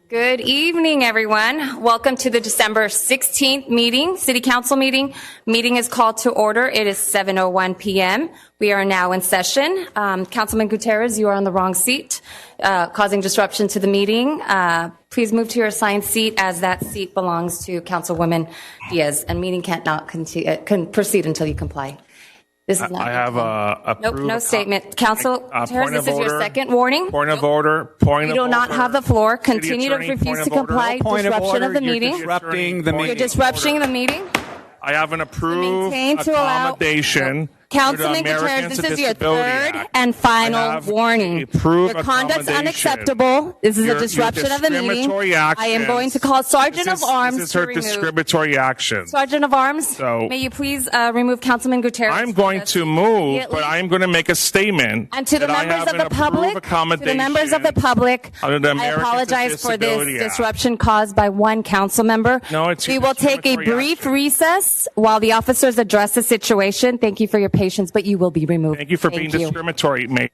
Good evening, everyone. Welcome to the December 16th meeting, City Council meeting. Meeting is called to order. It is 7:01 p.m. We are now in session. Councilman Gutierrez, you are on the wrong seat, causing disruption to the meeting. Please move to your assigned seat, as that seat belongs to Councilwoman Diaz, and meeting cannot proceed until you comply. This is not. I have a nope, no statement. Council Gutierrez, this is your second warning. Point of order. You do not have the floor. Continue to refuse to comply. Disruption of the meeting. You're disrupting the meeting. I have an approved accommodation. Councilman Gutierrez, this is your third and final warning. Your conduct's unacceptable. This is a disruption of the meeting. I am going to call Sergeant of Arms. This is her discriminatory action. Sergeant of Arms, may you please remove Councilman Gutierrez? I'm going to move, but I'm going to make a statement. And to the members of the public, I apologize for this disruption caused by one council member. We will take a brief recess while the officers address the situation. Thank you for your patience, but you will be removed. Thank you for being discriminatory, mate.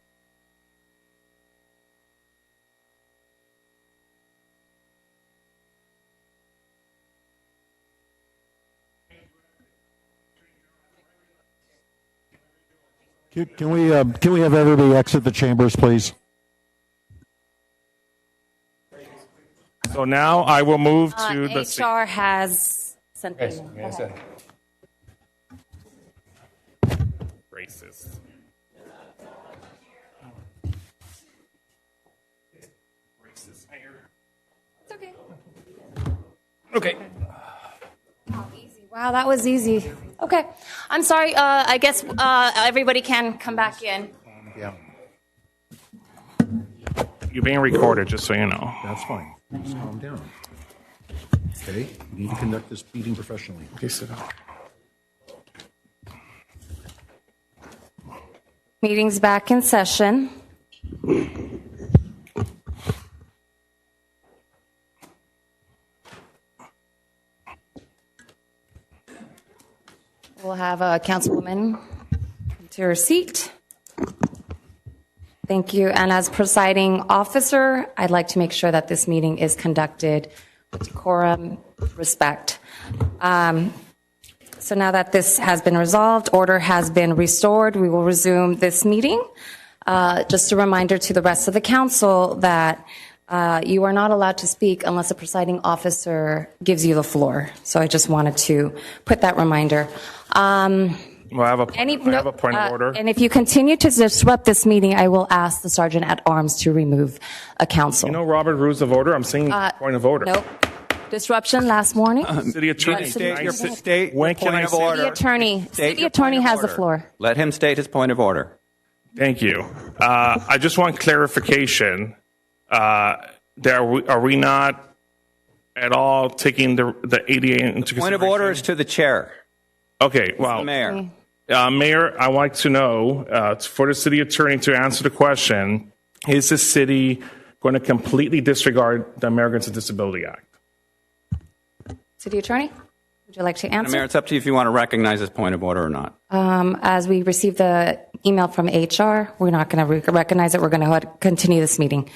Can we have everybody exit the chambers, please? So now I will move to the HR has sent me. Racist. Racist mayor. It's okay. Okay. Oh, easy. Wow, that was easy. Okay. I'm sorry. I guess everybody can come back in. Yeah. You're being recorded, just so you know. That's fine. Just calm down. Okay? You need to conduct this meeting professionally. Okay, sit down. Meeting's back in session. We'll have a councilwoman come to her seat. Thank you. And as presiding officer, I'd like to make sure that this meeting is conducted with decorum, respect. So now that this has been resolved, order has been restored, we will resume this meeting. Just a reminder to the rest of the council that you are not allowed to speak unless a presiding officer gives you the floor. So I just wanted to put that reminder. Well, I have a point of order. And if you continue to disrupt this meeting, I will ask the Sergeant at Arms to remove a council. You know Robert Rules of Order? I'm saying point of order. Nope. Disruption last morning. City Attorney. State when can I of order. City Attorney has the floor. Let him state his point of order. Thank you. I just want clarification. Are we not at all taking the ADA into consideration? Point of order is to the chair. Okay, well, the mayor. Mayor, I want to know, for the city attorney to answer the question, is the city going to completely disregard the Americans with Disability Act? City Attorney, would you like to answer? Mayor, it's up to you if you want to recognize this point of order or not. As we received the email from HR, we're not going to recognize it. We're going to continue this meeting.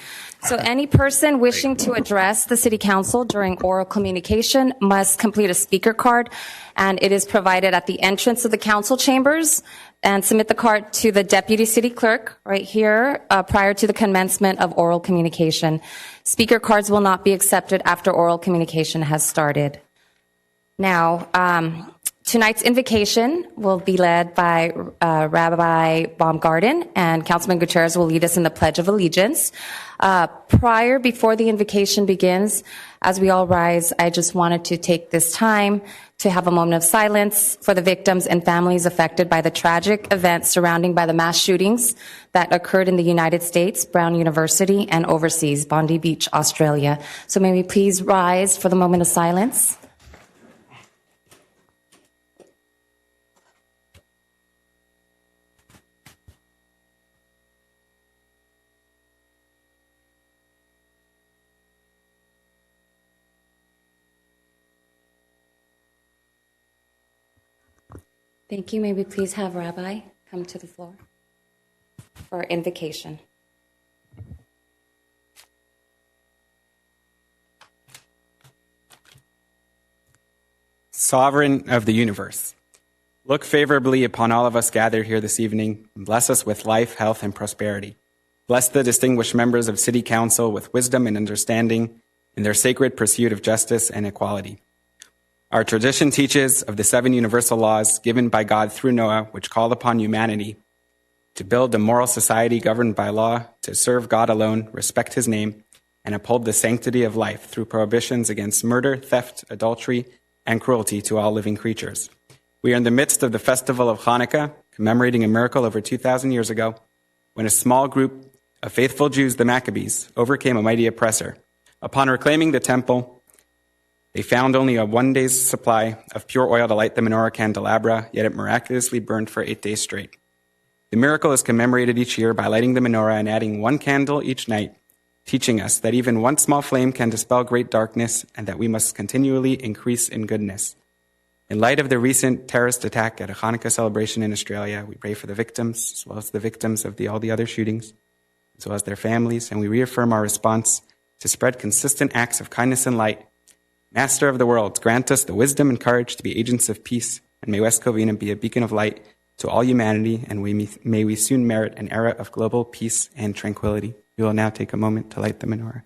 So any person wishing to address the City Council during oral communication must complete a speaker card, and it is provided at the entrance of the council chambers, and submit the card to the Deputy City Clerk right here prior to the commencement of oral communication. Speaker cards will not be accepted after oral communication has started. Now, tonight's invocation will be led by Rabbi Baumgarten, and Councilman Gutierrez will lead us in the Pledge of Allegiance. Before the invocation begins, as we all rise, I just wanted to take this time to have a moment of silence for the victims and families affected by the tragic events surrounding by the mass shootings that occurred in the United States, Brown University, and overseas, Bondi Beach, Australia. So may we please rise for the moment of silence. Thank you. May we please have Rabbi come to the floor for invocation. Sovereign of the universe, look favorably upon all of us gathered here this evening and bless us with life, health, and prosperity. Bless the distinguished members of City Council with wisdom and understanding in their sacred pursuit of justice and equality. Our tradition teaches of the 7 universal laws given by God through Noah, which call upon humanity to build a moral society governed by law, to serve God alone, respect his name, and uphold the sanctity of life through prohibitions against murder, theft, adultery, and cruelty to all living creatures. We are in the midst of the festival of Hanukkah, commemorating a miracle over 2,000 years ago, when a small group of faithful Jews, the Maccabees, overcame a mighty oppressor. Upon reclaiming the temple, they found only a 1 day's supply of pure oil to light the menorah candelabra, yet it miraculously burned for 8 days straight. The miracle is commemorated each year by lighting the menorah and adding 1 candle each night, teaching us that even one small flame can dispel great darkness and that we must continually increase in goodness. In light of the recent terrorist attack at a Hanukkah celebration in Australia, we pray for the victims, as well as the victims of all the other shootings, as well as their families, and we reaffirm our response to spread consistent acts of kindness and light. Master of the world, grant us the wisdom and courage to be agents of peace, and may West Covina be a beacon of light to all humanity, and may we soon merit an era of global peace and tranquility. We will now take a moment to light the menorah.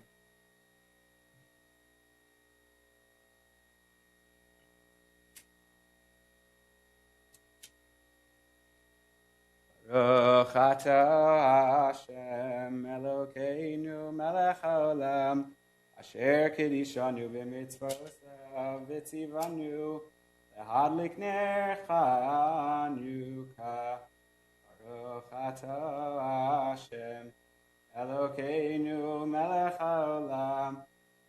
Baruch atah Hashem Elokeinu melech haolam asher kidishanu b'mitzvosav v'tzivanu lehadlik ner Chanukah. Baruch atah Hashem Elokeinu melech haolam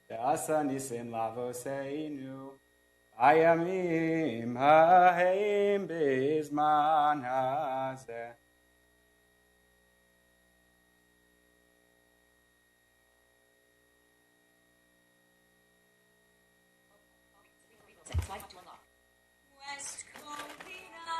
she'asa nisim lavoseinu hayamim hahem bizman hazeh. West Covina.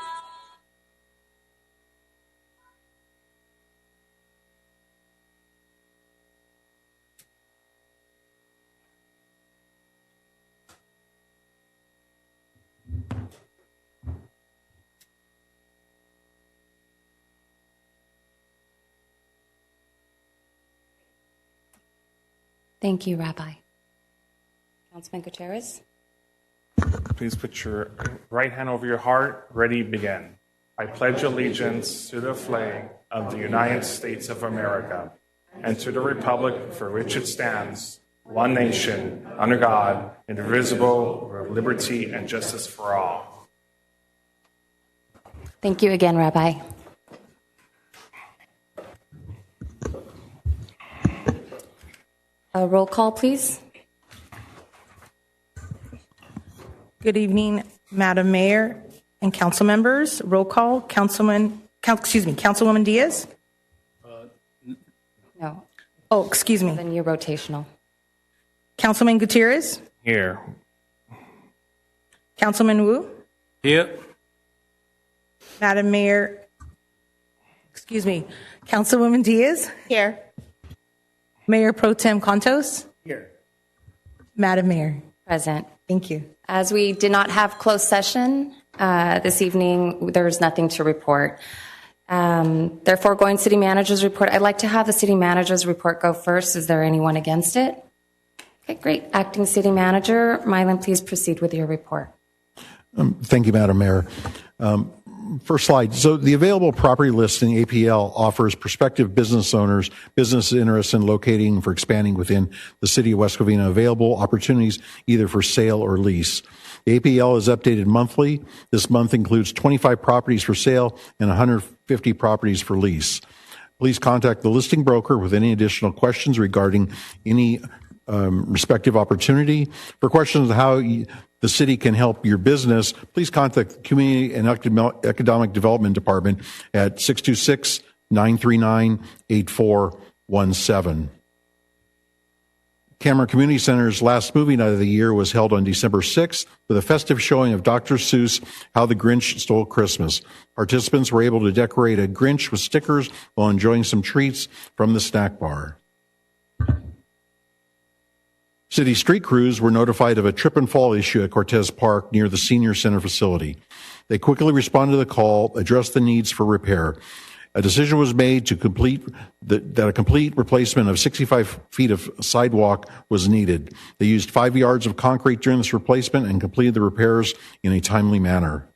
Thank you, Rabbi. Councilman Gutierrez? Please put your right hand over your heart. Ready, begin. I pledge allegiance to the flag of the United States of America and to the republic for which it stands, one nation, under God, indivisible, with liberty and justice for all. Thank you again, Rabbi. A roll call, please. Good evening, Madam Mayor and council members. Roll call, Councilwoman Diaz. No, Oh, excuse me. the new rotational. Councilman Gutierrez. Here. Councilman Wu. Here. Madam Mayor, Councilwoman Diaz. Here. Mayor Pro Tem Contos. Here. Madam Mayor. Present. Thank you. As we did not have closed session this evening, there's nothing to report. Therefore, going city manager's report, I'd like to have the city manager's report go first. Is there anyone against it? Okay, great. Acting city manager, Mylan, please proceed with your report. Thank you, Madam Mayor. First slide. So the available property list in APL offers prospective business owners, business interested in locating for expanding within the city of West Covina available opportunities either for sale or lease. The APL is updated monthly. This month includes 25 properties for sale and 150 properties for lease. Please contact the listing broker with any additional questions regarding any respective opportunity. For questions on how the city can help your business, please contact the Community and Economic Development Department at 626-939-8417. Cameron Community Center's last movie night of the year was held on December 6th with a festive showing of Dr. Seuss' How the Grinch Stole Christmas. Participants were able to decorate a Grinch with stickers while enjoying some treats from the snack bar. City street crews were notified of a trip and fall issue at Cortez Park near the senior center facility. They quickly responded to the call, addressed the needs for repair. A decision was made to that a complete replacement of 65 feet of sidewalk was needed. They used 5 yards of concrete during this replacement and completed the repairs in a timely manner.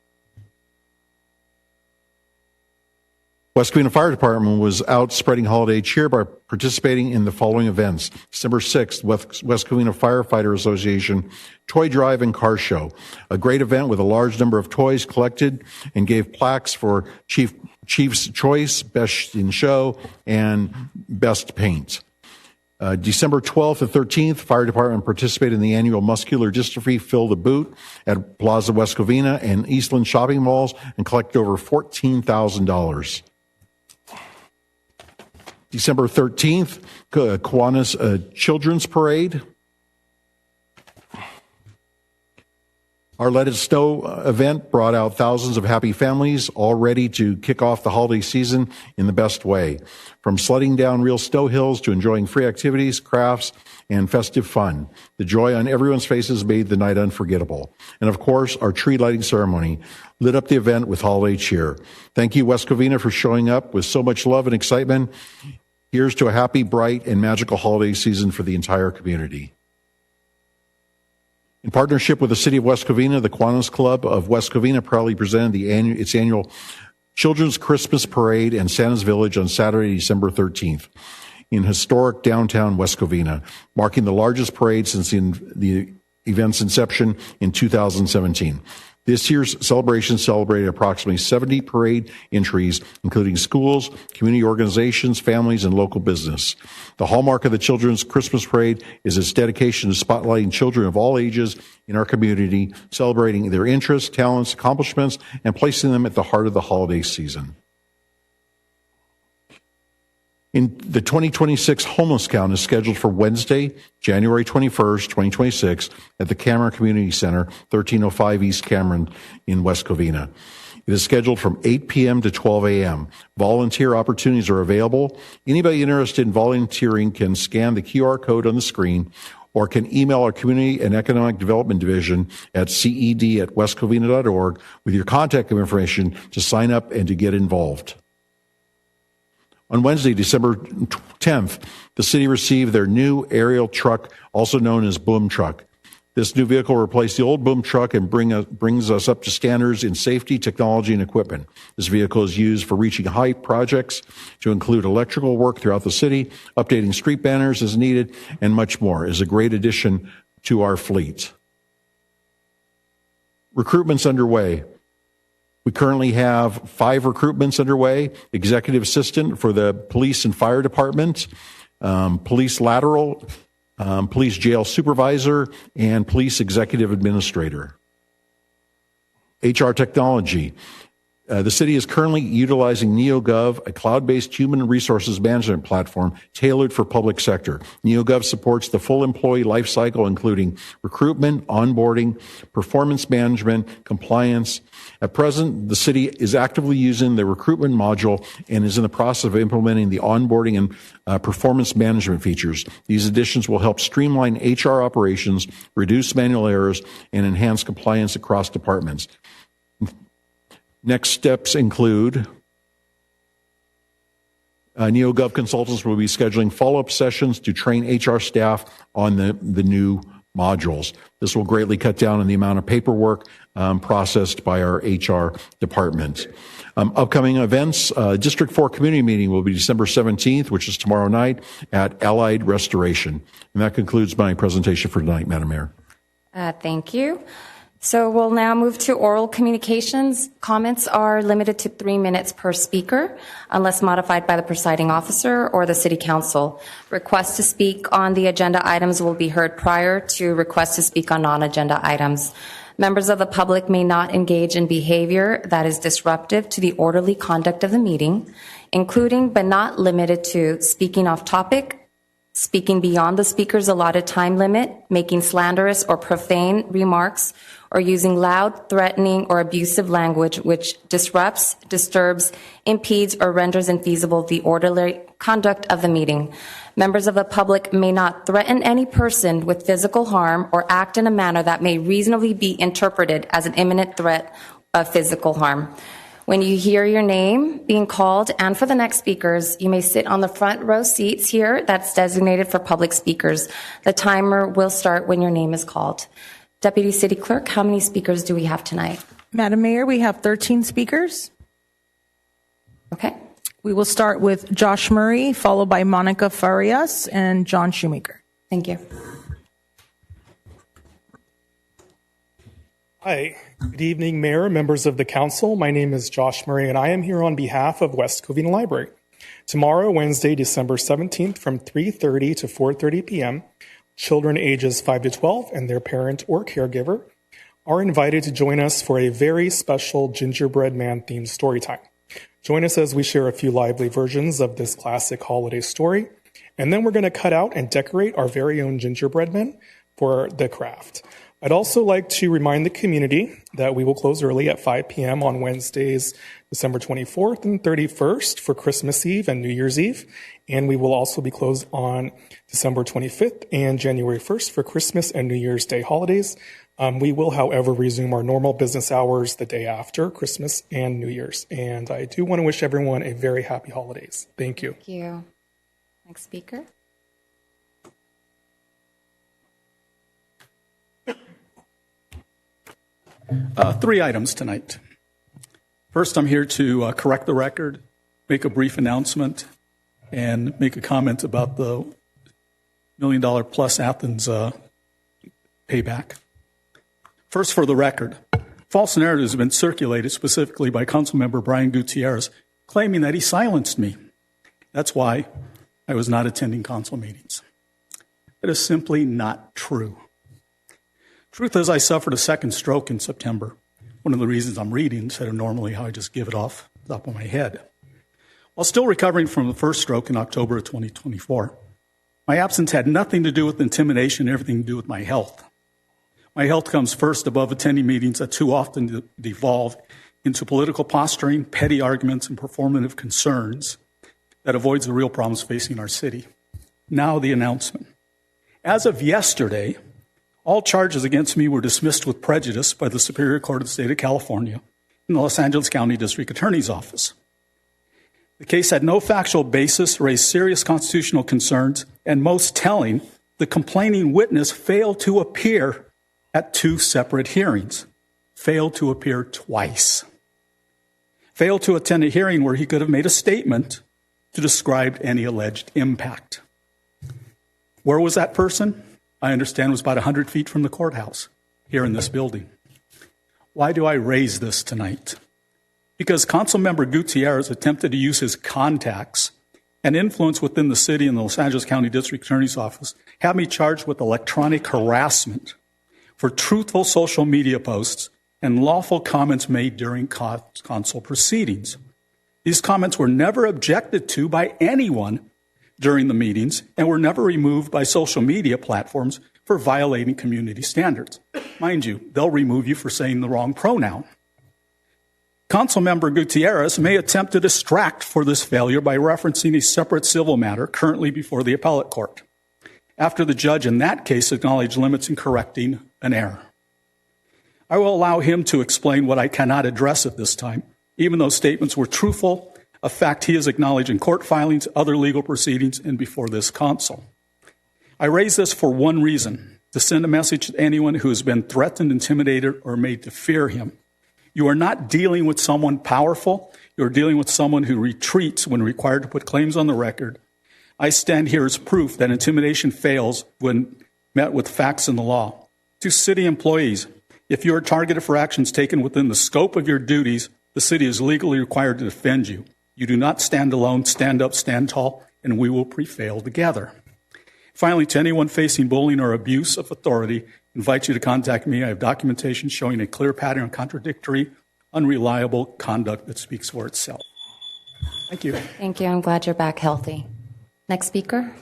West Covina Fire Department was out spreading holiday cheer by participating in the following events. December 6th, West Covina Firefighter Association Toy Drive and Car Show, a great event with a large number of toys collected and gave plaques for Chief's Choice, Best in Show, and Best Paint. December 12th and 13th, Fire Department participated in the annual Muscular Dystrophy Fill the Boot at Plaza West Covina and Eastland shopping malls and collected over $14,000. December 13th, Kiwanis Children's Parade. Our Let It Snow event brought out thousands of happy families, all ready to kick off the holiday season in the best way. From sledding down real snow hills to enjoying free activities, crafts, and festive fun. The joy on everyone's faces made the night unforgettable. And of course, our tree lighting ceremony lit up the event with holiday cheer. Thank you, West Covina, for showing up with so much love and excitement. Here's to a happy, bright, and magical holiday season for the entire community. In partnership with the City of West Covina, the Kiwanis Club of West Covina proudly presented its annual Children's Christmas Parade in Santa's Village on Saturday, December 13th in historic downtown West Covina, marking the largest parade since the event's inception in 2017. This year's celebration celebrated approximately 70 parade entries, including schools, community organizations, families, and local business. The hallmark of the Children's Christmas Parade is its dedication to spotlighting children of all ages in our community, celebrating their interests, talents, accomplishments, and placing them at the heart of the holiday season. In the 2026 homeless count is scheduled for Wednesday, January 21st, 2026 at the Cameron Community Center, 1305 East Cameron in West Covina. It is scheduled from 8 p.m. to 12 a.m. Volunteer opportunities are available. Anybody interested in volunteering can scan the QR code on the screen or can email our Community and Economic Development Division at ced@westcovina.org with your contact information to sign up and to get involved. On Wednesday, December 10th, the city received their new aerial truck, also known as boom truck. This new vehicle replaced the old boom truck and brings us up to standards in safety, technology, and equipment. This vehicle is used for reaching height projects to include electrical work throughout the city, updating street banners as needed, and much more. It is a great addition to our fleet. Recruitment's underway. We currently have 5 recruitments underway: executive assistant for the police and fire department, police lateral, police jail supervisor, and police executive administrator. HR technology. The city is currently utilizing NeoGov, a cloud-based human resources management platform tailored for public sector. NeoGov supports the full employee life cycle, including recruitment, onboarding, performance management, compliance. At present, the city is actively using the recruitment module and is in the process of implementing the onboarding and performance management features. These additions will help streamline HR operations, reduce manual errors, and enhance compliance across departments. Next steps include NeoGov consultants will be scheduling follow-up sessions to train HR staff on the new modules. This will greatly cut down on the amount of paperwork processed by our HR department. Upcoming events, District 4 Community Meeting will be December 17th, which is tomorrow night, at Allied Restoration. And that concludes my presentation for tonight, Madam Mayor. Thank you. So we'll now move to oral communications. Comments are limited to 3 minutes per speaker, unless modified by the presiding officer or the city council. Requests to speak on the agenda items will be heard prior to requests to speak on non-agenda items. Members of the public may not engage in behavior that is disruptive to the orderly conduct of the meeting, including but not limited to speaking off topic, speaking beyond the speaker's allotted time limit, making slanderous or profane remarks, or using loud, threatening, or abusive language which disrupts, disturbs, impedes, or renders infeasible the orderly conduct of the meeting. Members of the public may not threaten any person with physical harm or act in a manner that may reasonably be interpreted as an imminent threat of physical harm. When you hear your name being called, and for the next speakers, you may sit on the front row seats here that's designated for public speakers. The timer will start when your name is called. Deputy City Clerk, how many speakers do we have tonight? Madam Mayor, we have 13 speakers. Okay. We will start with Josh Murray, followed by Monica Farias and John Shoemaker. Thank you. Hi, good evening, Mayor, members of the Council. My name is Josh Murray, and I am here on behalf of West Covina Library. Tomorrow, Wednesday, December 17th, from 3:30 to 4:30 p.m., children ages 5 to 12 and their parent or caregiver are invited to join us for a very special gingerbread man-themed story time. Join us as we share a few lively versions of this classic holiday story, and then we're going to cut out and decorate our very own gingerbread men for the craft. I'd also like to remind the community that we will close early at 5 p.m. on Wednesdays, December 24th and 31st for Christmas Eve and New Year's Eve. And we will also be closed on December 25th and January 1st for Christmas and New Year's Day holidays. We will, however, resume our normal business hours the day after Christmas and New Year's. And I do want to wish everyone a very happy holidays. Thank you. Thank you. Next speaker. Three items tonight. First, I'm here to correct the record, make a brief announcement, and make a comment about the $1 million plus Athens payback. First, for the record, false narratives have been circulated specifically by Councilmember Brian Gutierrez, claiming that he silenced me. That's why I was not attending council meetings. That is simply not true. Truth is, I suffered a second stroke in September. One of the reasons I'm reading instead of normally how I just give it off the top of my head. While still recovering from the first stroke in October of 2024, my absence had nothing to do with intimidation, everything to do with my health. My health comes first above attending meetings that too often devolve into political posturing, petty arguments, and performative concerns that avoids the real problems facing our city. Now the announcement. As of yesterday, all charges against me were dismissed with prejudice by the Superior Court of the State of California in the Los Angeles County District Attorney's Office. The case had no factual basis, raised serious constitutional concerns, and most telling, the complaining witness failed to appear at two separate hearings. Failed to appear twice. Failed to attend a hearing where he could have made a statement to describe any alleged impact. Where was that person? I understand was about 100 feet from the courthouse here in this building. Why do I raise this tonight? Because Councilmember Gutierrez attempted to use his contacts and influence within the city and the Los Angeles County District Attorney's Office, have me charged with electronic harassment for truthful social media posts and lawful comments made during council proceedings. These comments were never objected to by anyone during the meetings and were never removed by social media platforms for violating community standards. Mind you, they'll remove you for saying the wrong pronoun. Councilmember Gutierrez may attempt to distract for this failure by referencing a separate civil matter currently before the appellate court, after the judge in that case acknowledged limits in correcting an error. I will allow him to explain what I cannot address at this time, even though statements were truthful, a fact he has acknowledged in court filings, other legal proceedings, and before this council. I raise this for one reason, to send a message to anyone who has been threatened, intimidated, or made to fear him. You are not dealing with someone powerful. You're dealing with someone who retreats when required to put claims on the record. I stand here as proof that intimidation fails when met with facts in the law. To city employees, if you are targeted for actions taken within the scope of your duties, the city is legally required to defend you. You do not stand alone, stand up, stand tall, and we will prevail together. Finally, to anyone facing bullying or abuse of authority, I invite you to contact me. I have documentation showing a clear pattern of contradictory, unreliable conduct that speaks for itself. Thank you. Thank you. I'm glad you're back healthy. Next speaker.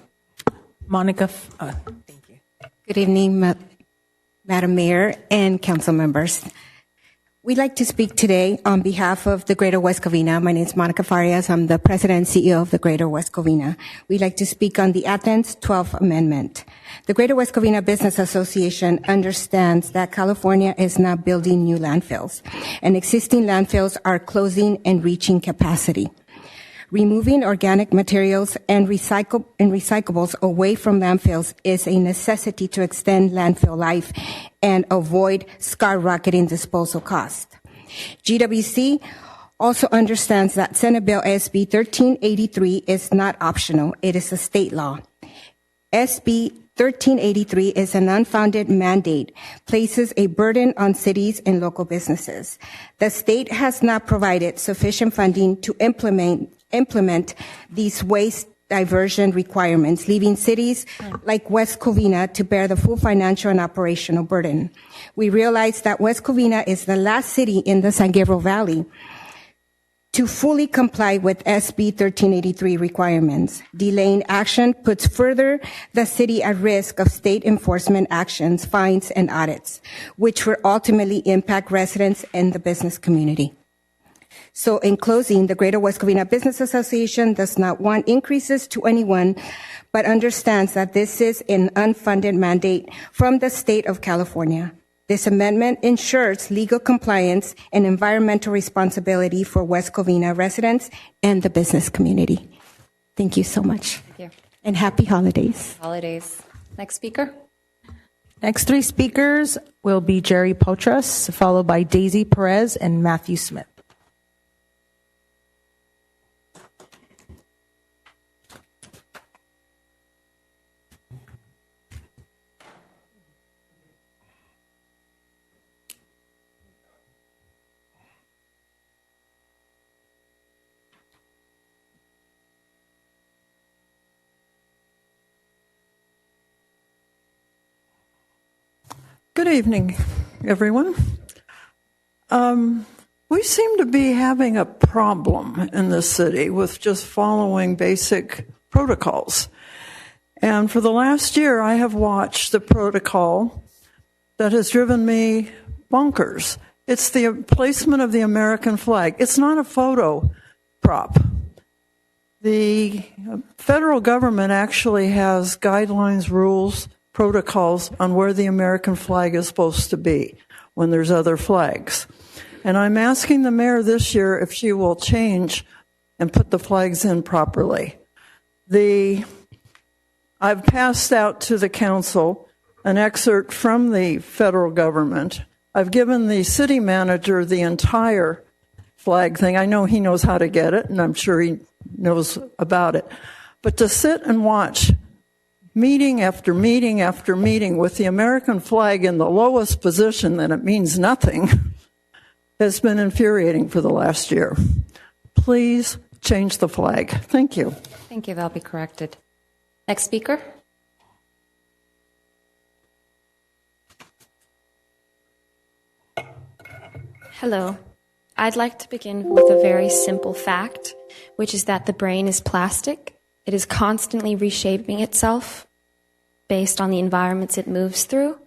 Monica, Good evening, Madam Mayor and council members. We'd like to speak today on behalf of the Greater West Covina. My name is Monica Farias. I'm the President and CEO of the Greater West Covina. We'd like to speak on the Athens 12th Amendment. The Greater West Covina Business Association understands that California is not building new landfills, and existing landfills are closing and reaching capacity. Removing organic materials and recyclables away from landfills is a necessity to extend landfill life and avoid skyrocketing disposal costs. GWC also understands that Senate Bill SB 1383 is not optional. It is a state law. SB 1383 is an unfounded mandate, places a burden on cities and local businesses. The state has not provided sufficient funding to implement these waste diversion requirements, leaving cities like West Covina to bear the full financial and operational burden. We realize that West Covina is the last city in the San Gabriel Valley to fully comply with SB 1383 requirements. Delaying action puts further the city at risk of state enforcement actions, fines, and audits, which will ultimately impact residents and the business community. So in closing, the Greater West Covina Business Association does not want increases to anyone, but understands that this is an unfunded mandate from the state of California. This amendment ensures legal compliance and environmental responsibility for West Covina residents and the business community. Thank you so much. Thank you. And happy holidays. Holidays. Next speaker. next three speakers will be Jerry Potras, followed by Daisy Perez and Matthew Smith. Good evening, everyone. We seem to be having a problem in this city with just following basic protocols. And for the last year, I have watched the protocol that has driven me bonkers. It's the placement of the American flag. It's not a photo prop. The federal government actually has guidelines, rules, protocols on where the American flag is supposed to be when there's other flags. And I'm asking the mayor this year if she will change and put the flags in properly. I've passed out to the council an excerpt from the federal government. I've given the city manager the entire flag thing. I know he knows how to get it, and I'm sure he knows about it. But to sit and watch meeting after meeting after meeting with the American flag in the lowest position that it means nothing has been infuriating for the last year. Please change the flag. Thank you. Thank you. That'll be corrected. Next speaker. Hello. I'd like to begin with a very simple fact, which is that the brain is plastic. It is constantly reshaping itself based on the environments it moves through.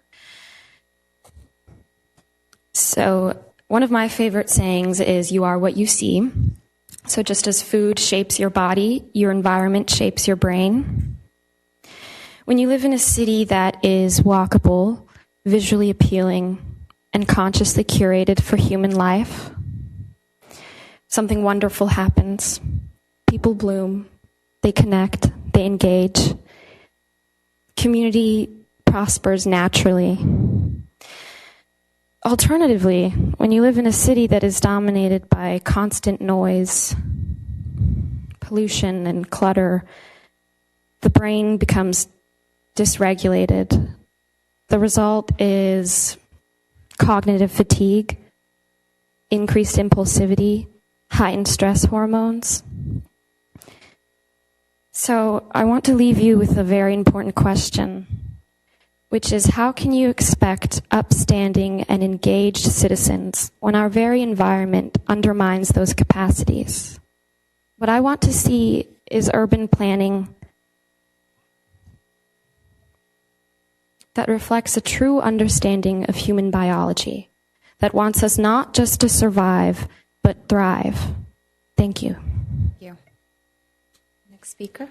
So one of my favorite sayings is, you are what you see. So just as food shapes your body, your environment shapes your brain. When you live in a city that is walkable, visually appealing, and consciously curated for human life, something wonderful happens. People bloom, they connect, they engage. Community prospers naturally. Alternatively, when you live in a city that is dominated by constant noise, pollution, and clutter, the brain becomes dysregulated. The result is cognitive fatigue, increased impulsivity, heightened stress hormones. So I want to leave you with a very important question, which is, how can you expect upstanding and engaged citizens when our very environment undermines those capacities? What I want to see is urban planning that reflects a true understanding of human biology, that wants us not just to survive, but thrive. Thank you. Thank you. Next speaker.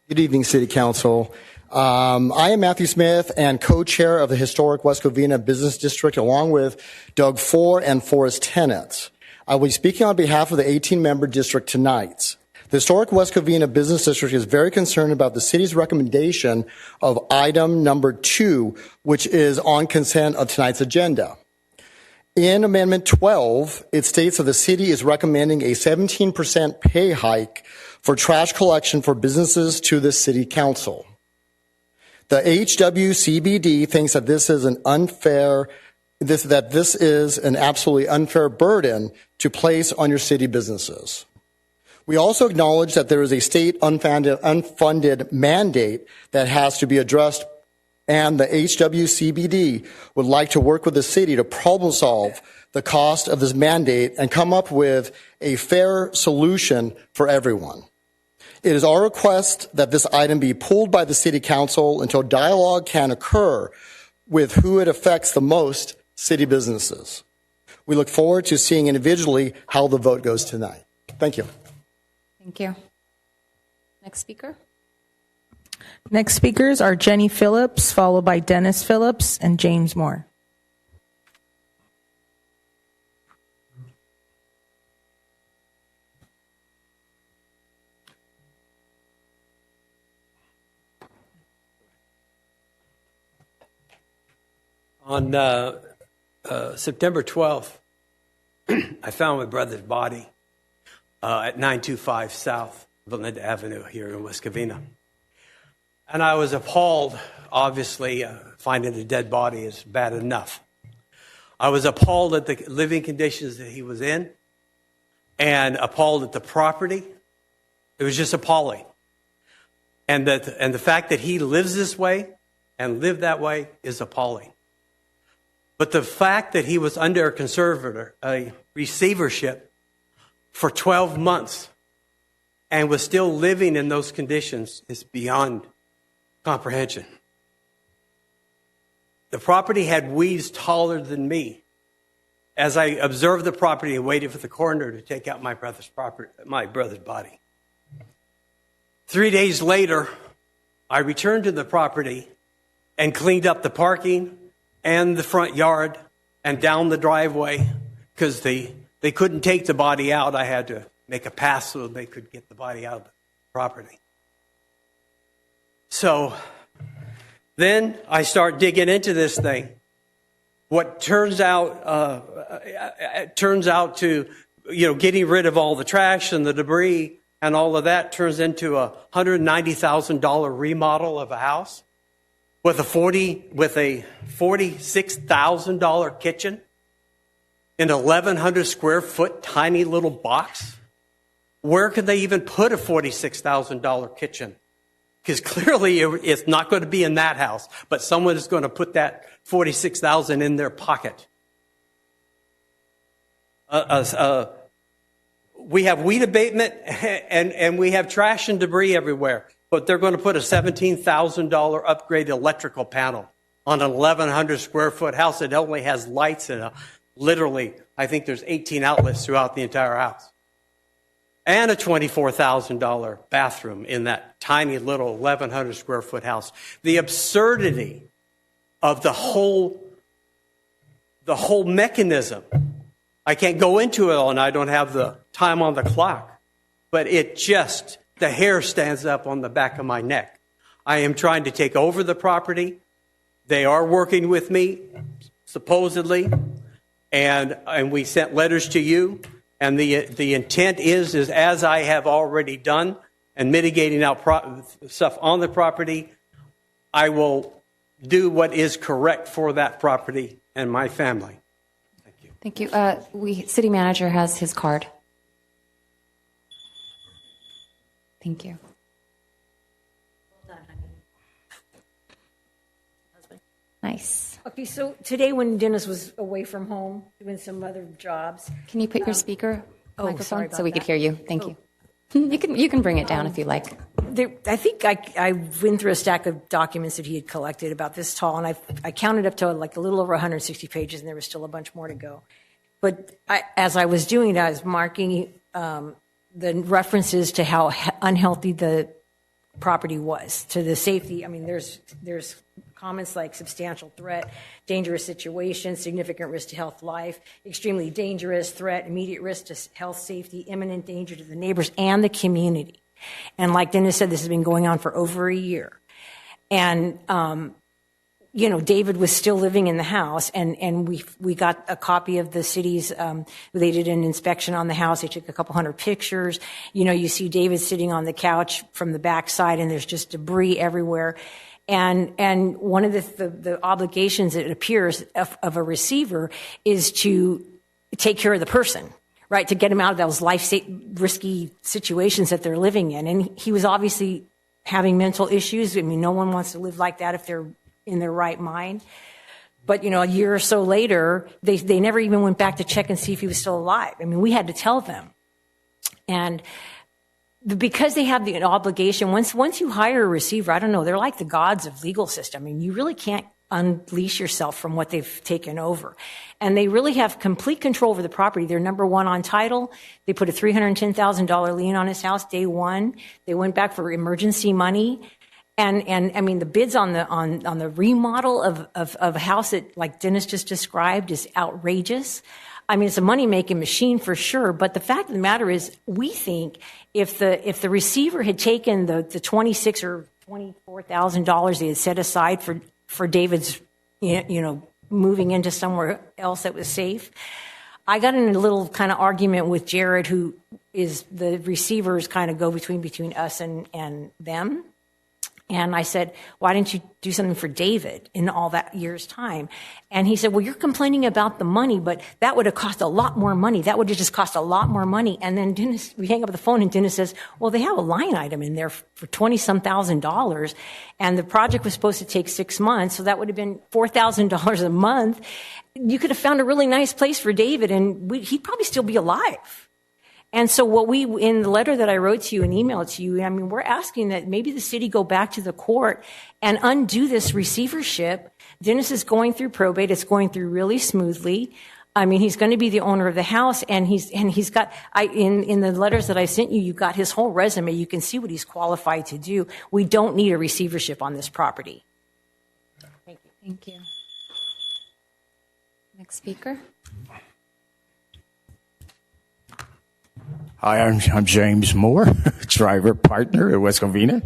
Good evening, City Council. I am Matthew Smith and co-chair of the historic West Covina Business District, along with Doug Ford and Forrest Tennant. I will be speaking on behalf of the 18-member district tonight. The historic West Covina Business District is very concerned about the city's recommendation of item number 2, which is on consent of tonight's agenda. In Amendment 12, it states that the city is recommending a 17% pay hike for trash collection for businesses to the City Council. The HWCBD thinks that this is an absolutely unfair burden to place on your city businesses. We also acknowledge that there is a state unfunded mandate that has to be addressed, and the HWCBD would like to work with the city to problem solve the cost of this mandate and come up with a fair solution for everyone. It is our request that this item be pulled by the City Council until dialogue can occur with who it affects the most, city businesses. We look forward to seeing individually how the vote goes tonight. Thank you. Thank you. Next speaker. Next speakers are Jenny Phillips, followed by Dennis Phillips and James Moore. On September 12th, I found my brother's body at 925 South Belinda Avenue here in West Covina. And I was appalled, obviously, finding a dead body is bad enough. I was appalled at the living conditions that he was in and appalled at the property. It was just appalling. And the fact that he lives this way and lived that way is appalling. But the fact that he was under a receivership for 12 months and was still living in those conditions is beyond comprehension. The property had weeds taller than me. As I observed the property and waited for the coroner to take out my brother's body. 3 days later, I returned to the property and cleaned up the parking and the front yard and down the driveway because they couldn't take the body out. I had to make a pass so they could get the body out of the property. So then I start digging into this thing. What turns out to, getting rid of all the trash and the debris and all of that turns into a $190,000 remodel of a house with a $46,000 kitchen, an 1,100 square foot tiny little box. Where could they even put a $46,000 kitchen? Because clearly it's not going to be in that house, but someone is going to put that $46,000 in their pocket. We have weed abatement and we have trash and debris everywhere. But they're going to put a $17,000 upgraded electrical panel on an 1,100 square foot house that only has lights and literally, I think there's 18 outlets throughout the entire house. And a $24,000 bathroom in that tiny little 1,100 square foot house. The absurdity of the whole mechanism. I can't go into it all, and I don't have the time on the clock, but the hair stands up on the back of my neck. I am trying to take over the property. They are working with me, supposedly, and we sent letters to you. And the intent is as I have already done and mitigating out stuff on the property, I will do what is correct for that property and my family. Thank you. Thank you. City manager has his card. Thank you. Nice. Okay, so today when Dennis was away from home doing some other jobs. Can you put your speaker microphone sorry about so we could that. hear you. Thank you. You can bring it down if you like. I think I went through a stack of documents that he had collected about this tall, and I counted up to like a little over 160 pages, and there was still a bunch more to go. But as I was doing it, I was marking the references to how unhealthy the property was, to the safety. I mean, there's comments like substantial threat, dangerous situation, significant risk to health, life, extremely dangerous threat, immediate risk to health, safety, imminent danger to the neighbors and the community. And like Dennis said, this has been going on for over a year. And, David was still living in the house, and we got a copy of the city's, they did an inspection on the house. They took a couple hundred pictures. You see David sitting on the couch from the backside, and there's just debris everywhere. And one of the obligations, it appears, of a receiver is to take care of the person, right? To get him out of those risky situations that they're living in. And he was obviously having mental issues. I mean, no one wants to live like that if they're in their right mind. But, a year or so later, they never even went back to check and see if he was still alive. I mean, we had to tell them. And because they have the obligation, once you hire a receiver, I don't know, they're like the gods of legal system. I mean, you really can't unleash yourself from what they've taken over. And they really have complete control over the property. They're number one on title. They put a $310,000 lien on his house day one. They went back for emergency money. And I mean, the bids on the remodel of a house that, like Dennis just described, is outrageous. I mean, it's a money-making machine for sure. But the fact of the matter is, we think if the receiver had taken the $26,000 or $24,000 they had set aside for David's, moving into somewhere else that was safe. I got in a little kind of argument with Jared, who is the receivers kind of go between us and them. And I said, why didn't you do something for David in all that year's time? And he said, well, you're complaining about the money, but that would have cost a lot more money. That would have just cost a lot more money. And then we hang up the phone and Dennis says, well, they have a line item in there for $20,000. And the project was supposed to take 6 months. So that would have been $4,000 a month. You could have found a really nice place for David, and he'd probably still be alive. And so in the letter that I wrote to you and emailed to you, I mean, we're asking that maybe the city go back to the court and undo this receivership. Dennis is going through probate. It's going through really smoothly. I mean, he's going to be the owner of the house, and he's got, in the letters that I sent you, you got his whole resume. You can see what he's qualified to do. We don't need a receivership on this property. Thank you. Thank you. Next speaker. Hi, I'm James Moore, driver partner at West Covina.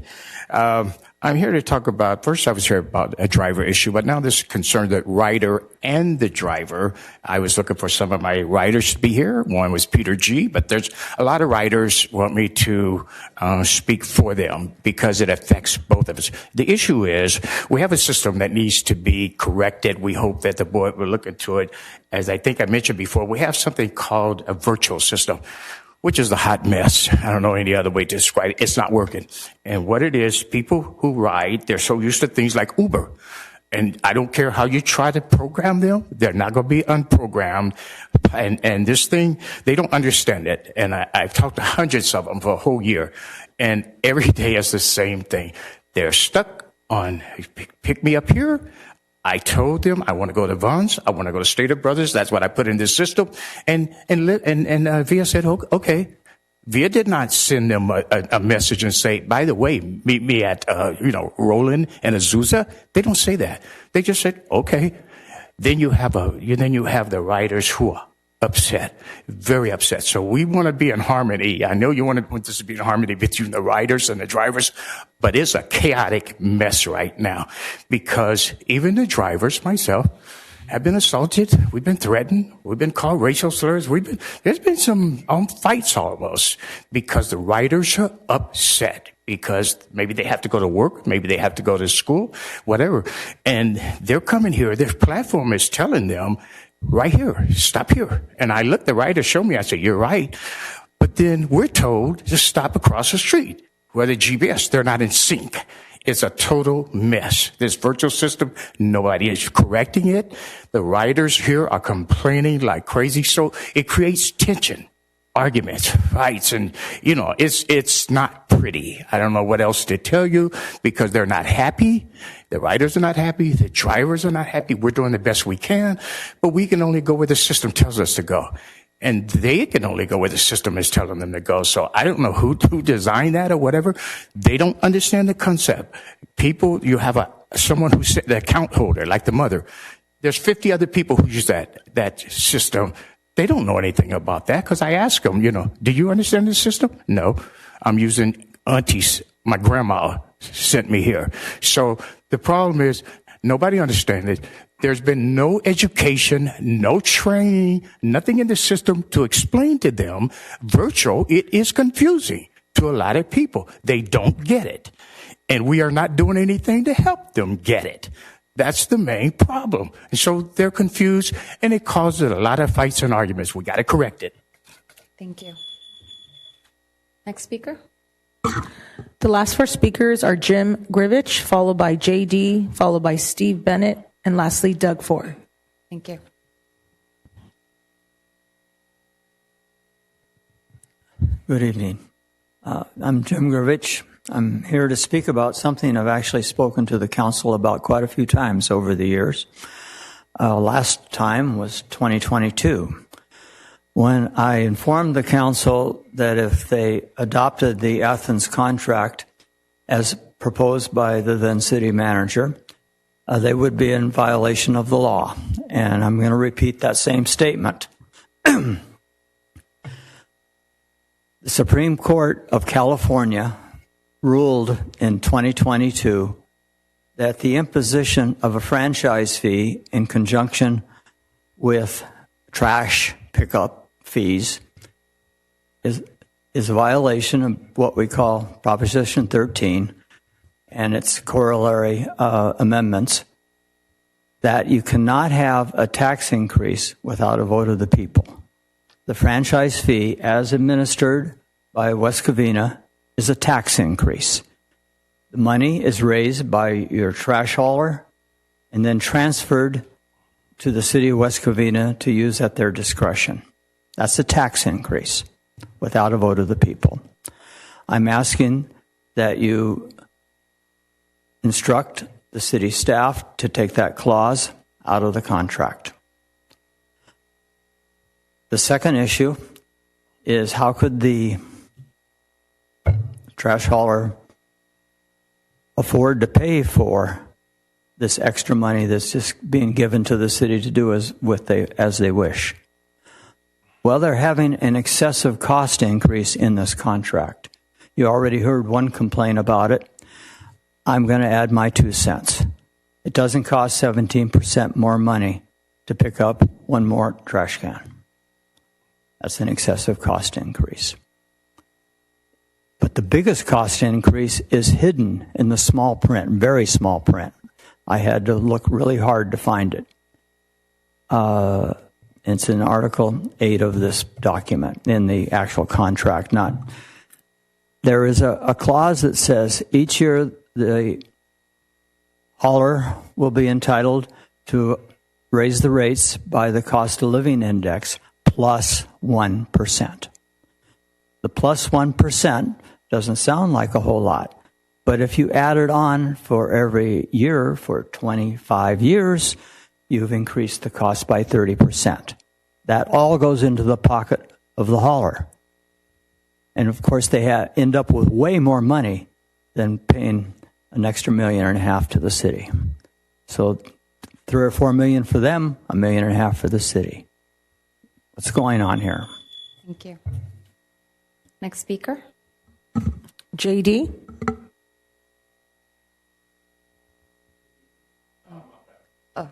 I'm here to talk about, first I was here about a driver issue, but now this concerned the rider and the driver. I was looking for some of my riders to be here. One was Peter G., but there's a lot of riders want me to speak for them because it affects both of us. The issue is we have a system that needs to be corrected. We hope that the board will look into it. As I think I mentioned before, we have something called a virtual system, which is a hot mess. I don't know any other way to describe it. It's not working. And what it is, people who ride, they're so used to things like Uber. And I don't care how you try to program them, they're not going to be unprogrammed. And this thing, they don't understand it. And I've talked to hundreds of them for a whole year. And every day is the same thing. They're stuck on, pick me up here. I told them I want to go to Vons. I want to go to Stater Brothers. That's what I put in this system. And Via said, okay. Via did not send them a message and say, by the way, meet me at, Roland and Azusa. They don't say that. They just said, okay. Then you have the riders who are upset, very upset. So we want to be in harmony. I know you want this to be in harmony between the riders and the drivers, but it's a chaotic mess right now because even the drivers, myself, have been assaulted. We've been threatened. We've been called racial slurs. There's been some fights almost because the riders are upset because maybe they have to go to work, maybe they have to go to school, whatever. And they're coming here. Their platform is telling them, right here, stop here. And I looked, the riders showed me, I said, you're right. But then we're told to stop across the street. Where the GPS, they're not in sync. It's a total mess. This virtual system, nobody is correcting it. The riders here are complaining like crazy. So it creates tension. arguments, fights, and it's not pretty. I don't know what else to tell you because they're not happy. The riders are not happy. The drivers are not happy. We're doing the best we can, but we can only go where the system tells us to go. And they can only go where the system is telling them to go. So I don't know who designed that or whatever. They don't understand the concept. People, you have someone who's the account holder, like the mother. There's 50 other people who use that system. They don't know anything about that because I ask them, do you understand the system? No, I'm using aunties. My grandma sent me here. So the problem is nobody understands it. There's been no education, no training, nothing in the system to explain to them. Virtual, it is confusing to a lot of people. They don't get it. And we are not doing anything to help them get it. That's the main problem. And so they're confused, and it causes a lot of fights and arguments. We got to correct it. Thank you. Next speaker. The last four speakers are Jim Grivich, followed by J.D., followed by Steve Bennett, and lastly, Doug Ford. Thank you. Good evening. I'm Jim Grivich. I'm here to speak about something I've actually spoken to the council about quite a few times over the years. Last time was 2022, when I informed the council that if they adopted the Athens contract as proposed by the then city manager, they would be in violation of the law. And I'm going to repeat that same statement. The Supreme Court of California ruled in 2022 that the imposition of a franchise fee in conjunction with trash pickup fees is a violation of what we call Proposition 13 and its corollary amendments, that you cannot have a tax increase without a vote of the people. The franchise fee, as administered by West Covina, is a tax increase. The money is raised by your trash hauler and then transferred to the city of West Covina to use at their discretion. That's a tax increase without a vote of the people. I'm asking that you instruct the city staff to take that clause out of the contract. The second issue is, how could the trash hauler afford to pay for this extra money that's just being given to the city to do as they wish? Well, they're having an excessive cost increase in this contract. You already heard one complaint about it. I'm going to add my 2 cents. It doesn't cost 17% more money to pick up one more trash can. That's an excessive cost increase. But the biggest cost increase is hidden in the small print, very small print. I had to look really hard to find it. It's in Article 8 of this document, in the actual contract. There is a clause that says each year the hauler will be entitled to raise the rates by the cost of living index plus 1%. The plus 1% doesn't sound like a whole lot, but if you add it on for every year for 25 years, you've increased the cost by 30%. That all goes into the pocket of the hauler. And of course, they end up with way more money than paying an extra $1.5 million to the city. So $3 or $4 million for them, $1.5 million for the city. What's going on here? Thank you. Next speaker. JD. Oh,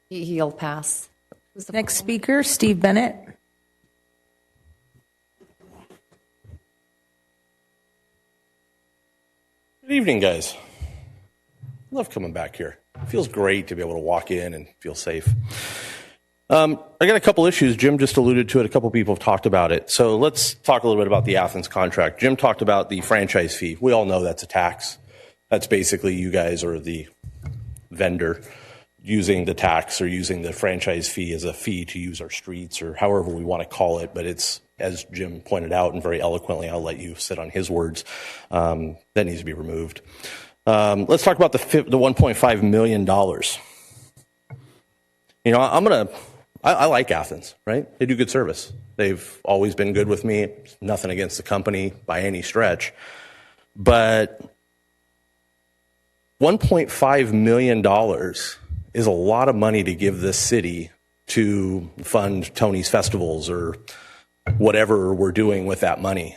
he'll pass. Next speaker, Steve Bennett. Good evening, guys. Love coming back here. It feels great to be able to walk in and feel safe. I got a couple issues. Jim just alluded to it. A couple people have talked about it. So let's talk a little bit about the Athens contract. Jim talked about the franchise fee. We all know that's a tax. That's basically you guys are the vendor. using the tax or using the franchise fee as a fee to use our streets or however we want to call it. But it's, as Jim pointed out and very eloquently, I'll let you sit on his words, that needs to be removed. Let's talk about the $1.5 million. You know, I like Athens, right? They do good service. They've always been good with me. Nothing against the company by any stretch. But $1.5 million is a lot of money to give this city to fund Tony's festivals or whatever we're doing with that money.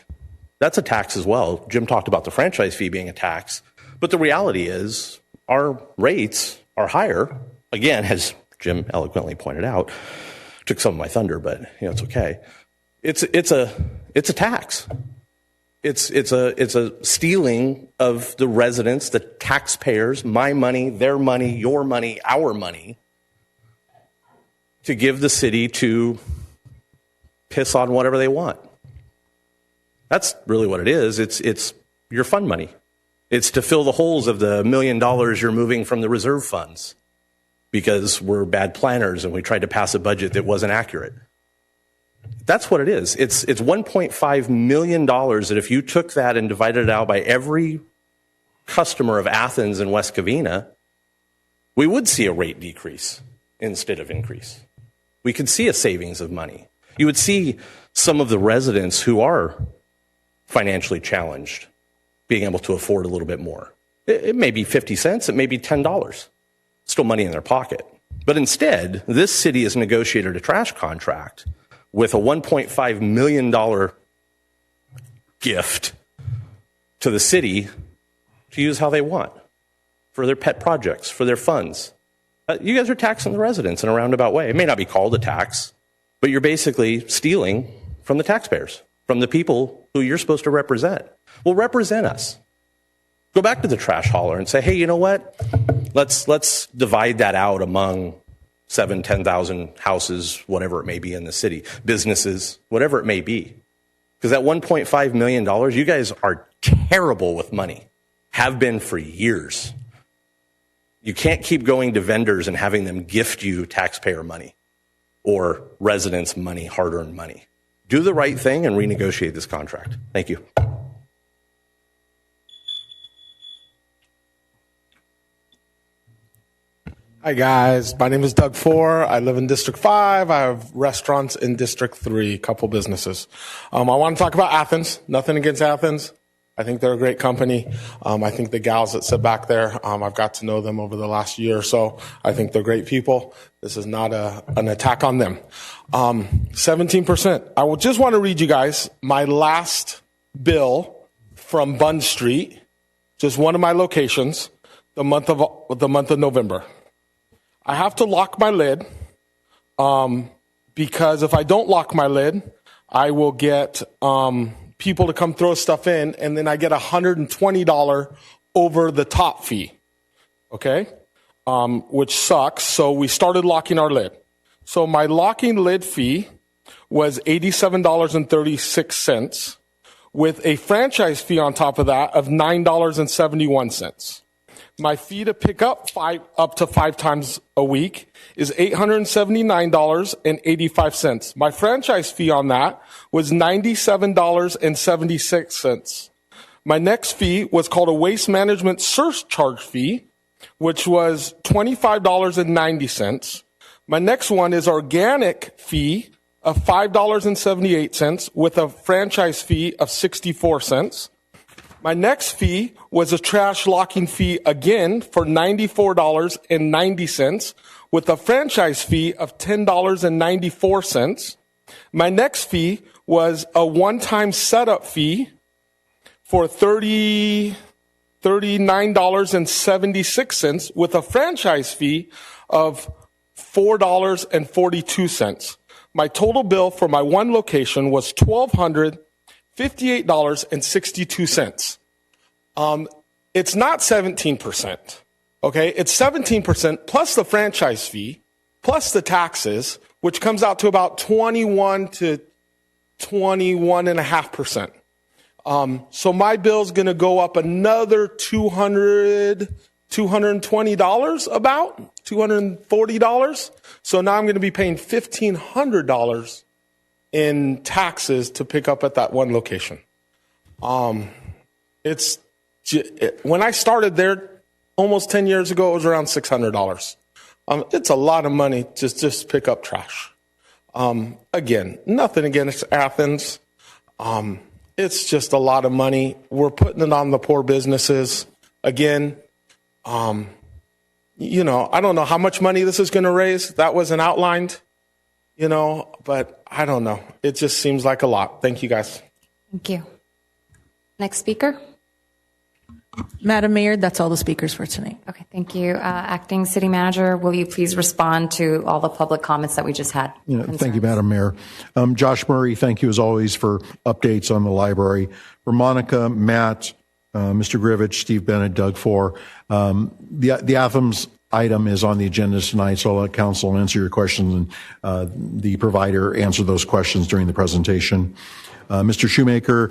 That's a tax as well. Jim talked about the franchise fee being a tax. But the reality is our rates are higher. Again, as Jim eloquently pointed out, took some of my thunder, but it's okay. It's a tax. It's a stealing of the residents, the taxpayers, my money, their money, your money, our money, to give the city to piss on whatever they want. That's really what it is. It's your fund money. It's to fill the holes of the $1 million you're moving from the reserve funds because we're bad planners and we tried to pass a budget that wasn't accurate. That's what it is. It's $1.5 million that if you took that and divided it out by every customer of Athens and West Covina, we would see a rate decrease instead of increase. We could see a savings of money. You would see some of the residents who are financially challenged being able to afford a little bit more. It may be 50 cents, it may be $10. Still money in their pocket. But instead, this city has negotiated a trash contract with a $1.5 million gift to the city to use how they want for their pet projects, for their funds. You guys are taxing the residents in a roundabout way. It may not be called a tax, but you're basically stealing from the taxpayers, from the people who you're supposed to represent. Well, represent us. Go back to the trash hauler and say, hey, you know what? Let's divide that out among 7,000, 10,000 houses, whatever it may be in the city, businesses, whatever it may be. Because that $1.5 million, you guys are terrible with money, have been for years. You can't keep going to vendors and having them gift you taxpayer money or residents' money, hard-earned money. Do the right thing and renegotiate this contract. Thank you. Hi, guys. My name is Doug Four. I live in District 5. I have restaurants in District 3, a couple businesses. I want to talk about Athens. Nothing against Athens. I think they're a great company. I think the gals that sit back there, I've got to know them over the last year or so. I think they're great people. This is not an attack on them. 17%. I will just want to read you guys my last bill from Bund Street, just one of my locations, the month of November. I have to lock my lid because if I don't lock my lid, I will get people to come throw stuff in, and then I get $120 over the top fee, okay, which sucks. So we started locking our lid. So my locking lid fee was $87.36 with a franchise fee on top of that of $9.71. My fee to pick up up to 5 times a week is $879.85. My franchise fee on that was $97.76. My next fee was called a waste management surcharge fee, which was $25.90. My next one is organic fee of $5.78 with a franchise fee of 64 cents. My next fee was a trash locking fee again for $94.90 with a franchise fee of $10.94. My next fee was a one-time setup fee for $39.76 with a franchise fee of $4.42. My total bill for my one location was $1,258.62. It's not 17%. Okay, it's 17% plus the franchise fee, plus the taxes, which comes out to about 21 to 21.5%. So my bill's going to go up another $200 $220 about, $240. So now I'm going to be paying $1,500 in taxes to pick up at that one location. It's when I started there almost 10 years ago, it was around $600. It's a lot of money to just pick up trash. Again, nothing against Athens. It's just a lot of money. We're putting it on the poor businesses. Again, you know, I don't know how much money this is going to raise. That wasn't outlined, you know, but I don't know. It just seems like a lot. Thank you, guys. Thank you. Next speaker. Madam Mayor, that's all the speakers for tonight. Okay, thank you. Acting City Manager, will you please respond to all the public comments that we just had? Thank you, Madam Mayor. Josh Murray, thank you as always for updates on the library. For Monica, Matt, Mr. Grivich, Steve Bennett, Doug Four, the Athens item is on the agenda tonight, so I'll let council answer your questions and the provider answer those questions during the presentation. Mr. Shoemaker,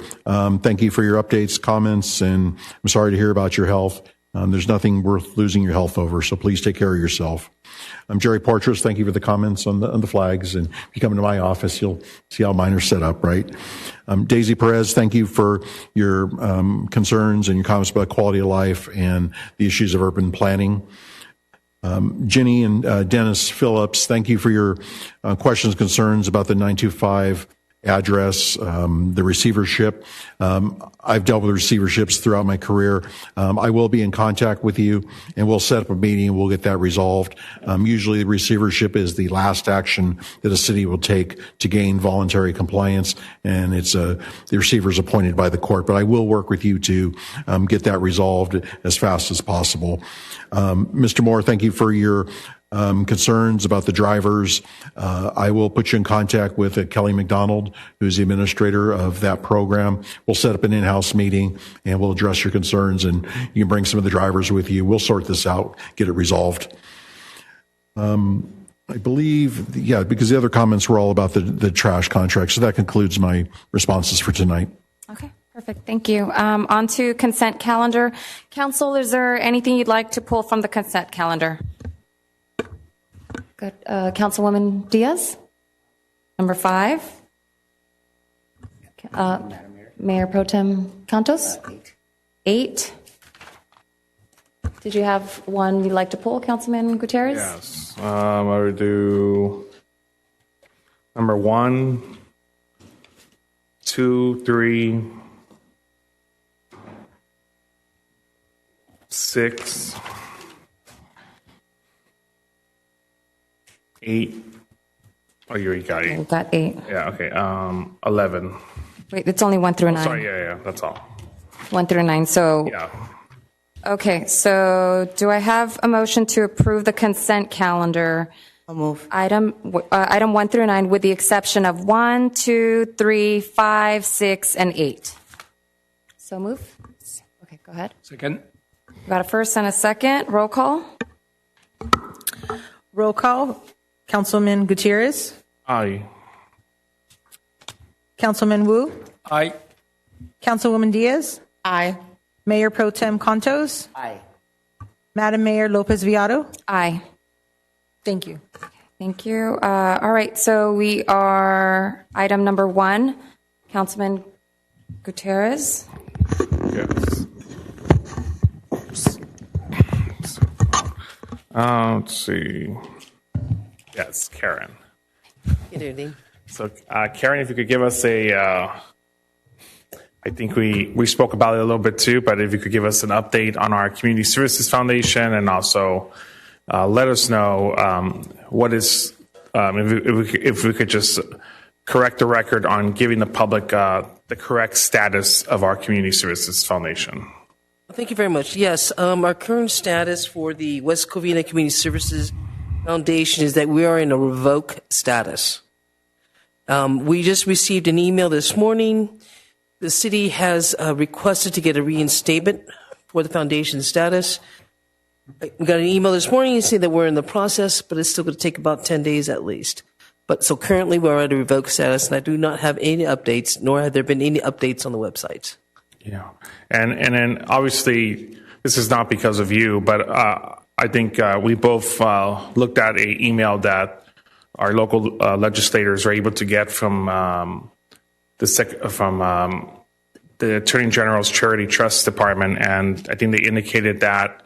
thank you for your updates, comments, and I'm sorry to hear about your health. There's nothing worth losing your health over, so please take care of yourself. Jerry Portras, thank you for the comments on the flags, and if you come into my office, you'll see how mine are set up, right? Daisy Perez, thank you for your concerns and your comments about quality of life and the issues of urban planning. Ginny and Dennis Phillips, thank you for your questions, concerns about the 925 address, the receivership. I've dealt with receiverships throughout my career. I will be in contact with you, and we'll set up a meeting and we'll get that resolved. Usually the receivership is the last action that a city will take to gain voluntary compliance, and it's the receiver is appointed by the court. But I will work with you to get that resolved as fast as possible. Mr. Moore, thank you for your concerns about the drivers. I will put you in contact with Kelly McDonald, who's the administrator of that program. We'll set up an in-house meeting and we'll address your concerns, and you can bring some of the drivers with you. We'll sort this out, get it resolved. I believe, yeah, because the other comments were all about the trash contract. So that concludes my responses for tonight. Okay, perfect. Thank you. On to consent calendar. Council, is there anything you'd like to pull from the consent calendar? Good. Councilwoman Diaz, number 5. Mayor Pro Tem Cantos, 8. Did you have one you'd like to pull, Councilman Gutierrez? Yes. I would do number 1, 2, 3, 6, 8. Oh, you already got 8. We've got 8. Yeah, okay. 11. Wait, it's only 1 through 9. Sorry, yeah, that's all. 1 through 9. So, yeah. Okay, so do I have a motion to approve the consent calendar? I'll move. Item 1 through 9, with the exception of 1, 2, 3, 5, 6, and 8. So move. Okay, go ahead. Second. Got a first and a second. Roll call. Roll call. Councilman Gutierrez. Aye. Councilman Wu. Aye. Councilwoman Diaz. Aye. Mayor Pro Tem Contos. Aye. Madam Mayor Lopez Viado. Aye. Thank you. Thank you. All right, so we are item number 1. Councilman Gutierrez. Yes. Let's see. Yes, Karen. Good evening. So, Karen, if you could give us I think we spoke about it a little bit too, but if you could give us an update on our Community Services Foundation, and also let us know what is, if we could just correct the record on giving the public the correct status of our Community Services Foundation. Thank you very much. Yes, our current status for the West Covina Community Services Foundation is that we are in a revoke status. We just received an email this morning. The city has requested to get a reinstatement for the foundation status. We got an email this morning saying that we're in the process, but it's still going to take about 10 days at least. But so currently we're at a revoked status, and I do not have any updates, nor have there been any updates on the website. Yeah, and then obviously this is not because of you, but I think we both looked at an email that our local legislators are able to get from the Attorney General's Charity Trust Department, and I think they indicated that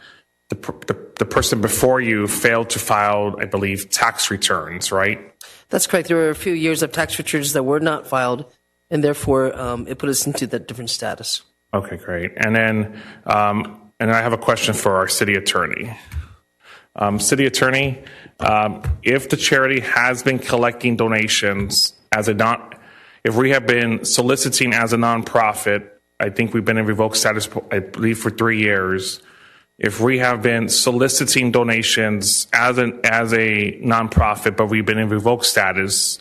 the person before you failed to file, I believe, tax returns, right? That's correct. There were a few years of tax returns that were not filed, and therefore it put us into that different status. Okay, great. And then, and I have a question for our city attorney. City attorney, if the charity has been collecting donations if we have been soliciting as a nonprofit, I think we've been in revoked status, I believe, for 3 years. If we have been soliciting donations as a nonprofit, but we've been in revoked status,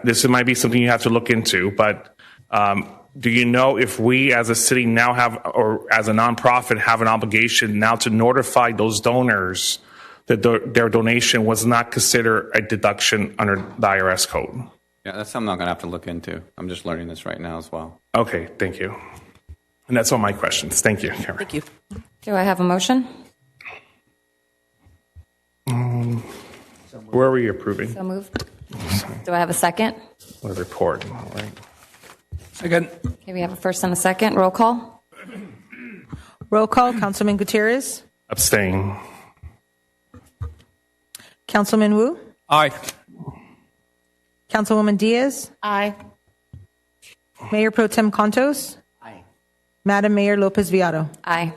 this might be something you have to look into. But do you know if we as a city now have, or as a nonprofit, have an obligation now to notify those donors that their donation was not considered a deduction under the IRS code? Yeah, that's something I'm going to have to look into. I'm just learning this right now as well. Okay, thank you. And that's all my questions. Thank you, Karen. Thank you. Do I have a motion? Where are we approving? So moved. Do I have a second? A report, all right. Second. Okay, we have a first and a second. Roll call. Roll call. Councilman Gutierrez. Abstain. Councilman Wu. Aye. Councilwoman Diaz. Aye. Mayor Pro Tem Contos. Aye. Madam Mayor Lopez Viado. Aye.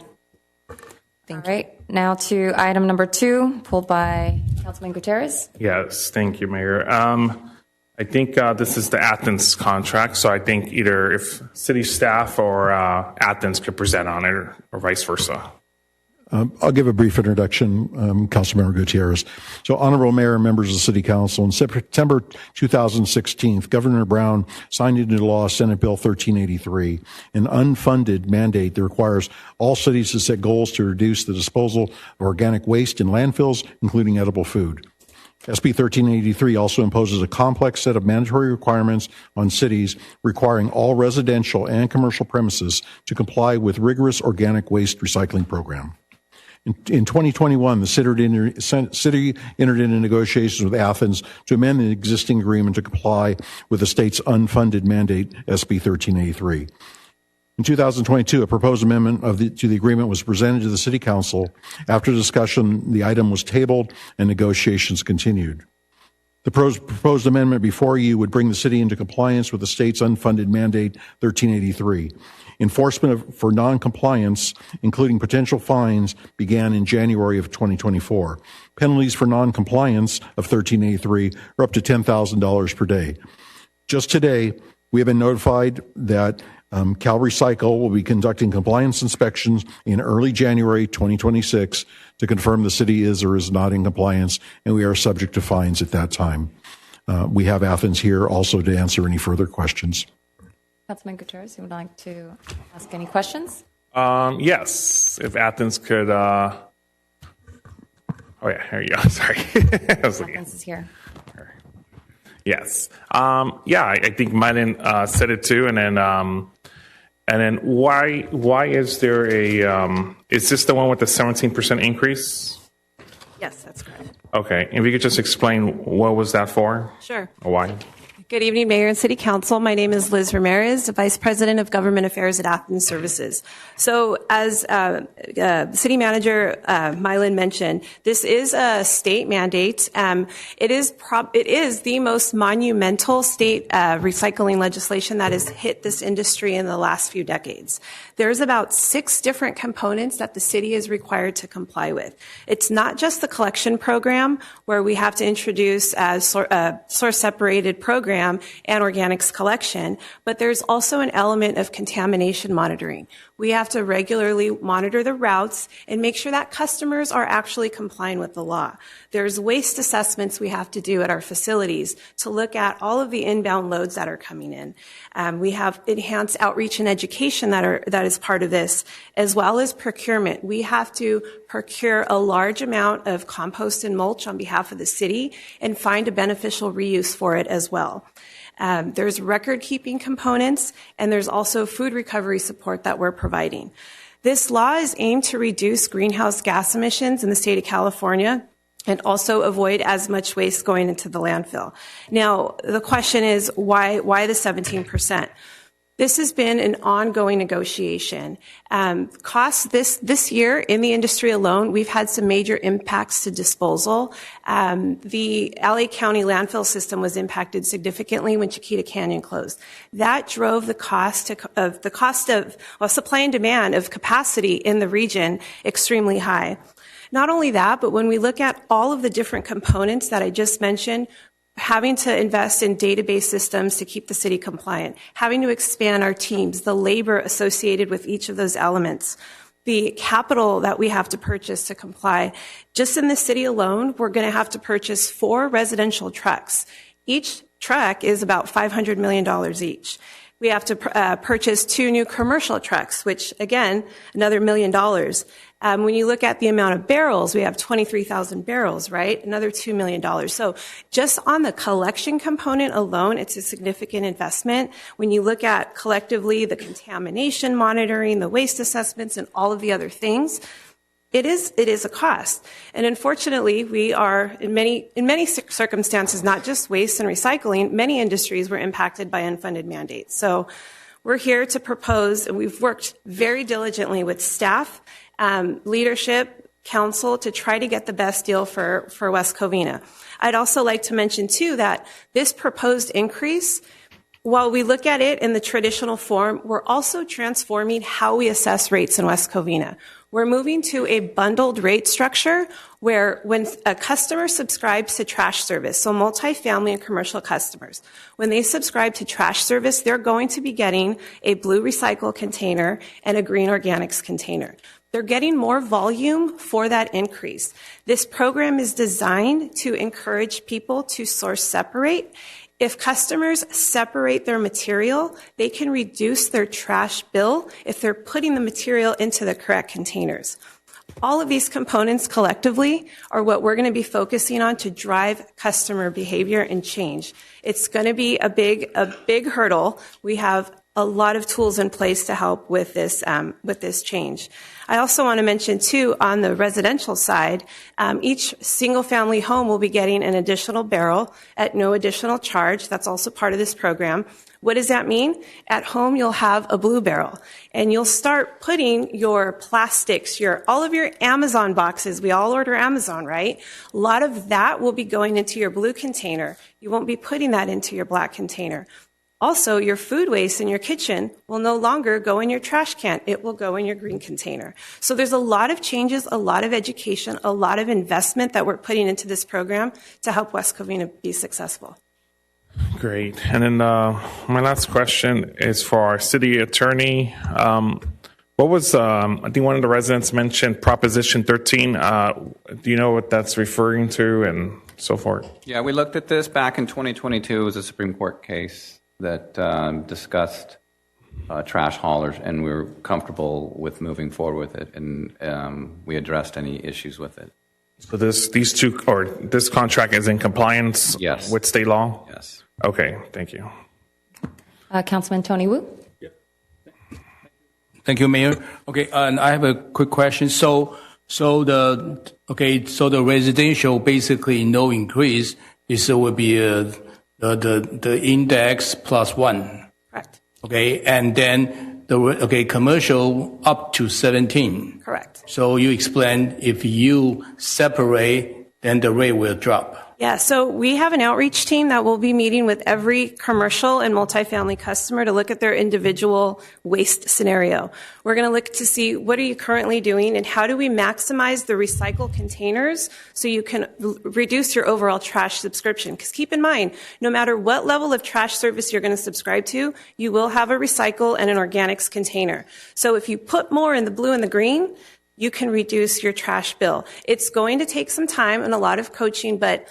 All right. Now to item number 2, pulled by Councilman Gutierrez. Yes, thank you, Mayor. I think this is the Athens contract, so I think either if city staff or Athens could present on it, or vice versa. I'll give a brief introduction, Councilmember Gutierrez. So, Honorable Mayor and members of the City Council, in September 2016, Governor Brown signed into law Senate Bill 1383, an unfunded mandate that requires all cities to set goals to reduce the disposal of organic waste in landfills, including edible food. SB 1383 also imposes a complex set of mandatory requirements on cities requiring all residential and commercial premises to comply with rigorous organic waste recycling program. In 2021, the city entered into negotiations with Athens to amend the existing agreement to comply with the state's unfunded mandate, SB 1383. In 2022, a proposed amendment to the agreement was presented to the City Council. After discussion, the item was tabled and negotiations continued. The proposed amendment before you would bring the city into compliance with the state's unfunded mandate 1383. Enforcement for noncompliance, including potential fines, began in January of 2024. Penalties for noncompliance of 1383 are up to $10,000 per day. Just today, we have been notified that Cal Recycle will be conducting compliance inspections in early January 2026 to confirm the city is or is not in compliance, and we are subject to fines at that time. We have Athens here also to answer any further questions. Councilman Gutierrez, you would like to ask any questions? Yes, if Athens could. Oh yeah, here you go. Sorry, Athens is here. Yes. Yeah, I think Mylan said it too, and then why is there a is this the one with the 17% increase? Yes, that's correct. Okay, if you could just explain what was that for? Sure. Or why? Good evening, Mayor and City Council. My name is Liz Ramirez, Vice President of Government Affairs at Athens Services. So as City Manager Mylan mentioned, this is a state mandate. It is the most monumental state recycling legislation that has hit this industry in the last few decades. There's about 6 different components that the city is required to comply with. It's not just the collection program, where we have to introduce a source-separated program and organics collection, but there's also an element of contamination monitoring. We have to regularly monitor the routes and make sure that customers are actually complying with the law. There's waste assessments we have to do at our facilities to look at all of the inbound loads that are coming in. We have enhanced outreach and education that is part of this, as well as procurement. We have to procure a large amount of compost and mulch on behalf of the city and find a beneficial reuse for it as well. There's record-keeping components, and there's also food recovery support that we're providing. This law is aimed to reduce greenhouse gas emissions in the state of California and also avoid as much waste going into the landfill. Now, the question is, why the 17%? This has been an ongoing negotiation. Costs this year in the industry alone, we've had some major impacts to disposal. The LA County landfill system was impacted significantly when Chiquita Canyon closed. That drove the cost of supply and demand of capacity in the region extremely high. Not only that, but when we look at all of the different components that I just mentioned, having to invest in database systems to keep the city compliant, having to expand our teams, the labor associated with each of those elements, the capital that we have to purchase to comply. Just in the city alone, we're going to have to purchase 4 residential trucks. Each truck is about $500 million each. We have to purchase 2 new commercial trucks, which, again, another $1 million. When you look at the amount of barrels, we have 23,000 barrels, right? Another $2 million. So just on the collection component alone, it's a significant investment. When you look at collectively the contamination monitoring, the waste assessments, and all of the other things, it is a cost. And unfortunately, we are, in many circumstances, not just waste and recycling, many industries were impacted by unfunded mandates. So we're here to propose, and we've worked very diligently with staff, leadership, council to try to get the best deal for West Covina. I'd also like to mention, too, that this proposed increase, while we look at it in the traditional form, we're also transforming how we assess rates in West Covina. We're moving to a bundled rate structure where when a customer subscribes to trash service, so multifamily and commercial customers, when they subscribe to trash service, they're going to be getting a blue recycle container and a green organics container. They're getting more volume for that increase. This program is designed to encourage people to source separate. If customers separate their material, they can reduce their trash bill if they're putting the material into the correct containers. All of these components collectively are what we're going to be focusing on to drive customer behavior and change. It's going to be a big hurdle. We have a lot of tools in place to help with this change. I also want to mention, too, on the residential side, each single-family home will be getting an additional barrel at no additional charge. That's also part of this program. What does that mean? At home, you'll have a blue barrel, and you'll start putting your plastics, all of your Amazon boxes. We all order Amazon, right? A lot of that will be going into your blue container. You won't be putting that into your black container. Also, your food waste in your kitchen will no longer go in your trash can. It will go in your green container. So there's a lot of changes, a lot of education, a lot of investment that we're putting into this program to help West Covina be successful. Great. And then my last question is for our city attorney. What was, I think one of the residents mentioned Proposition 13. Do you know what that's referring to and so forth? Yeah, we looked at this back in 2022. It was a Supreme Court case that discussed trash haulers, and we were comfortable with moving forward with it, and we addressed any issues with it. So this contract is in compliance with state law? Yes. Okay, thank you. Councilman Tony Wu. Thank you, Mayor. Okay, and I have a quick question. So the residential basically no increase will be the index plus 1. Correct. Okay, and then commercial up to 17. Correct. So you explained if you separate, then the rate will drop. Yeah, so we have an outreach team that will be meeting with every commercial and multifamily customer to look at their individual waste scenario. We're going to look to see what are you currently doing and how do we maximize the recycle containers so you can reduce your overall trash subscription. Because keep in mind, no matter what level of trash service you're going to subscribe to, you will have a recycle and an organics container. So if you put more in the blue and the green, you can reduce your trash bill. It's going to take some time and a lot of coaching, but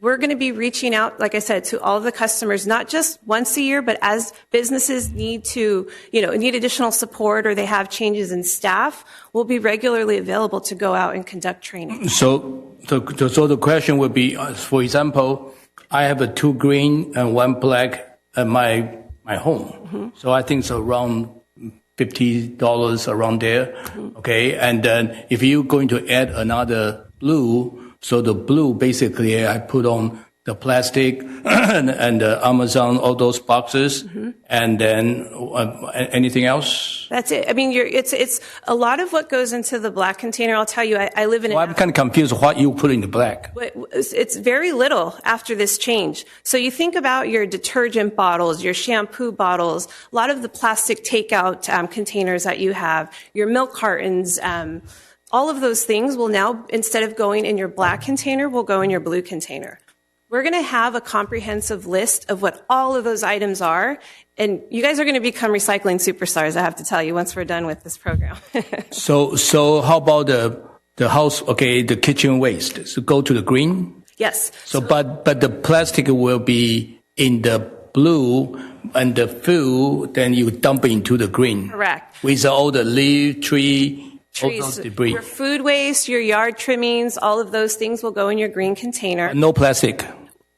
we're going to be reaching out, like I said, to all of the customers, not just once a year, but as businesses need additional support or they have changes in staff, we'll be regularly available to go out and conduct training. So the question would be, for example, I have 2 green and 1 black at my home. Mm-hmm. So I think it's around $50 around there. Okay. And then if you're going to add another blue, so the blue basically I put on the plastic and Amazon, all those boxes, and then anything else? That's it. I mean, it's a lot of what goes into the black container. I'll tell you, I live in. Well, I'm kind of confused what you put in the black. It's very little after this change. So you think about your detergent bottles, your shampoo bottles, a lot of the plastic takeout containers that you have, your milk cartons. All of those things will now, instead of going in your black container, will go in your blue container. We're going to have a comprehensive list of what all of those items are. And you guys are going to become recycling superstars, I have to tell you, once we're done with this program. So how about the house, the kitchen waste? So go to the green? Yes. So but the plastic will be in the blue, and the food, then you dump it into the green. Correct. With all the leaf, trees, all those debris. Your food waste, your yard trimmings, all of those things will go in your green container. No plastic.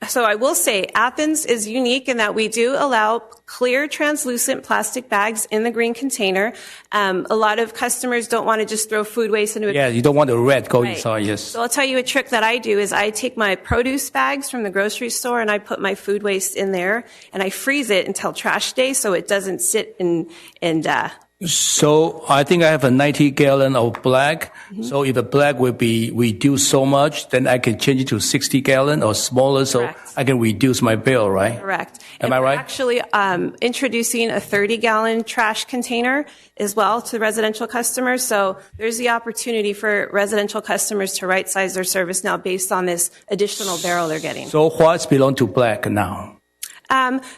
So I will say Athens is unique in that we do allow clear, translucent plastic bags in the green container. A lot of customers don't want to just throw food waste into a... Yeah, you don't want the red going Right. inside, yes. So I'll tell you a trick that I do is I take my produce bags from the grocery store and I put my food waste in there and I freeze it until trash day so it doesn't sit and So I think I have a 90 gallon of black. So if the black will be reduced so much, then I can change it to 60 gallon or smaller. So I can reduce my bill, right? Correct. Am I right? We're actually introducing a 30-gallon trash container as well to residential customers. So there's the opportunity for residential customers to right-size their service now based on this additional barrel they're getting. So what's belong to black now?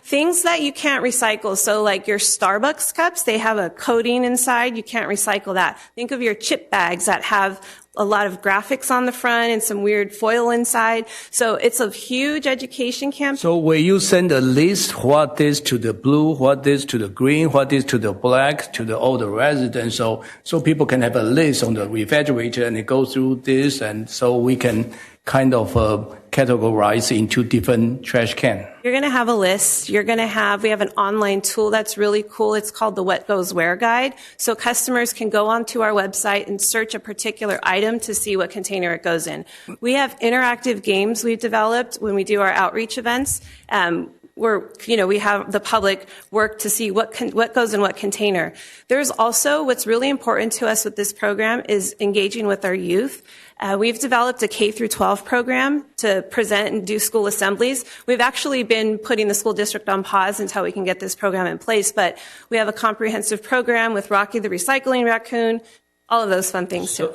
Things that you can't recycle. So like your Starbucks cups, they have a coating inside. You can't recycle that. Think of your chip bags that have a lot of graphics on the front and some weird foil inside. So it's a huge education campaign. So will you send a list what is to the blue, what is to the green, what is to the black, to all the residents, so people can have a list on the refrigerator and they go through this, and so we can kind of categorize into different trash can. You're going to have a list. We have an online tool that's really cool. It's called the What Goes Where Guide. So customers can go onto our website and search a particular item to see what container it goes in. We have interactive games we've developed when we do our outreach events. We have the public work to see what goes in what container. There's also what's really important to us with this program is engaging with our youth. We've developed a K through 12 program to present and do school assemblies. We've actually been putting the school district on pause until we can get this program in place, but we have a comprehensive program with Rocky the Recycling Raccoon, all of those fun things too.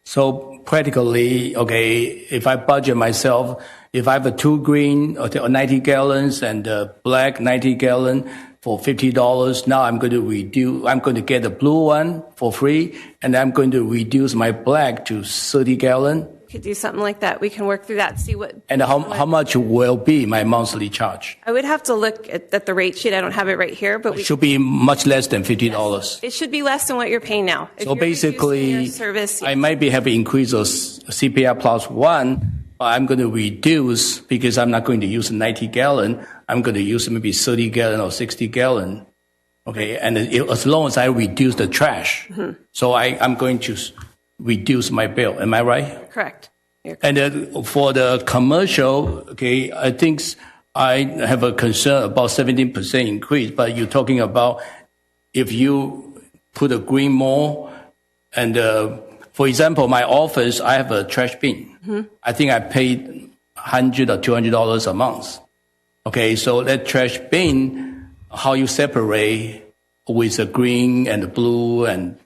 So practically, if I budget myself, if I have a 2 green or 90 gallons and a black 90 gallon for $50, now I'm going to get the blue one for free, and I'm going to reduce my black to 30 gallon. Could do something like that. We can work through that, see what. And how much will be my monthly charge? I would have to look at the rate sheet. I don't have it right here, but it should be much less than $50. Yes. It should be less than what you're paying now. So basically, I might be having increase of CPR plus 1. I'm going to reduce because I'm not going to use 90 gallon. I'm going to use maybe 30 gallon or 60 gallon. Okay. And as long as I reduce the trash. So I'm going to reduce my bill. Am I right? Correct. And for the commercial, I think I have a concern about 17% increase, but you're talking about if you put a green more and, for example, my office, I have a trash bin. I think I paid $100 or $200 a month. Okay, so that trash bin, how you separate with the green and the blue and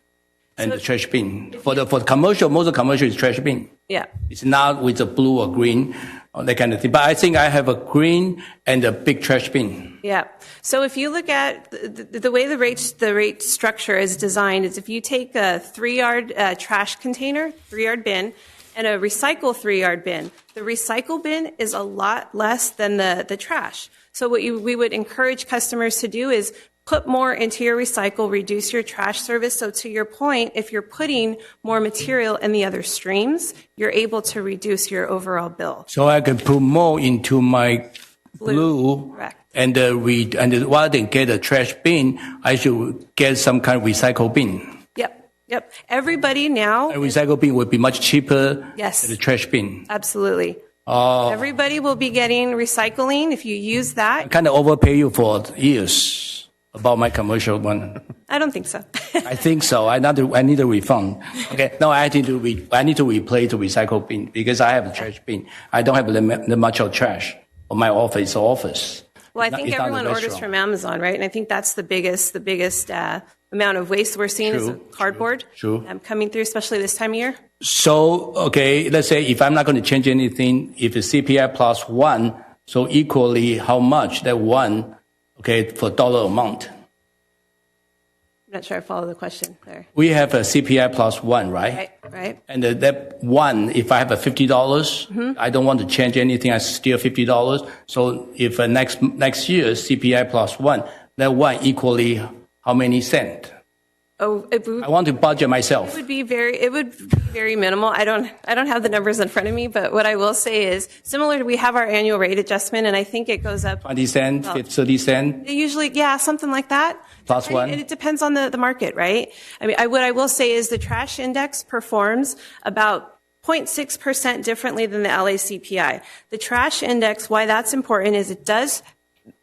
the trash bin. For the commercial, most of the commercial is trash bin. Yeah. It's not with the blue or green or that kind of thing. But I think I have a green and a big trash bin. Yeah. So if you look at the way the rate structure is designed is if you take a 3-yard trash container, 3-yard bin, and a recycle 3-yard bin, the recycle bin is a lot less than the trash. So what we would encourage customers to do is put more into your recycle, reduce your trash service. So to your point, if you're putting more material in the other streams, you're able to reduce your overall bill. So I can put more into my blue And rather than get a trash bin, I should get some kind of recycle bin. Yep. Everybody now. A recycle bin would be much cheaper Yes. than the trash bin. Absolutely. Oh. Everybody will be getting recycling if you use that. I kind of overpay you for years about my commercial one. I don't think so. I think so. I need a refund. Okay. No, I need to replace the recycle bin because I have a trash bin. I don't have that much of trash on my office. Well, I think everyone orders from Amazon, right? And I think that's the biggest amount of waste we're seeing is cardboard coming through, especially this time of year. So, okay, let's say if I'm not going to change anything, if it's CPI plus 1, so equally how much that 1, okay, for dollar amount? I'm not sure I follow the question there. We have a CPI plus 1, right? Right. And that 1, if I have a $50, I don't want to change anything, I still $50. So if next year CPI plus 1, that 1 equally how many cents? Oh, I want to budget myself. It would be very minimal. I don't have the numbers in front of me, but what I will say is similar to we have our annual rate adjustment, and I think it goes up 20 cents, 30 cents. Usually, something like that. Plus 1. It depends on the market, right? I mean, what I will say is the trash index performs about 0.6% differently than the LACPI. The trash index, why that's important is it does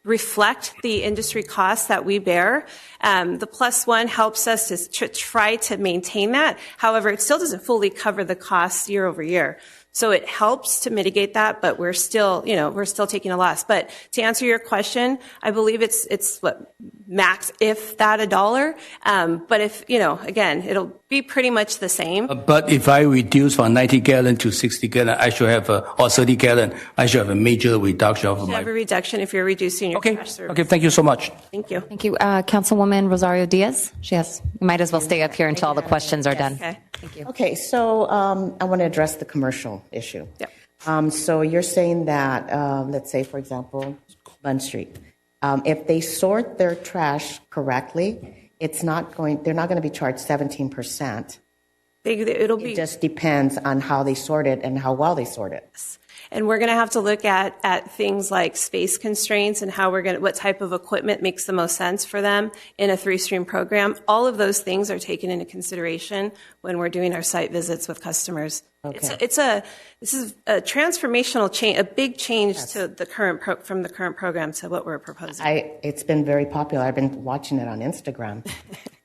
reflect the industry costs that we bear. The plus 1 helps us to try to maintain that. However, it still doesn't fully cover the costs year over year. So it helps to mitigate that, but we're still taking a loss. But to answer your question, I believe it's what max, if that, $1. But if, again, it'll be pretty much the same. But if I reduce from 90 gallon to 60 gallon, I should have or 30 gallon, I should have a major reduction of you have a reduction if you're reducing your trash service. Okay, thank you so much. Thank you. Thank you. Councilwoman Rosario Diaz. You might as well stay up here until all the questions are done. Okay. Thank you. Okay, so I want to address the commercial issue. Yep. So you're saying that, let's say, for example, Bund Street, if they sort their trash correctly, they're not going to be charged 17%. It just depends on how they sort it and how well they sort it. And we're going to have to look at things like space constraints and what type of equipment makes the most sense for them in a 3-stream program. All of those things are taken into consideration when we're doing our site visits with customers. Okay. This is a transformational change, a big change to the from the current program to what we're proposing. It's been very popular. I've been watching it on Instagram.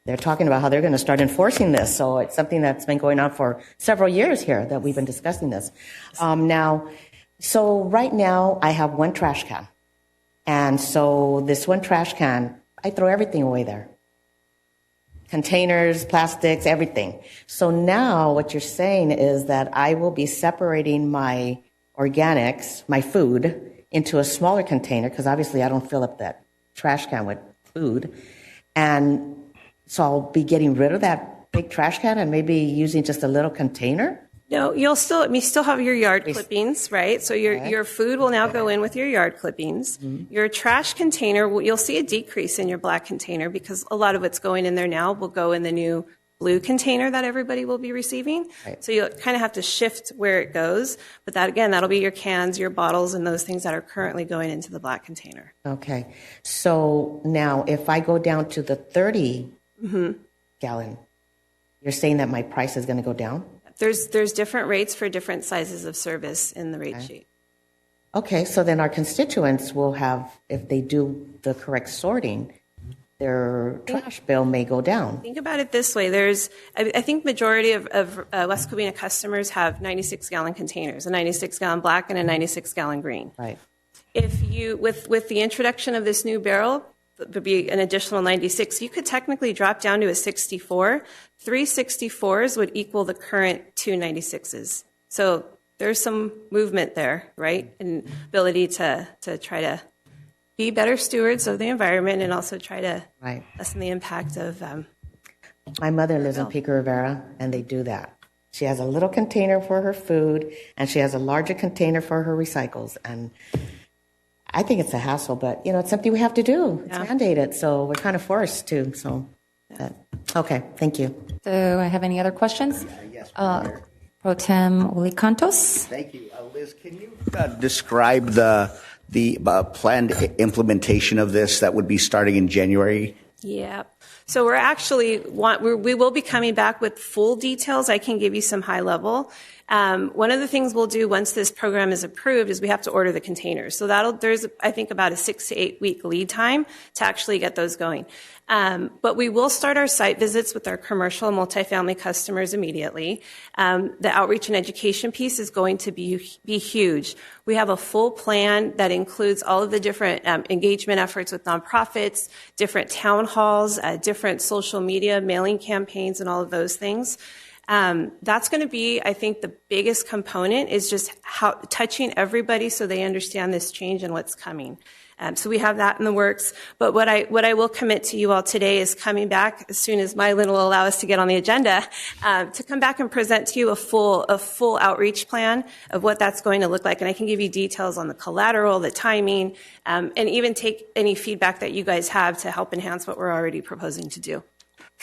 They're talking about how they're going to start enforcing this. So it's something that's been going on for several years here that we've been discussing this. So right now I have one trash can. And so this one trash can, I throw everything away there. Containers, plastics, everything. So now what you're saying is that I will be separating my organics, my food, into a smaller container, because obviously I don't fill up that trash can with food. And so I'll be getting rid of that big trash can and maybe using just a little container? No, you still have your yard clippings, right? So your food will now go in with your yard clippings. Mm-hmm. Your trash container, you'll see a decrease in your black container because a lot of what's going in there now will go in the new blue container that everybody will be receiving. Right. So you'll kind of have to shift where it goes. But that'll be your cans, your bottles, and those things that are currently going into the black container. Okay. So now if I go down to the 30 gallon, you're saying that my price is going to go down? There's different rates for different sizes of service in the rate sheet. Okay, so then our constituents will have, if they do the correct sorting, their trash bill may go down. Think about it this way. I think majority of West Covina customers have 96-gallon containers, a 96-gallon black and a 96-gallon green. Right. If you, with the introduction of this new barrel, would be an additional 96. You could technically drop down to a 64. 3 64s would equal the current 2 96s. So there's some movement there, right? And ability to try to be better stewards of the environment and also try to lessen the impact of. My mother lives in Pico Rivera, and they do that. She has a little container for her food, and she has a larger container for her recycles. And I think it's a hassle, but, it's something we have to do. It's mandated, so we're kind of forced to. So, okay, thank you. Do I have any other questions? Yes, Pro Tem Olicantos. Thank you. Liz, can you describe the the planned implementation of this that would be starting in January? Yeah. So we will be coming back with full details. I can give you some high level. One of the things we'll do once this program is approved is we have to order the containers. So there's, I think, about a 6 to 8 week lead time to actually get those going. But we will start our site visits with our commercial and multifamily customers immediately. The outreach and education piece is going to be huge. We have a full plan that includes all of the different engagement efforts with nonprofits, different town halls, different social media, mailing campaigns, and all of those things. That's going to be, I think, the biggest component is just touching everybody so they understand this change and what's coming. So we have that in the works. But what I will commit to you all today is coming back as soon as Mylin will allow us to get on the agenda, to come back and present to you a full outreach plan of what that's going to look like. And I can give you details on the collateral, the timing, and even take any feedback that you guys have to help enhance what we're already proposing to do.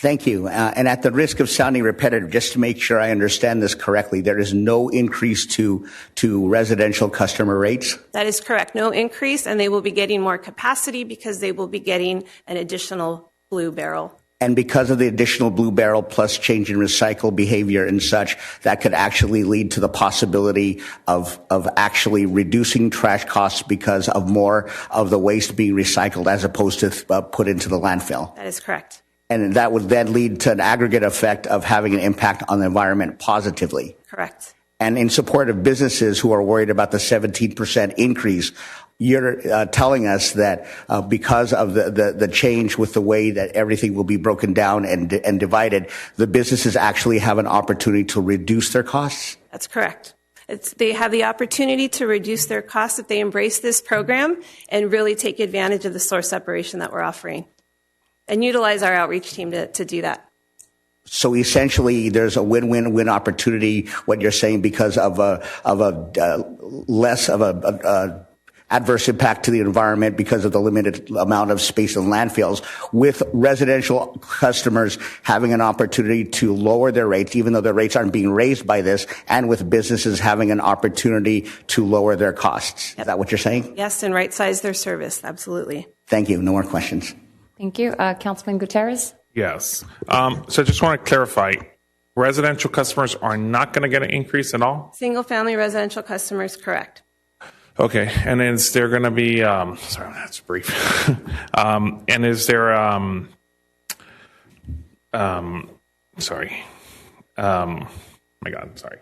Thank you. And at the risk of sounding repetitive, just to make sure I understand this correctly, there is no increase to residential customer rates? That is correct. No increase, and they will be getting more capacity because they will be getting an additional blue barrel. And because of the additional blue barrel plus change in recycle behavior and such, that could actually lead to the possibility of actually reducing trash costs because of more of the waste being recycled as opposed to put into the landfill. That is correct. And that would then lead to an aggregate effect of having an impact on the environment positively. Correct. And in support of businesses who are worried about the 17% increase, you're telling us that because of the change with the way that everything will be broken down and divided, the businesses actually have an opportunity to reduce their costs? That's correct. They have the opportunity to reduce their costs if they embrace this program and really take advantage of the source separation that we're offering and utilize our outreach team to do that. So essentially, there's a win-win-win opportunity, what you're saying, because of a less of a adverse impact to the environment because of the limited amount of space in landfills, with residential customers having an opportunity to lower their rates, even though their rates aren't being raised by this, and with businesses having an opportunity to lower their costs. Yep. Is that what you're saying? Yes, and right-size their service. Absolutely. Thank you. No more questions. Thank you. Councilman Gutierrez? Yes. So I just want to clarify, residential customers are not going to get an increase at all? Single-family residential customers, correct. Okay. And is there going to be, sorry, that's brief. And is there, sorry. My God, sorry.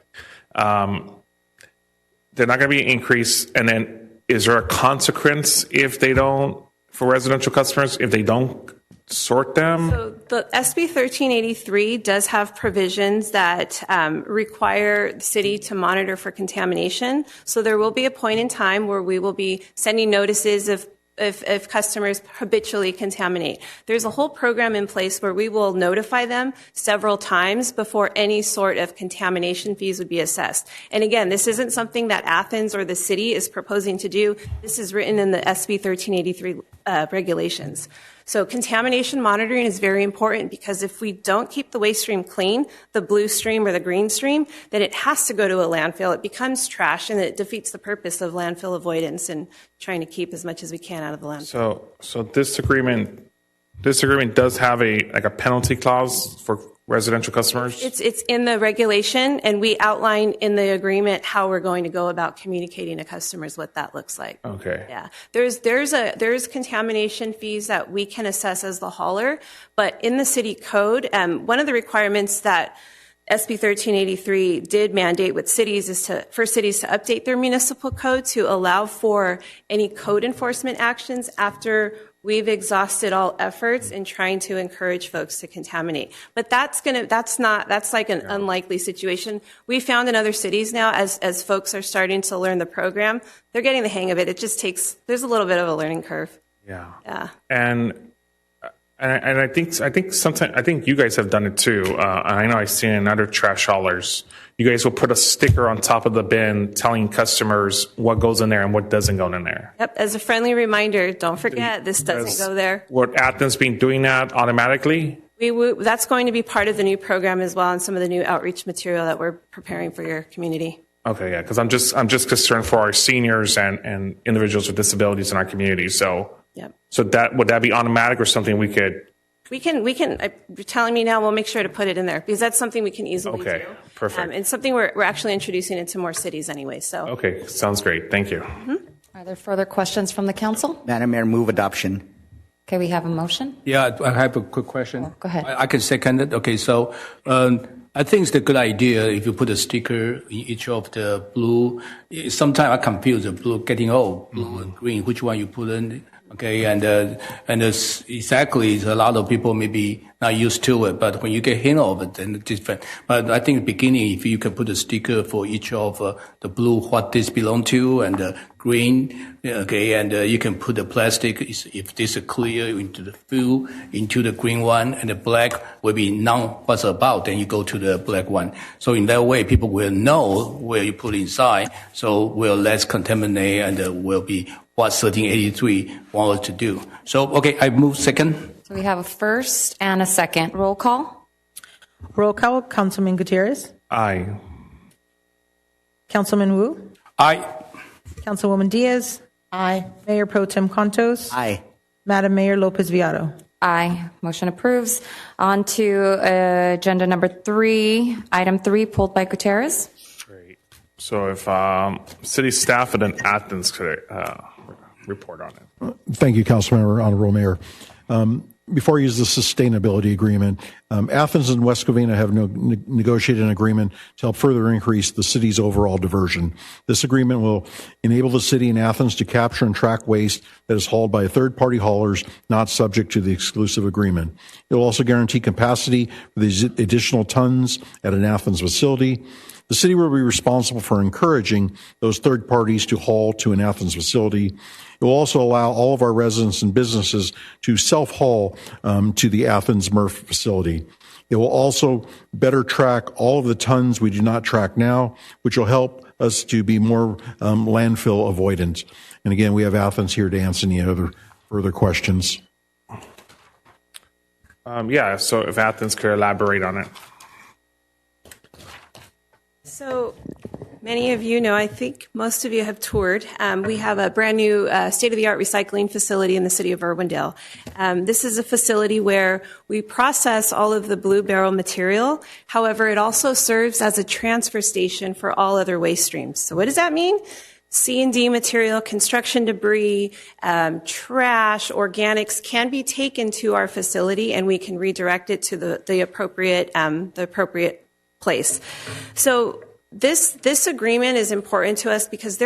They're not going to be an increase. And then is there a consequence if they don't, for residential customers, if they don't sort them? So the SB 1383 does have provisions that require the city to monitor for contamination. So there will be a point in time where we will be sending notices if customers habitually contaminate. There's a whole program in place where we will notify them several times before any sort of contamination fees would be assessed. And again, this isn't something that Athens or the city is proposing to do. This is written in the SB 1383 regulations. So contamination monitoring is very important because if we don't keep the waste stream clean, the blue stream or the green stream, then it has to go to a landfill. It becomes trash and it defeats the purpose of landfill avoidance and trying to keep as much as we can out of the landfill. So this agreement does have a penalty clause for residential customers? It's in the regulation, and we outline in the agreement how we're going to go about communicating to customers what that looks like. Okay. Yeah. There's contamination fees that we can assess as the hauler, but in the city code, one of the requirements that SB 1383 did mandate with cities is for cities to update their municipal code to allow for any code enforcement actions after we've exhausted all efforts in trying to encourage folks to contaminate. But that's like an unlikely situation. We found in other cities now, as folks are starting to learn the program, they're getting the hang of it. It just there's a little bit of a learning curve. Yeah. Yeah. And I think you guys have done it too. And I know I've seen in other trash haulers, you guys will put a sticker on top of the bin telling customers what goes in there and what doesn't go in there. Yep. As a friendly reminder, don't forget this doesn't go there. Would Athens been doing that automatically? That's going to be part of the new program as well, and some of the new outreach material that we're preparing for your community. Okay, yeah, because I'm just concerned for our seniors and individuals with disabilities in our community. So, Yep. so that would that be automatic or something we could? We can, you're telling me now, we'll make sure to put it in there because that's something we can easily do. Okay, perfect. And something we're actually introducing into more cities anyway, so. Okay, sounds great. Thank you. Are there further questions from the council? Madam Mayor, move adoption. Okay, we have a motion. Yeah, I have a quick question. Go ahead. I can second it. Okay, so I think it's a good idea if you put a sticker in each of the blue. Sometimes I confuse the blue, getting blue and green, which one you put in. Okay, and it's exactly, a lot of people maybe not used to it, but when you get hint of it, then it's different. But I think beginning, if you can put a sticker for each of the blue, what this belong to, and the green, okay, and you can put the plastic, if this is clear, into the fill, into the green one, and the black will be known what's about, then you go to the black one. So in that way, people will know where you put inside, so we'll less contaminate and will be what 1383 wants us to do. So, okay, I move second. So we have a first and a second. Roll call. Roll call, Councilman Gutierrez. Aye. Councilman Wu. Aye. Councilwoman Diaz. Aye. Mayor Pro Tem Contos. Aye. Madam Mayor Lopez Viado. Aye. Motion approves. On to agenda number 3, item 3, pulled by Gutierrez. Great. So if city staff at Athens could report on it. Thank you, Councilmember, Honorable Mayor. Before I use the sustainability agreement, Athens and West Covina have negotiated an agreement to help further increase the city's overall diversion. This agreement will enable the city and Athens to capture and track waste that is hauled by third-party haulers not subject to the exclusive agreement. It will also guarantee capacity for these additional tons at an Athens facility. The city will be responsible for encouraging those third parties to haul to an Athens facility. It will also allow all of our residents and businesses to self-haul to the Athens MRF facility. It will also better track all of the tons we do not track now, which will help us to be more landfill avoidant. And again, we have Athens here to answer any other further questions. Yeah, so if Athens could elaborate on it. So many of you know, I think most of you have toured. We have a brand new state-of-the-art recycling facility in the city of Irwindale. This is a facility where we process all of the blue barrel material. However, it also serves as a transfer station for all other waste streams. So what does that mean? C&D material, construction debris, trash, organics can be taken to our facility and we can redirect it to the appropriate place. So this agreement is important to us because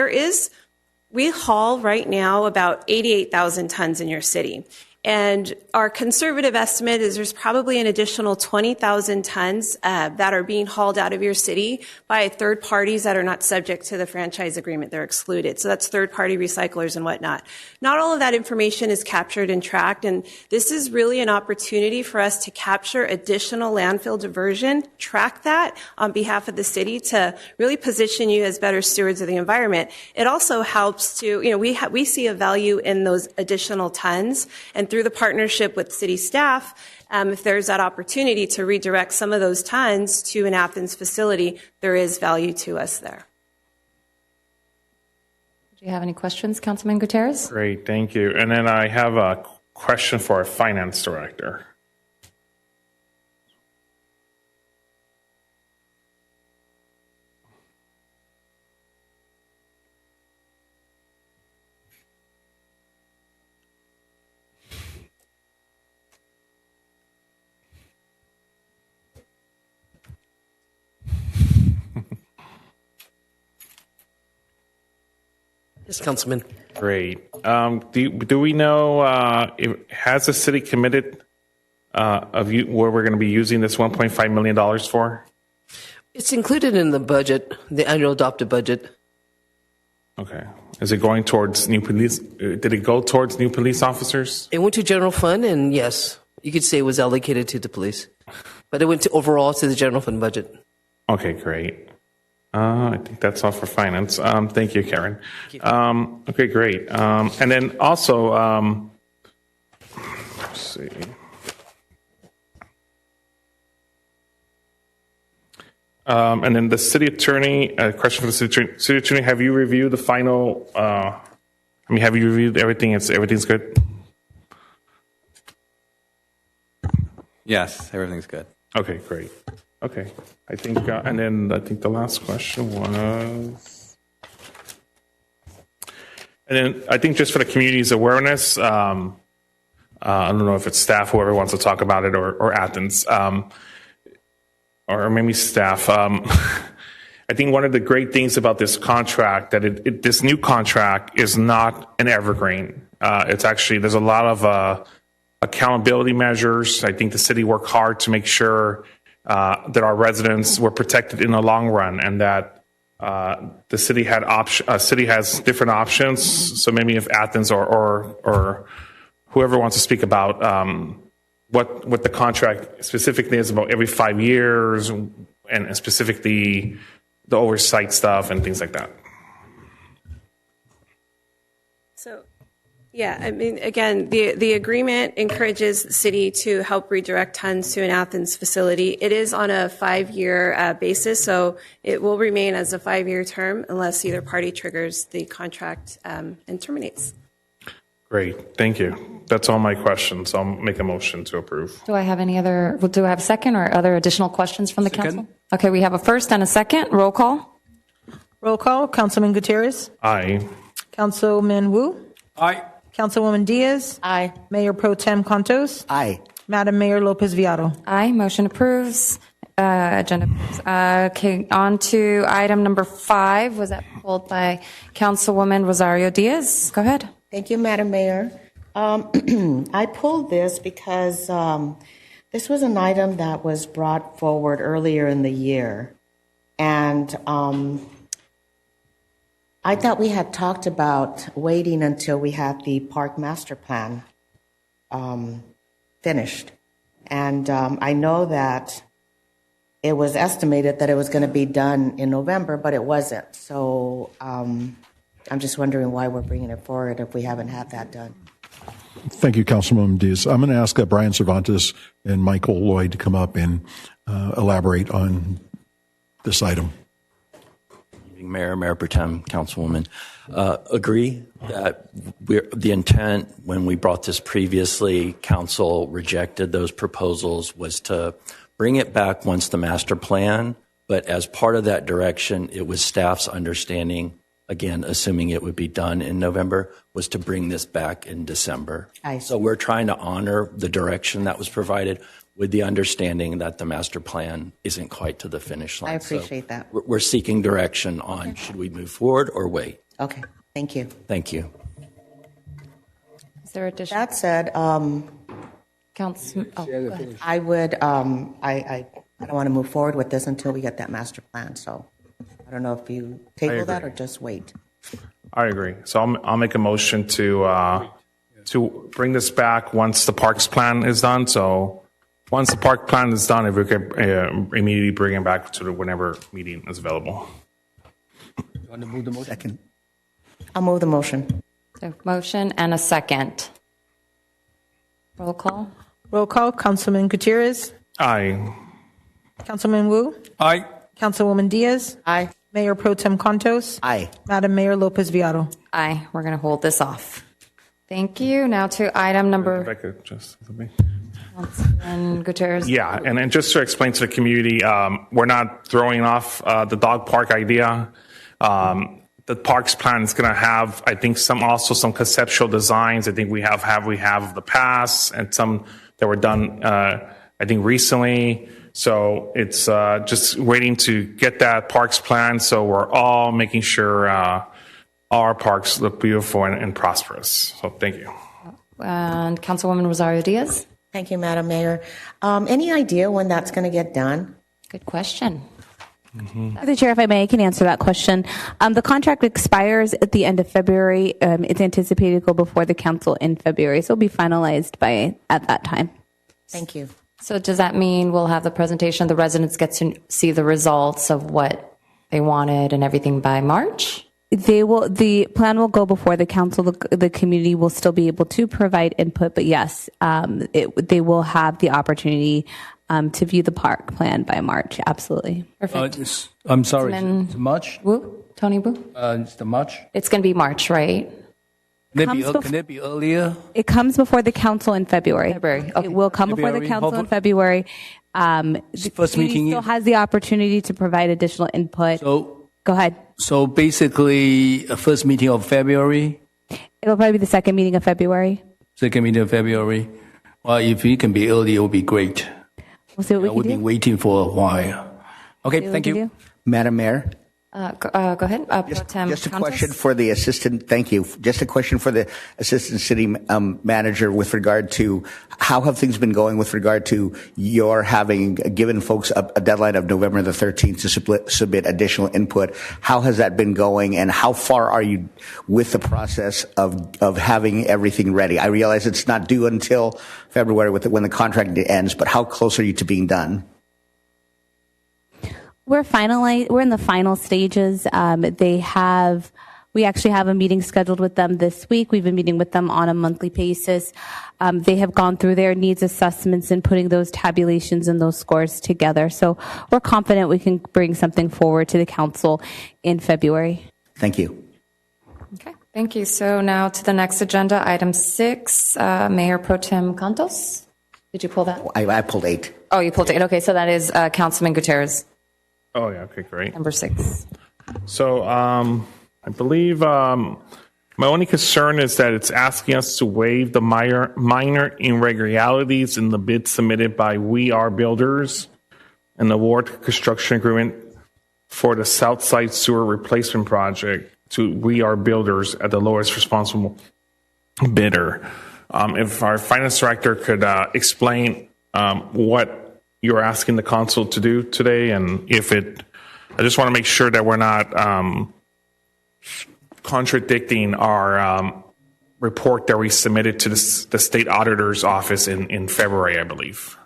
we haul right now about 88,000 tons in your city. And our conservative estimate is there's probably an additional 20,000 tons that are being hauled out of your city by third parties that are not subject to the franchise agreement. They're excluded. So that's third-party recyclers and whatnot. Not all of that information is captured and tracked, and this is really an opportunity for us to capture additional landfill diversion, track that on behalf of the city to really position you as better stewards of the environment. It also helps to, we see a value in those additional tons, and through the partnership with city staff, if there's that opportunity to redirect some of those tons to an Athens facility, there is value to us there. Do you have any questions, Councilman Gutierrez? Great, thank you. And then I have a question for our finance director. Yes, Councilman. Great. Do we know, has the city committed where we're going to be using this $1.5 million for? It's included in the budget, the annual adopted budget. Okay. Is it going towards new police? Did it go towards new police officers? It went to general fund, and yes, you could say it was allocated to the police. But it went overall to the general fund budget. Okay, great. I think that's all for finance. Thank you, Karen. Okay, great. And then also, let's see. And then the city attorney, a question for the city attorney, have you reviewed the final, have you reviewed everything? Everything's good? Yes, everything's good. Okay, great. Okay. I think, and then I think the last question was, and then I think just for the community's awareness, I don't know if it's staff, whoever wants to talk about it, or Athens, or maybe staff. I think one of the great things about this contract, that this new contract is not an evergreen. It's actually, there's a lot of accountability measures. I think the city worked hard to make sure that our residents were protected in the long run, and that the city has different options. So maybe if Athens or whoever wants to speak about what the contract specifically is about every 5 years, and specifically the oversight stuff and things like that. So, yeah, I mean, again, the agreement encourages the city to help redirect tons to an Athens facility. It is on a 5-year basis, so it will remain as a 5-year term unless either party triggers the contract and terminates. Great, thank you. That's all my questions. I'll make a motion to approve. Do I have do I have a second or other additional questions from the council? Okay, we have a first and a second. Roll call. Roll call. Councilman Gutierrez. Aye. Councilman Wu. Aye. Councilwoman Diaz. Aye. Mayor Pro Tem Contos. Aye. Madam Mayor Lopez Viado. Aye, motion approves. Agenda. Okay, on to item number 5. Was that pulled by Councilwoman Rosario Diaz? Go ahead. Thank you, Madam Mayor. I pulled this because this was an item that was brought forward earlier in the year. And I thought we had talked about waiting until we had the park master plan finished. And I know that it was estimated that it was going to be done in November, but it wasn't. So I'm just wondering why we're bringing it forward if we haven't had that done. Thank you, Councilwoman Diaz. I'm going to ask Brian Cervantes and Michael Lloyd to come up and elaborate on this item. Mayor Pro Tem, Councilwoman, agree that the intent when we brought this previously, council rejected those proposals, was to bring it back once the master plan, but as part of that direction, it was staff's understanding, again, assuming it would be done in November, was to bring this back in December. So we're trying to honor the direction that was provided with the understanding that the master plan isn't quite to the finish line. I appreciate that. We're seeking direction on should we move forward or wait. Okay, thank you. Thank you. Is there additional? That said, I would, I don't want to move forward with this until we get that master plan. So I don't know if you table that or just wait. I agree. So I'll make a motion to bring this back once the parks plan is done. So once the park plan is done, if we could immediately bring it back to whenever meeting is available. You want to move the motion? Second. I'll move the motion. So motion and a second. Roll call. Roll call. Councilman Gutierrez. Aye. Councilman Wu. Aye. Councilwoman Diaz. Aye. Mayor Pro Tem Contos. Aye. Madam Mayor Lopez Viado. Aye. We're going to hold this off. Thank you. Now to item number. If I could just something. And Gutierrez. Yeah, and just to explain to the community, we're not throwing off the dog park idea. The parks plan is going to have, I think, some conceptual designs. I think we have the past and some that were done, I think, recently. So it's just waiting to get that parks plan. So we're all making sure our parks look beautiful and prosperous. So thank you. And Councilwoman Rosario Diaz. Thank you, Madam Mayor. Any idea when that's going to get done? Good question. The Chair, if I may, I can answer that question. The contract expires at the end of February. It's anticipated to go before the council in February, so it'll be finalized at that time. Thank you. So does that mean we'll have the presentation, the residents get to see the results of what they wanted and everything by March? The plan will go before the council. The community will still be able to provide input, but yes, they will have the opportunity to view the park plan by March. Absolutely. Perfect. I'm sorry. Councilman It's March? Wu? Tony Wu? It's the March? It's going to be March, right? Can it be earlier? It comes before the council in February. February. Okay. It will come before the February, council in hopefully. February. The First community meeting still has the opportunity to provide additional input. So, Go ahead. so basically, first meeting of February, It'll probably be the second meeting of February. second meeting of February. Well, if it can be early, it will be great. We'll see what we We've can been do. waiting for a while. Okay, See what thank we can you. do. Madam Mayor. Go ahead. Pro Tem Just a Contos? question for the assistant. Thank you. Just a question for the assistant city manager with regard to how have things been going with regard to your having given folks a deadline of November the 13th to submit additional input. How has that been going, and how far are you with the process of having everything ready? I realize it's not due until February when the contract ends, but how close are you to being done? We're in the final stages. We actually have a meeting scheduled with them this week. We've been meeting with them on a monthly basis. They have gone through their needs assessments and putting those tabulations and those scores together. So we're confident we can bring something forward to the council in February. Thank you. Okay, thank you. So now to the next agenda, item 6, Mayor Pro Tem Contos. Did you pull that? I pulled 8. Oh, you pulled 8. Okay, so that is Councilman Gutierrez, Oh, yeah, okay, great. number 6. So I believe my only concern is that it's asking us to waive the minor irregularities in the bid submitted by We Are Builders and award construction agreement for the Southside Sewer Replacement Project to We Are Builders at the lowest responsible bidder. If our finance director could explain what you're asking the council to do today, and I just want to make sure that we're not contradicting our report that we submitted to the state auditor's office in February, I believe.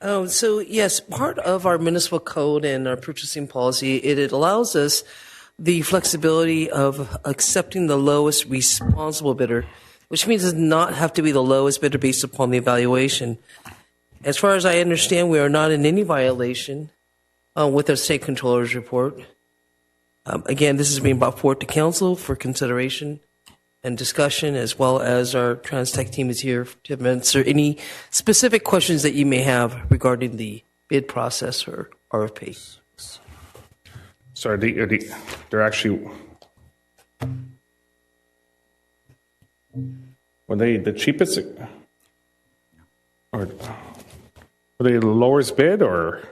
So yes, part of our municipal code and our purchasing policy, it allows us the flexibility of accepting the lowest responsible bidder, which means it does not have to be the lowest bidder based upon the evaluation. As far as I understand, we are not in any violation with our state controller's report. Again, this is being brought forward to council for consideration and discussion, as well as our Transtech team is here to answer any specific questions that you may have regarding the bid process or RFP. So they're actually, were they the cheapest, or were they the lowest bid, or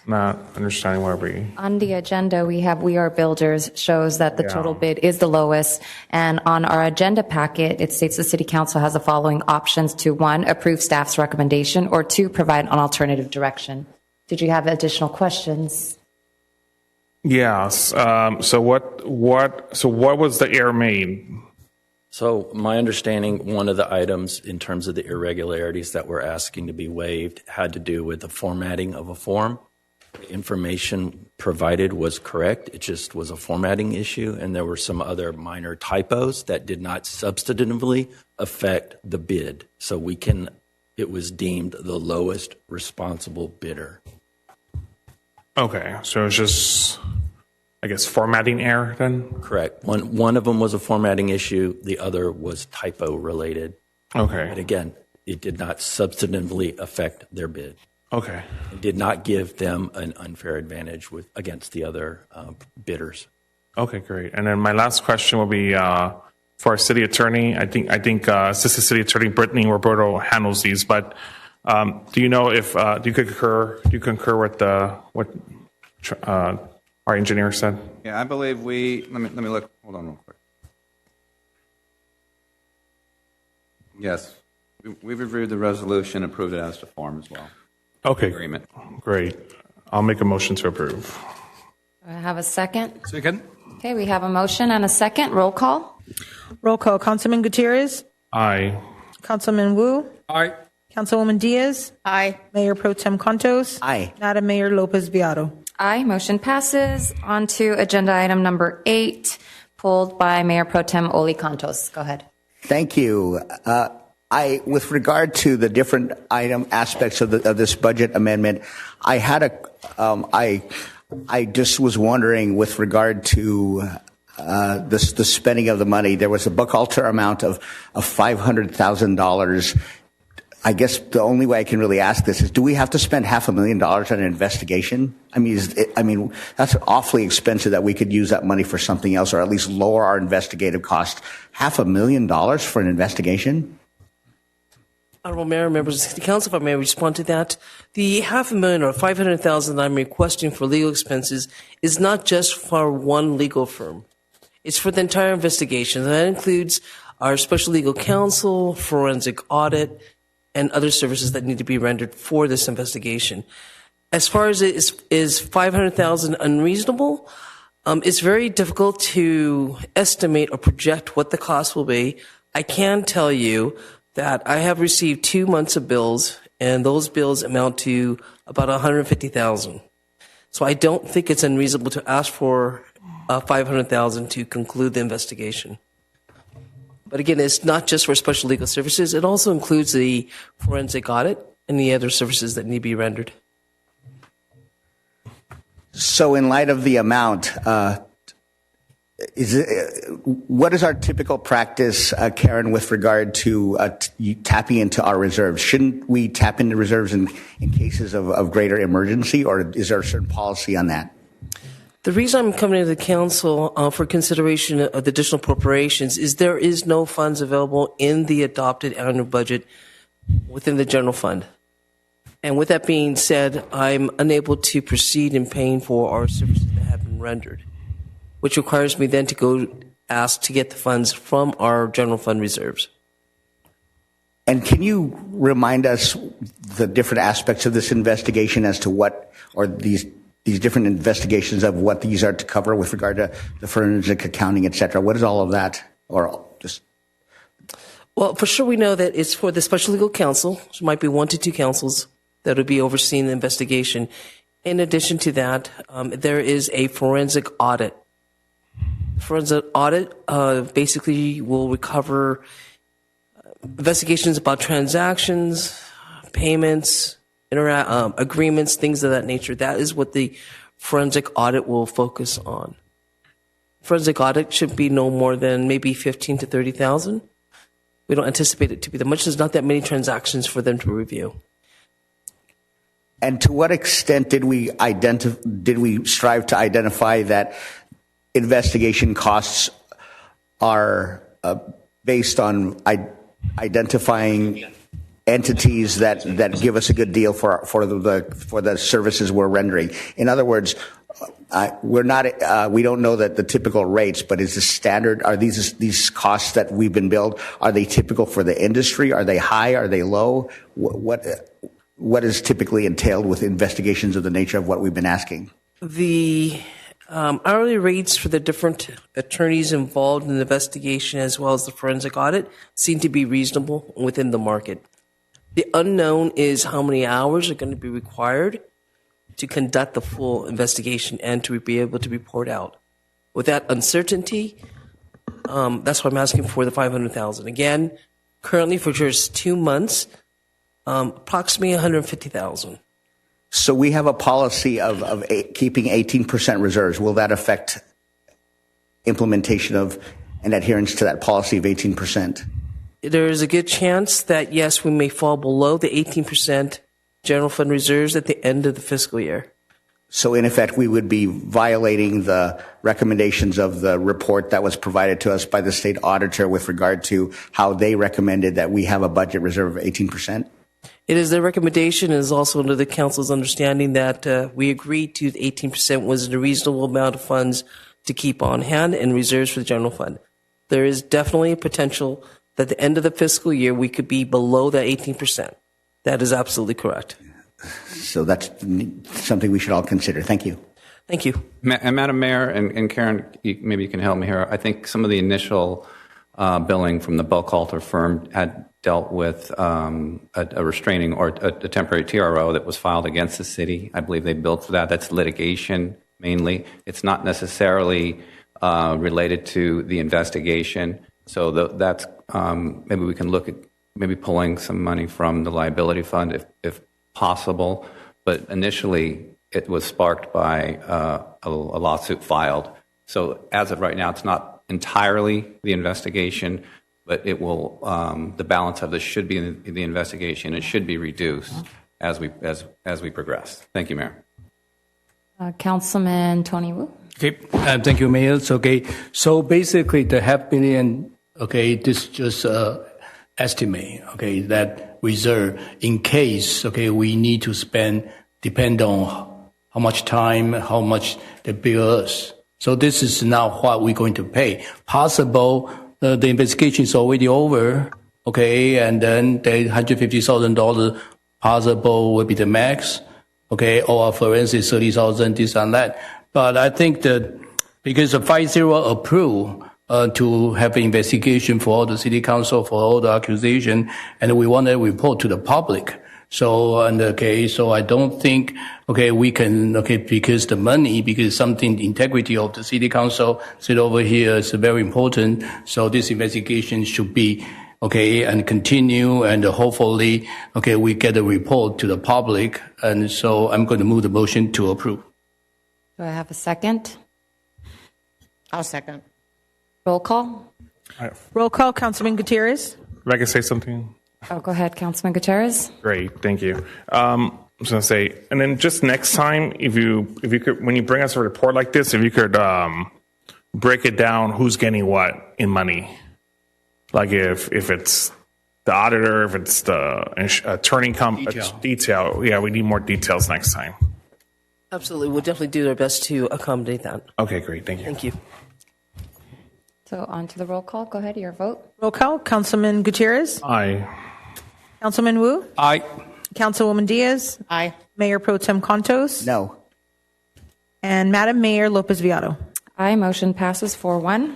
not understanding why we? On the agenda, we have We Are Builders shows that the Yeah. total bid is the lowest. And on our agenda packet, it states the city council has the following options to 1, approve staff's recommendation, or 2, provide an alternative direction. Did you have additional questions? Yes. So what was the error made? So my understanding, one of the items in terms of the irregularities that we're asking to be waived had to do with the formatting of a form. The information provided was correct. It just was a formatting issue, and there were some other minor typos that did not substantively affect the bid. So it was deemed the lowest responsible bidder. Okay, so it's just, I guess, formatting error then? Correct. One of them was a formatting issue. The other was typo related. Okay. But again, it did not substantively affect their bid. Okay. It did not give them an unfair advantage against the other bidders. Okay, great. And then my last question will be for our city attorney. I think Assistant City Attorney Brittany Roberto handles these, but do you know if do you concur with what our engineer said? Yeah, I believe let me look. Hold on real quick. Yes, we've reviewed the resolution, approved it as to form as well. Okay, Agreement. Great. I'll make a motion to approve. Do I have a second? Second. Okay, we have a motion and a second. Roll call. Roll call. Councilman Gutierrez? Aye. Councilman Wu? Aye. Councilwoman Diaz? Aye. Mayor Pro Tem Contos? Aye. Madam Mayor Lopez Viado? Aye. Motion passes. On to agenda item number 8, pulled by Mayor Pro Tem Oli Cantos. Go ahead. Thank you. With regard to the different item aspects of this budget amendment, I just was wondering with regard to the spending of the money. There was a book altar amount of $500,000. I guess the only way I can really ask this is, do we have to spend $500,000 on an investigation? I mean, that's awfully expensive that we could use that money for something else, or at least lower our investigative costs. $500,000 for an investigation? Honorable Mayor, members of the City Council, if I may respond to that. The $500,000 or $500,000 that I'm requesting for legal expenses is not just for one legal firm. It's for the entire investigation. That includes our special legal counsel, forensic audit, and other services that need to be rendered for this investigation. As far as is $500,000 unreasonable, it's very difficult to estimate or project what the cost will be. I can tell you that I have received 2 months of bills, and those bills amount to about $150,000. So I don't think it's unreasonable to ask for $500,000 to conclude the investigation. But again, it's not just for special legal services. It also includes the forensic audit and the other services that need to be rendered. So in light of the amount, what is our typical practice, Karen, with regard to tapping into our reserves? Shouldn't we tap into reserves in cases of greater emergency, or is there a certain policy on that? The reason I'm coming to the council for consideration of the additional appropriations is there is no funds available in the adopted annual budget within the general fund. And with that being said, I'm unable to proceed in paying for our services that have been rendered, which requires me then to go ask to get the funds from our general fund reserves. And can you remind us the different aspects of this investigation as to what, or these different investigations of what these are to cover with regard to the forensic accounting, et cetera? What is all of that? Or just... Well, for sure we know that it's for the special legal counsel, which might be 1 to 2 counsels that would be overseeing the investigation. In addition to that, there is a forensic audit. Forensic audit basically will recover investigations about transactions, payments, agreements, things of that nature. That is what the forensic audit will focus on. Forensic audit should be no more than maybe 15 to 30,000. We don't anticipate it to be that much. There's not that many transactions for them to review. And to what extent did we strive to identify that investigation costs are based on identifying entities that give us a good deal for the services we're rendering? In other words, we don't know that the typical rates, but is the standard, are these costs that we've been billed, are they typical for the industry? Are they high? Are they low? What is typically entailed with investigations of the nature of what we've been asking? The hourly rates for the different attorneys involved in the investigation as well as the forensic audit seem to be reasonable within the market. The unknown is how many hours are going to be required to conduct the full investigation and to be able to report out. With that uncertainty, that's why I'm asking for the $500,000. Again, currently for just 2 months, approximately $150,000. So we have a policy of keeping 18% reserves. Will that affect implementation of and adherence to that policy of 18%? There is a good chance that, yes, we may fall below the 18% general fund reserves at the end of the fiscal year. So in effect, we would be violating the recommendations of the report that was provided to us by the state auditor with regard to how they recommended that we have a budget reserve of 18%? It is their recommendation. It is also under the council's understanding that we agreed to 18% was a reasonable amount of funds to keep on hand and reserves for the general fund. There is definitely a potential that at the end of the fiscal year we could be below that 18%. That is absolutely correct. So that's something we should all consider. Thank you. Thank you. And Madam Mayor and Karen, maybe you can help me here. I think some of the initial billing from the bulk halter firm had dealt with a restraining or a temporary TRO that was filed against the city. I believe they billed for that. That's litigation mainly. It's not necessarily related to the investigation. So that's maybe we can look at maybe pulling some money from the liability fund if possible. But initially, it was sparked by a lawsuit filed. So as of right now, it's not entirely the investigation, but it will. The balance of this should be in the investigation. It should be reduced as we progress. Thank you, Mayor. Councilman Tony Wu. Okay, thank you, Mayor. So basically, the $500 million. Okay, this just estimate. Okay, that reserve in case. Okay, we need to spend. Depend on how much time, how much they bill us. So this is not what we're going to pay. Possible the investigation is already over, okay, and then the $150,000 possible will be the max, okay, or forensic 30,000, this and that. But I think that because the 5-0 approved to have an investigation for all the city council for all the accusation, and we want to report to the public. So, so I don't think, we can, because the money, because something, the integrity of the city council sit over here is very important. So this investigation should be, and continue, and hopefully, we get a report to the public. And so I'm going to move the motion to approve. Do I have a second? I'll second. Roll call. Roll call, Councilman Gutierrez. If I can say something. Oh, go ahead, Councilman Gutierrez. Great, thank you. I was going to say, and then just next time, if you could, when you bring us a report like this, if you could break it down, who's getting what in money, like if it's the auditor, if it's the attorney detail. Yeah, we need more details next time. Absolutely. We'll definitely do our best to accommodate that. Okay, great. Thank you. Thank you. So on to the roll call. Go ahead, your vote. Roll call, Councilman Gutierrez. Aye. Councilman Wu. Aye. Councilwoman Diaz. Aye. Mayor Pro Tem Contos. No. And Madam Mayor Lopez Viado. Aye. Motion passes 4-1.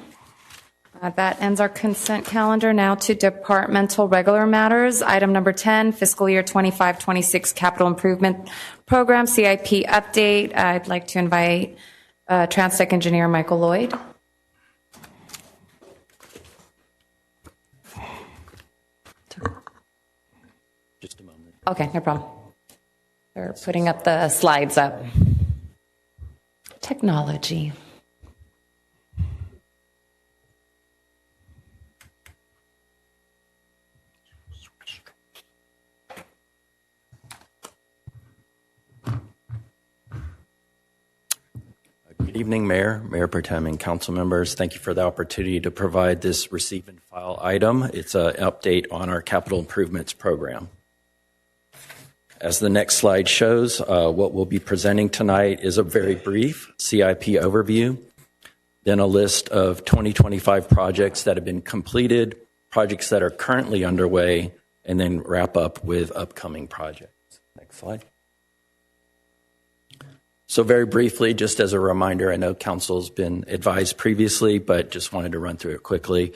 That ends our consent calendar. Now to departmental regular matters. Item number 10, fiscal year 25-26 capital improvement program, CIP update. I'd like to invite Transtech engineer Michael Lloyd. Just a moment. Okay, no problem. They're putting up the slides up. Technology. Good evening, Mayor, Mayor Pro Tem, and council members. Thank you for the opportunity to provide this receive and file item. It's an update on our capital improvements program. As the next slide shows, what we'll be presenting tonight is a very brief CIP overview, then a list of 2025 projects that have been completed, projects that are currently underway, and then wrap up with upcoming projects. Next slide. So very briefly, just as a reminder, I know council's been advised previously, but just wanted to run through it quickly.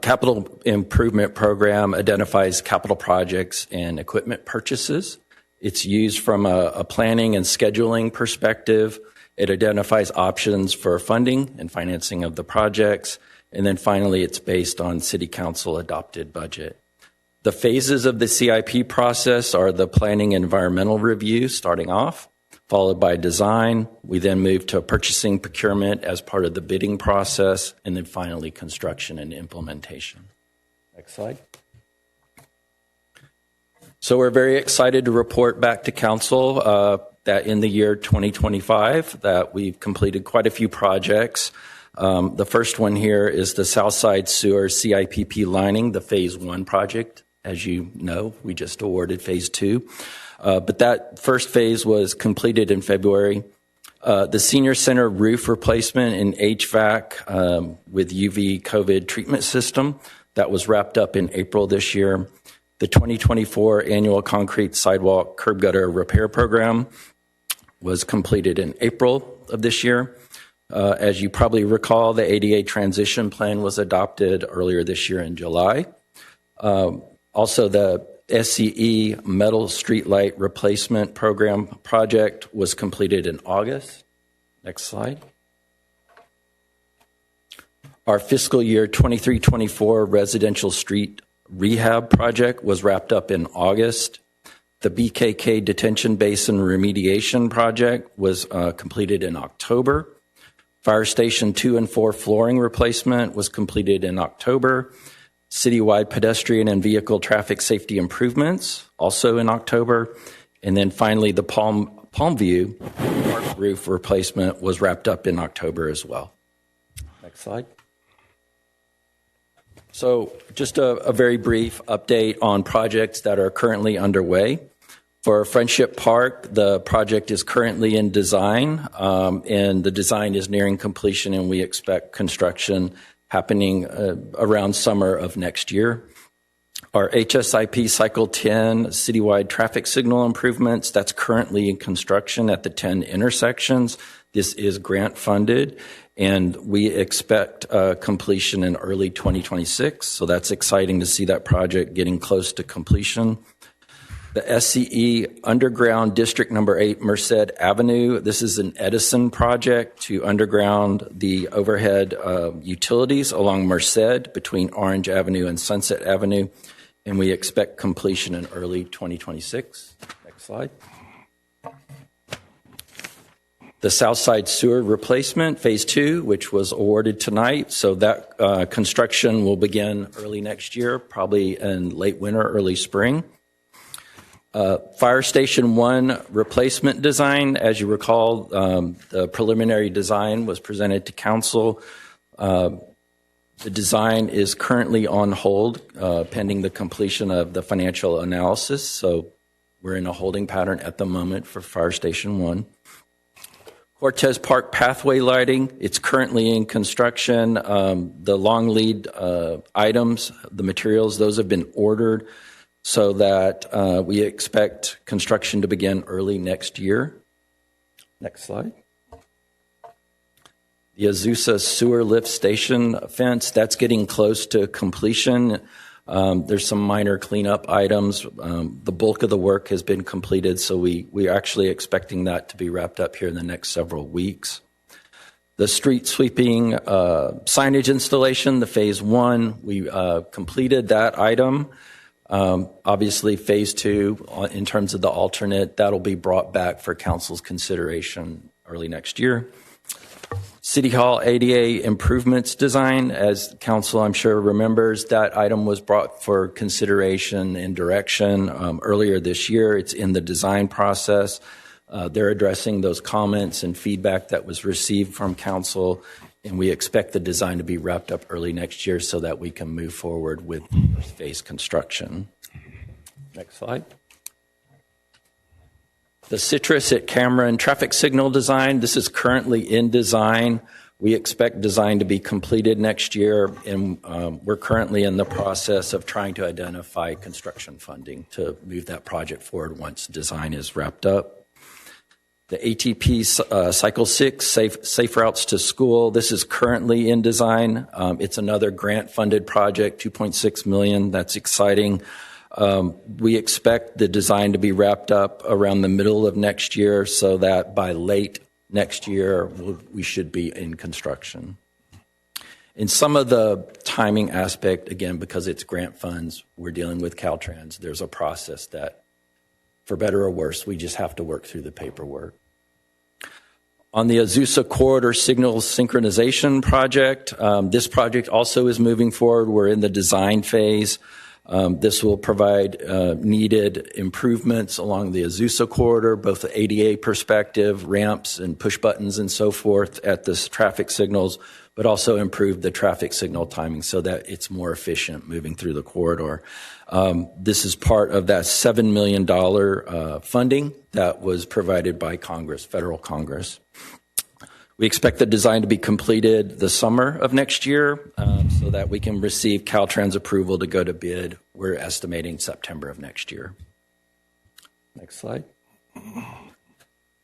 Capital Improvement Program identifies capital projects and equipment purchases. It's used from a planning and scheduling perspective. It identifies options for funding and financing of the projects. And then finally, it's based on City Council adopted budget. The phases of the CIP process are the planning and environmental review starting off, followed by design. We then move to purchasing procurement as part of the bidding process, and then finally construction and implementation. Next slide. So we're very excited to report back to council that in the year 2025 that we've completed quite a few projects. The first one here is the Southside Sewer CIPP lining, the phase 1 project. As you know, we just awarded phase 2. But that first phase was completed in February. The senior center roof replacement and HVAC with UV COVID treatment system, that was wrapped up in April this year. The 2024 annual concrete sidewalk curb gutter repair program was completed in April of this year. As you probably recall, the ADA transition plan was adopted earlier this year in July. Also, the SCE metal streetlight replacement program project was completed in August. Next slide. Our fiscal year 23-24 residential street rehab project was wrapped up in August. The BKK detention basin remediation project was completed in October. Fire Station 2 and 4 flooring replacement was completed in October. Citywide pedestrian and vehicle traffic safety improvements, also in October. And then finally, the Palmview Park roof replacement was wrapped up in October as well. Next slide. So just a very brief update on projects that are currently underway. For Friendship Park, the project is currently in design, and the design is nearing completion, and we expect construction happening around summer of next year. Our HSIP Cycle 10 citywide traffic signal improvements, that's currently in construction at the 10 intersections. This is grant funded, and we expect completion in early 2026. So that's exciting to see that project getting close to completion. The SCE Underground District Number 8 Merced Avenue. This is an Edison project to underground the overhead utilities along Merced between Orange Avenue and Sunset Avenue, and we expect completion in early 2026. Next slide. The Southside Sewer Replacement, Phase 2, which was awarded tonight. So that construction will begin early next year, probably in late winter, early spring. Fire Station 1 replacement design. As you recall, the preliminary design was presented to council. The design is currently on hold pending the completion of the financial analysis. So we're in a holding pattern at the moment for Fire Station 1. Cortez Park pathway lighting, it's currently in construction. The long lead items, the materials, those have been ordered so that we expect construction to begin early next year. Next slide. The Azusa Sewer Lift Station fence, that's getting close to completion. There's some minor cleanup items. The bulk of the work has been completed, so we're actually expecting that to be wrapped up here in the next several weeks. The street sweeping signage installation, the Phase 1, we completed that item. Obviously, Phase 2, in terms of the alternate, that'll be brought back for council's consideration early next year. City Hall ADA improvements design, as council I'm sure remembers, that item was brought for consideration and direction earlier this year. It's in the design process. They're addressing those comments and feedback that was received from council, and we expect the design to be wrapped up early next year so that we can move forward with first phase construction. Next slide. The Citrus at Cameron traffic signal design, this is currently in design. We expect design to be completed next year, and we're currently in the process of trying to identify construction funding to move that project forward once design is wrapped up. The ATP Cycle 6, Safe Routes to School, this is currently in design. It's another grant-funded project, $2.6 million. That's exciting. We expect the design to be wrapped up around the middle of next year so that by late next year, we should be in construction. In some of the timing aspect, again, because it's grant funds, we're dealing with Caltrans. There's a process that, for better or worse, we just have to work through the paperwork. On the Azusa Corridor Signal Synchronization Project, this project also is moving forward. We're in the design phase. This will provide needed improvements along the Azusa corridor, both the ADA perspective, ramps and push buttons and so forth at the traffic signals, but also improve the traffic signal timing so that it's more efficient moving through the corridor. This is part of that $7 million funding that was provided by Congress, federal Congress. We expect the design to be completed the summer of next year so that we can receive Caltrans approval to go to bid. We're estimating September of next year. Next slide.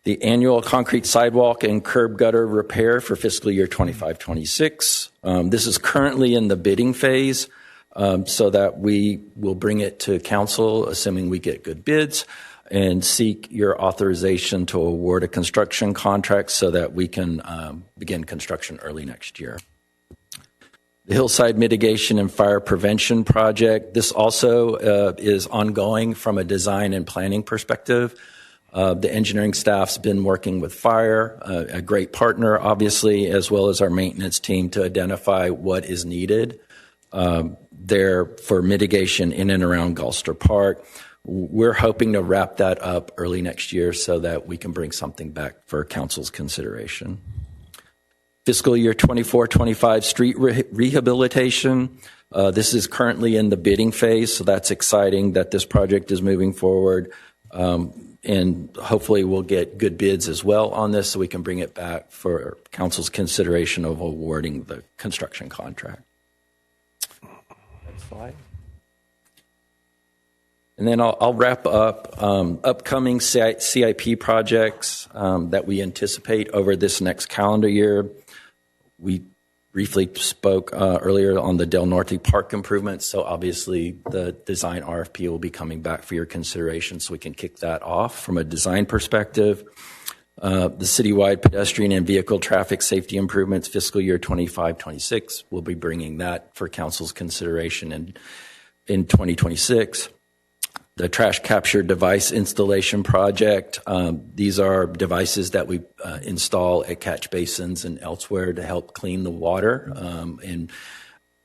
The annual concrete sidewalk and curb gutter repair for fiscal year 25-26. This is currently in the bidding phase. so that we will bring it to council, assuming we get good bids, and seek your authorization to award a construction contract so that we can begin construction early next year. The Hillside Mitigation and Fire Prevention Project, this also is ongoing from a design and planning perspective. The engineering staff's been working with fire, a great partner, obviously, as well as our maintenance team to identify what is needed there for mitigation in and around Gulfster Park. We're hoping to wrap that up early next year so that we can bring something back for council's consideration. Fiscal year 24-25 street rehabilitation. This is currently in the bidding phase, so that's exciting that this project is moving forward. And hopefully we'll get good bids as well on this so we can bring it back for council's consideration of awarding the construction contract. Next slide. And then I'll wrap up upcoming CIP projects that we anticipate over this next calendar year. We briefly spoke earlier on the Del Norte Park improvements, so obviously the design RFP will be coming back for your consideration so we can kick that off from a design perspective. The citywide pedestrian and vehicle traffic safety improvements fiscal year 25-26, we'll be bringing that for council's consideration in 2026. The trash capture device installation project. These are devices that we install at catch basins and elsewhere to help clean the water. And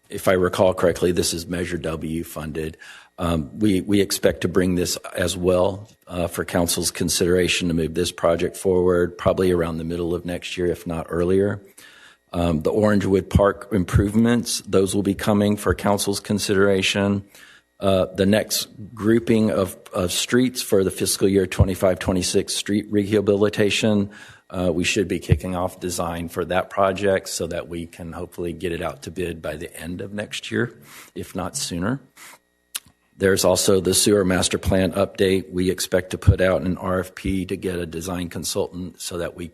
if I recall correctly, this is Measure W funded. We expect to bring this as well for council's consideration to move this project forward, probably around the middle of next year, if not earlier. The Orangewood Park improvements, those will be coming for council's consideration. The next grouping of streets for the fiscal year 25-26 street rehabilitation, we should be kicking off design for that project so that we can hopefully get it out to bid by the end of next year, if not sooner. There's also the sewer master plan update. We expect to put out an RFP to get a design consultant so that we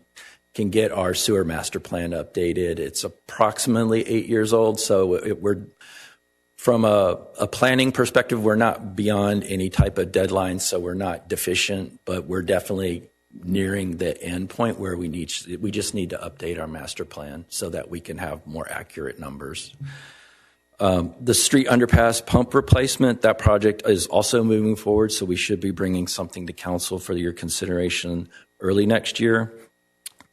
can get our sewer master plan updated. It's approximately 8 years old, so we're from a planning perspective, we're not beyond any type of deadline, so we're not deficient, but we're definitely nearing the end point where we just need to update our master plan so that we can have more accurate numbers. The street underpass pump replacement, that project is also moving forward, so we should be bringing something to council for your consideration early next year.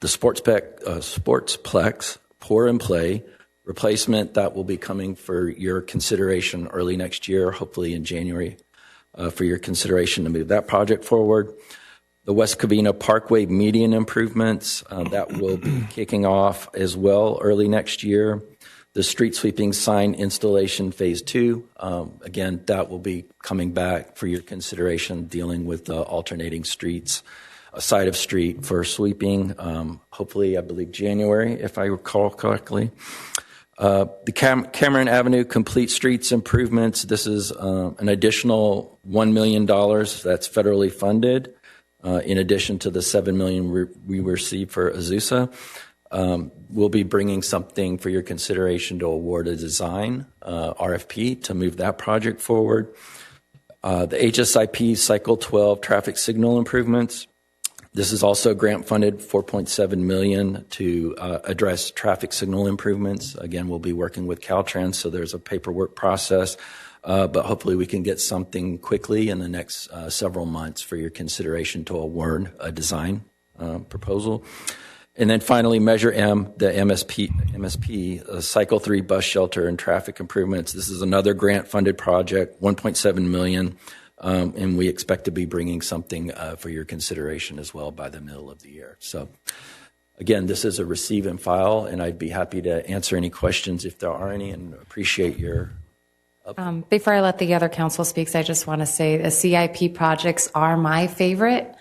The Sportsplex pour and play replacement, that will be coming for your consideration early next year, hopefully in January, for your consideration to move that project forward. The West Covina Parkway median improvements, that will be kicking off as well early next year. The street sweeping sign installation phase 2, again, that will be coming back for your consideration, dealing with the alternating streets, a side of street for sweeping, hopefully, I believe, January, if I recall correctly. The Cameron Avenue Complete Streets improvements, this is an additional $1 million that's federally funded, in addition to the $7 million we received for Azusa. We'll be bringing something for your consideration to award a design RFP to move that project forward. The HSIP Cycle 12 traffic signal improvements. This is also grant funded, $4.7 million to address traffic signal improvements. Again, we'll be working with Caltrans, so there's a paperwork process, but hopefully we can get something quickly in the next several months for your consideration to award a design proposal. And then finally, Measure M, the MSP Cycle 3 bus shelter and traffic improvements. This is another grant funded project, $1.7 million. And we expect to be bringing something for your consideration as well by the middle of the year. So, again, this is a receive and file, and I'd be happy to answer any questions if there are any, and appreciate your. Before I let the other council speak, I just want to say the CIP projects are my favorite.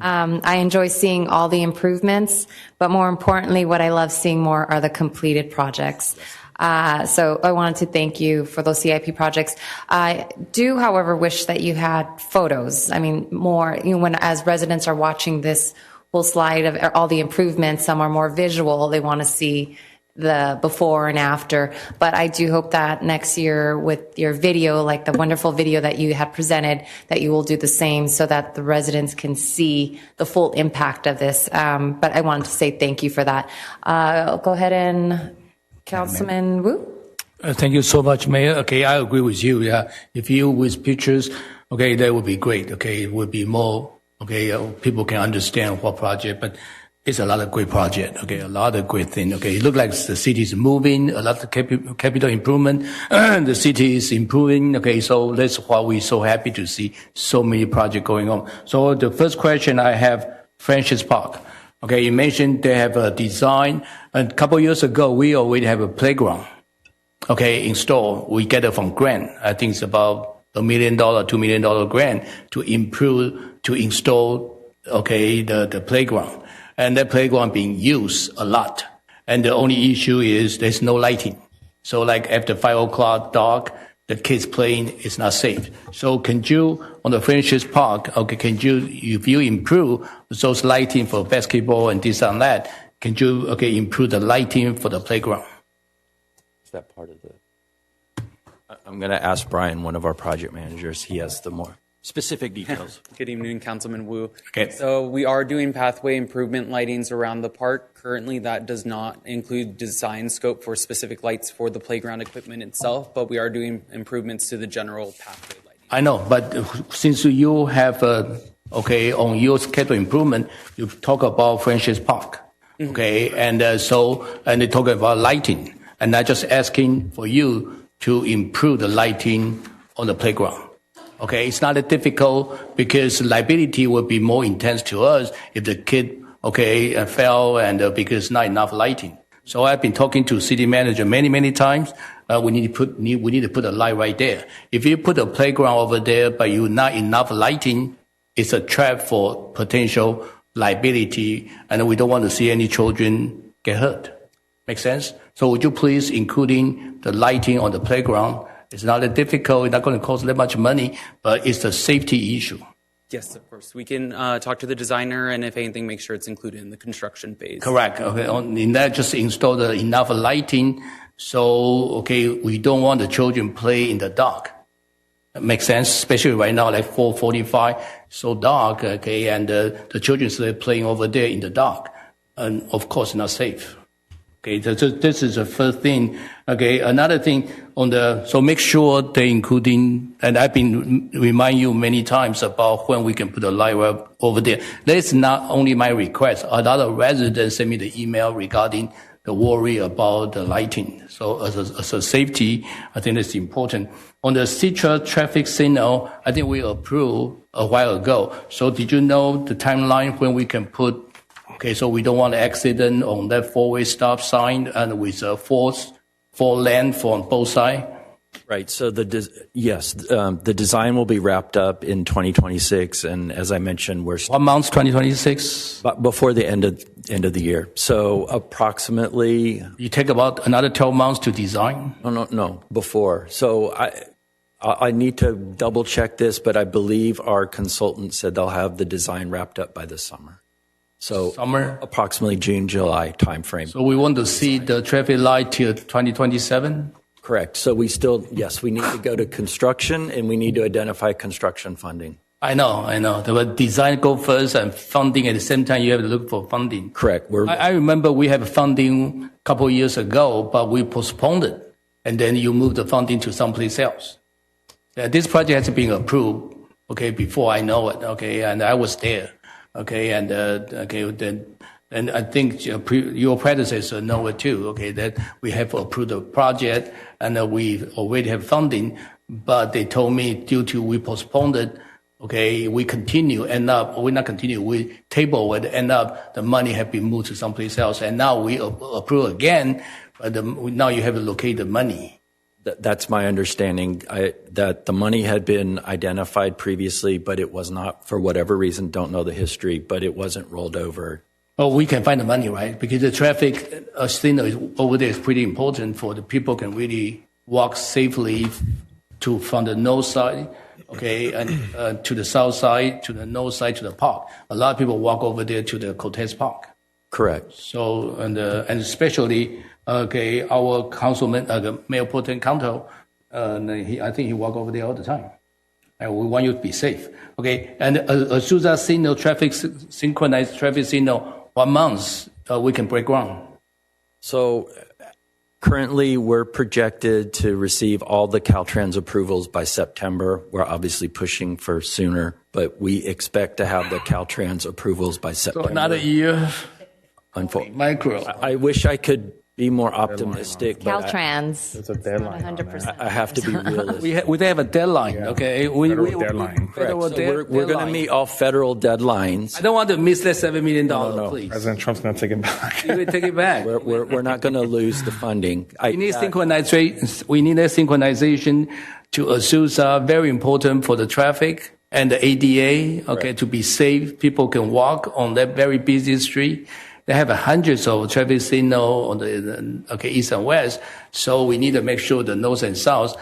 I enjoy seeing all the improvements, but more importantly, what I love seeing more are the completed projects. So I wanted to thank you for those CIP projects. I do, however, wish that you had photos. I mean, more, when as residents are watching this whole slide of all the improvements, some are more visual. They want to see the before and after. But I do hope that next year with your video, like the wonderful video that you have presented, that you will do the same so that the residents can see the full impact of this. But I wanted to say thank you for that. Go ahead and Councilman Wu. Thank you so much, Mayor. Okay, I agree with you. Yeah, if you with pictures, okay, that would be great. Okay, it would be more. Okay, people can understand what project, but it's a lot of great project. Okay, a lot of great thing. Okay, it looks like the city is moving, a lot of capital improvement. The city is improving. Okay, so that's why we're so happy to see so many projects going on. So the first question I have, Francis Park. Okay, you mentioned they have a design. A couple of years ago, we already have a playground. Okay, installed. We get it from grant. I think it's about $1 million, $2 million grant to install, okay, the playground. And that playground being used a lot. And the only issue is there's no lighting. So like after 5 o'clock dark, the kids playing is not safe. So can you, on the Francis Park, okay, can you, if you improve those lighting for basketball and this and that, can you, okay, improve the lighting for the playground? That part of the. I'm going to ask Brian, one of our project managers. He has the more specific details. Good evening, Councilman Wu. Okay. So we are doing pathway improvement lightings around the park. Currently, that does not include design scope for specific lights for the playground equipment itself, but we are doing improvements to the general pathway lighting. I know, but since you have, okay, on your schedule improvement, you talk about Francis Park, okay, and they talk about lighting. And I'm just asking for you to improve the lighting on the playground. Okay, it's not that difficult because liability will be more intense to us if the kid, okay, fell and because not enough lighting. So I've been talking to city manager many times. We need to put a light right there. If you put a playground over there, but you not enough lighting, it's a trap for potential liability, and we don't want to see any children get hurt. Make sense? So would you please including the lighting on the playground? It's not that difficult. It's not going to cost that much money, but it's a safety issue. Yes, of course. We can talk to the designer, and if anything, make sure it's included in the construction phase. Correct. Okay. In that, just install enough lighting. So, okay, we don't want the children play in the dark. That makes sense, especially right now, like 4:45, so dark. Okay, and the children are playing over there in the dark, and of course, not safe. Okay, this is the first thing. Okay, another thing so make sure they're including, and I've been remind you many times about when we can put a light up over there. That is not only my request. A lot of residents send me the email regarding the worry about the lighting. So as a safety, I think it's important. On the Citra traffic signal, I think we approved a while ago. So did you know the timeline when we can put, okay, so we don't want an accident on that four-way stop sign and with a four lane on both sides? Right. So the design will be wrapped up in 2026, and as I mentioned, we're what month? 2026. Before the end of the year. So approximately. You take about another 12 months to design. No, before. So I need to double check this, but I believe our consultant said they'll have the design wrapped up by this summer. So summer, approximately June, July timeframe. So we want to see the traffic light till 2027. Correct. So we need to go to construction, and we need to identify construction funding. I know. The design go first and funding at the same time. You have to look for funding. Correct. I remember we had funding a couple of years ago, but we postponed it, and then you moved the funding to someplace else. This project has been approved, okay, before I know it, okay, and I was there, okay, and I think your predecessor know it too, okay, that we have approved the project and we already have funding, but they told me due to we postponed it, okay, we table it, end up the money have been moved to someplace else, and now we approve again, but now you have to locate the money. That's my understanding, that the money had been identified previously, but it was not, for whatever reason, don't know the history, but it wasn't rolled over. Oh, we can find the money, right? Because the traffic signal over there is pretty important for the people can really walk safely from the north side, okay, and to the south side, to the north side, to the park. A lot of people walk over there to the Cortez Park. Correct. So, and especially Okay, our councilman, Mayor Pro Tem Canto, I think he walk over there all the time. And we want you to be safe. Okay, and as soon as I signal synchronized traffic signal 1 month, we can break ground. So currently, we're projected to receive all the Caltrans approvals by September. We're obviously pushing for sooner, but we expect to have the Caltrans approvals by September. So another year. Micro. I wish I could be more optimistic. Caltrans. It's a deadline. 100%. I have to be realistic. We have a deadline, okay? Deadline. Federal So we're going to meet all federal deadlines. I don't want to miss that $7 million, please. President Trump's going to take it back. You will take it back. We're not going to lose the funding. We need synchronization. We need a synchronization to Azusa, very important for the traffic and the ADA, okay, to be safe. People can walk on that very busy street. They have hundreds of traffic signals on the east and west, so we need to make sure the north and south.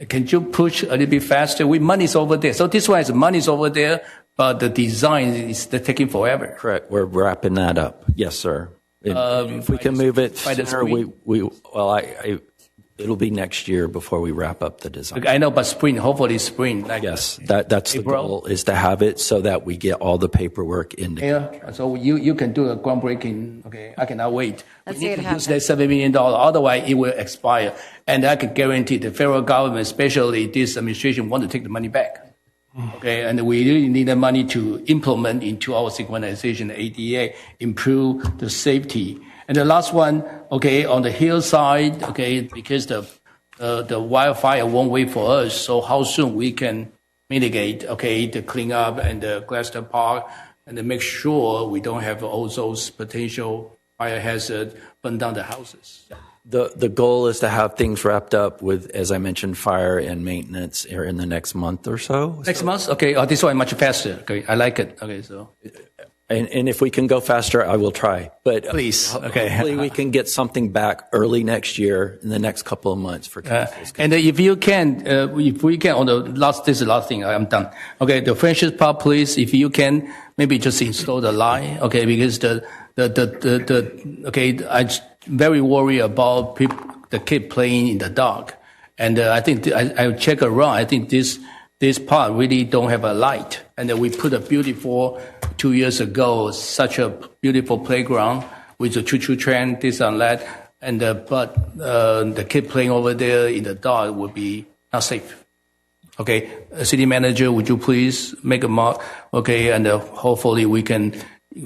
Can you push a little bit faster? Money's over there. So this one is money's over there, but the design is taking forever. Correct. We're wrapping that up. Yes, sir. If we can move it sooner, it'll be next year before we wrap up the design. I know, but spring, hopefully spring. Yes, that's the goal, is to have it so that we get all the paperwork in. Yeah, so you can do a groundbreaking. Okay, I cannot wait. Let's we see need it to use that $7 million, otherwise it will expire. And I can guarantee the federal government, especially this administration, want to take the money back. Okay, and we really need the money to implement into our synchronization, ADA, improve the safety. And the last one, okay, on the hillside, okay, because the wildfire won't wait for us, so how soon we can mitigate, okay, the cleanup and the Glaston Park, and then make sure we don't have all those potential fire hazard burn down the houses. The goal is to have things wrapped up with, as I mentioned, fire and maintenance here in the next month or so. Next month? Okay, this one much faster. Okay, I like it. Okay, so. And if we can go faster, I will try. But please, okay. Hopefully we can get something back early next year in the next couple of months for councils. And if we can, on the last, this is the last thing, I'm done. Okay, the Francis Park, please, if you can, maybe just install the light. Okay, because I'm very worried about the kid playing in the dark. And I think I check around. I think this part really don't have a light. And then we put a beautiful 2 years ago, such a beautiful playground with the choo-choo train, this and that. And but the kid playing over there in the dark would be not safe. Okay, city manager, would you please make a mark? Okay, and hopefully we can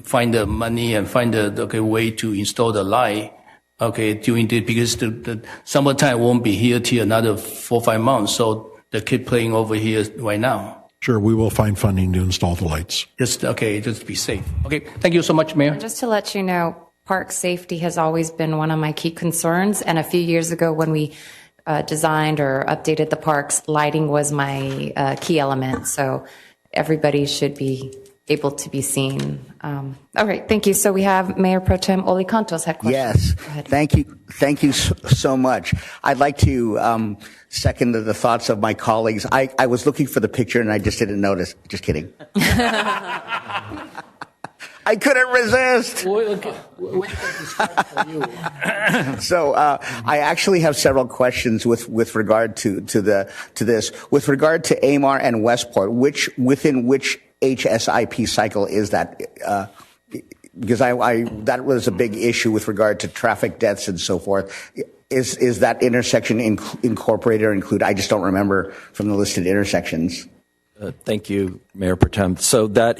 find the money and find the way to install the light. Okay, during the, because the summertime won't be here till another 4 or 5 months. So the kid playing over here right now. Sure, we will find funding to install the lights. Just be safe. Okay, thank you so much, Mayor. And just to let you know, park safety has always been one of my key concerns. And a few years ago when we designed or updated the parks, lighting was my key element. So everybody should be able to be seen. All right, thank you. So we have Mayor Pro Tem Oli Cantos had questions. Yes, thank you so much. I'd like to second the thoughts of my colleagues. I was looking for the picture and I just didn't notice. Just kidding. I couldn't resist. So I actually have several questions with regard to this. With regard to Amar and Westport, within which HSIP cycle is that? Because that was a big issue with regard to traffic deaths and so forth. Is that intersection incorporated or included? I just don't remember from the listed intersections. Thank you, Mayor Pro Tem. So that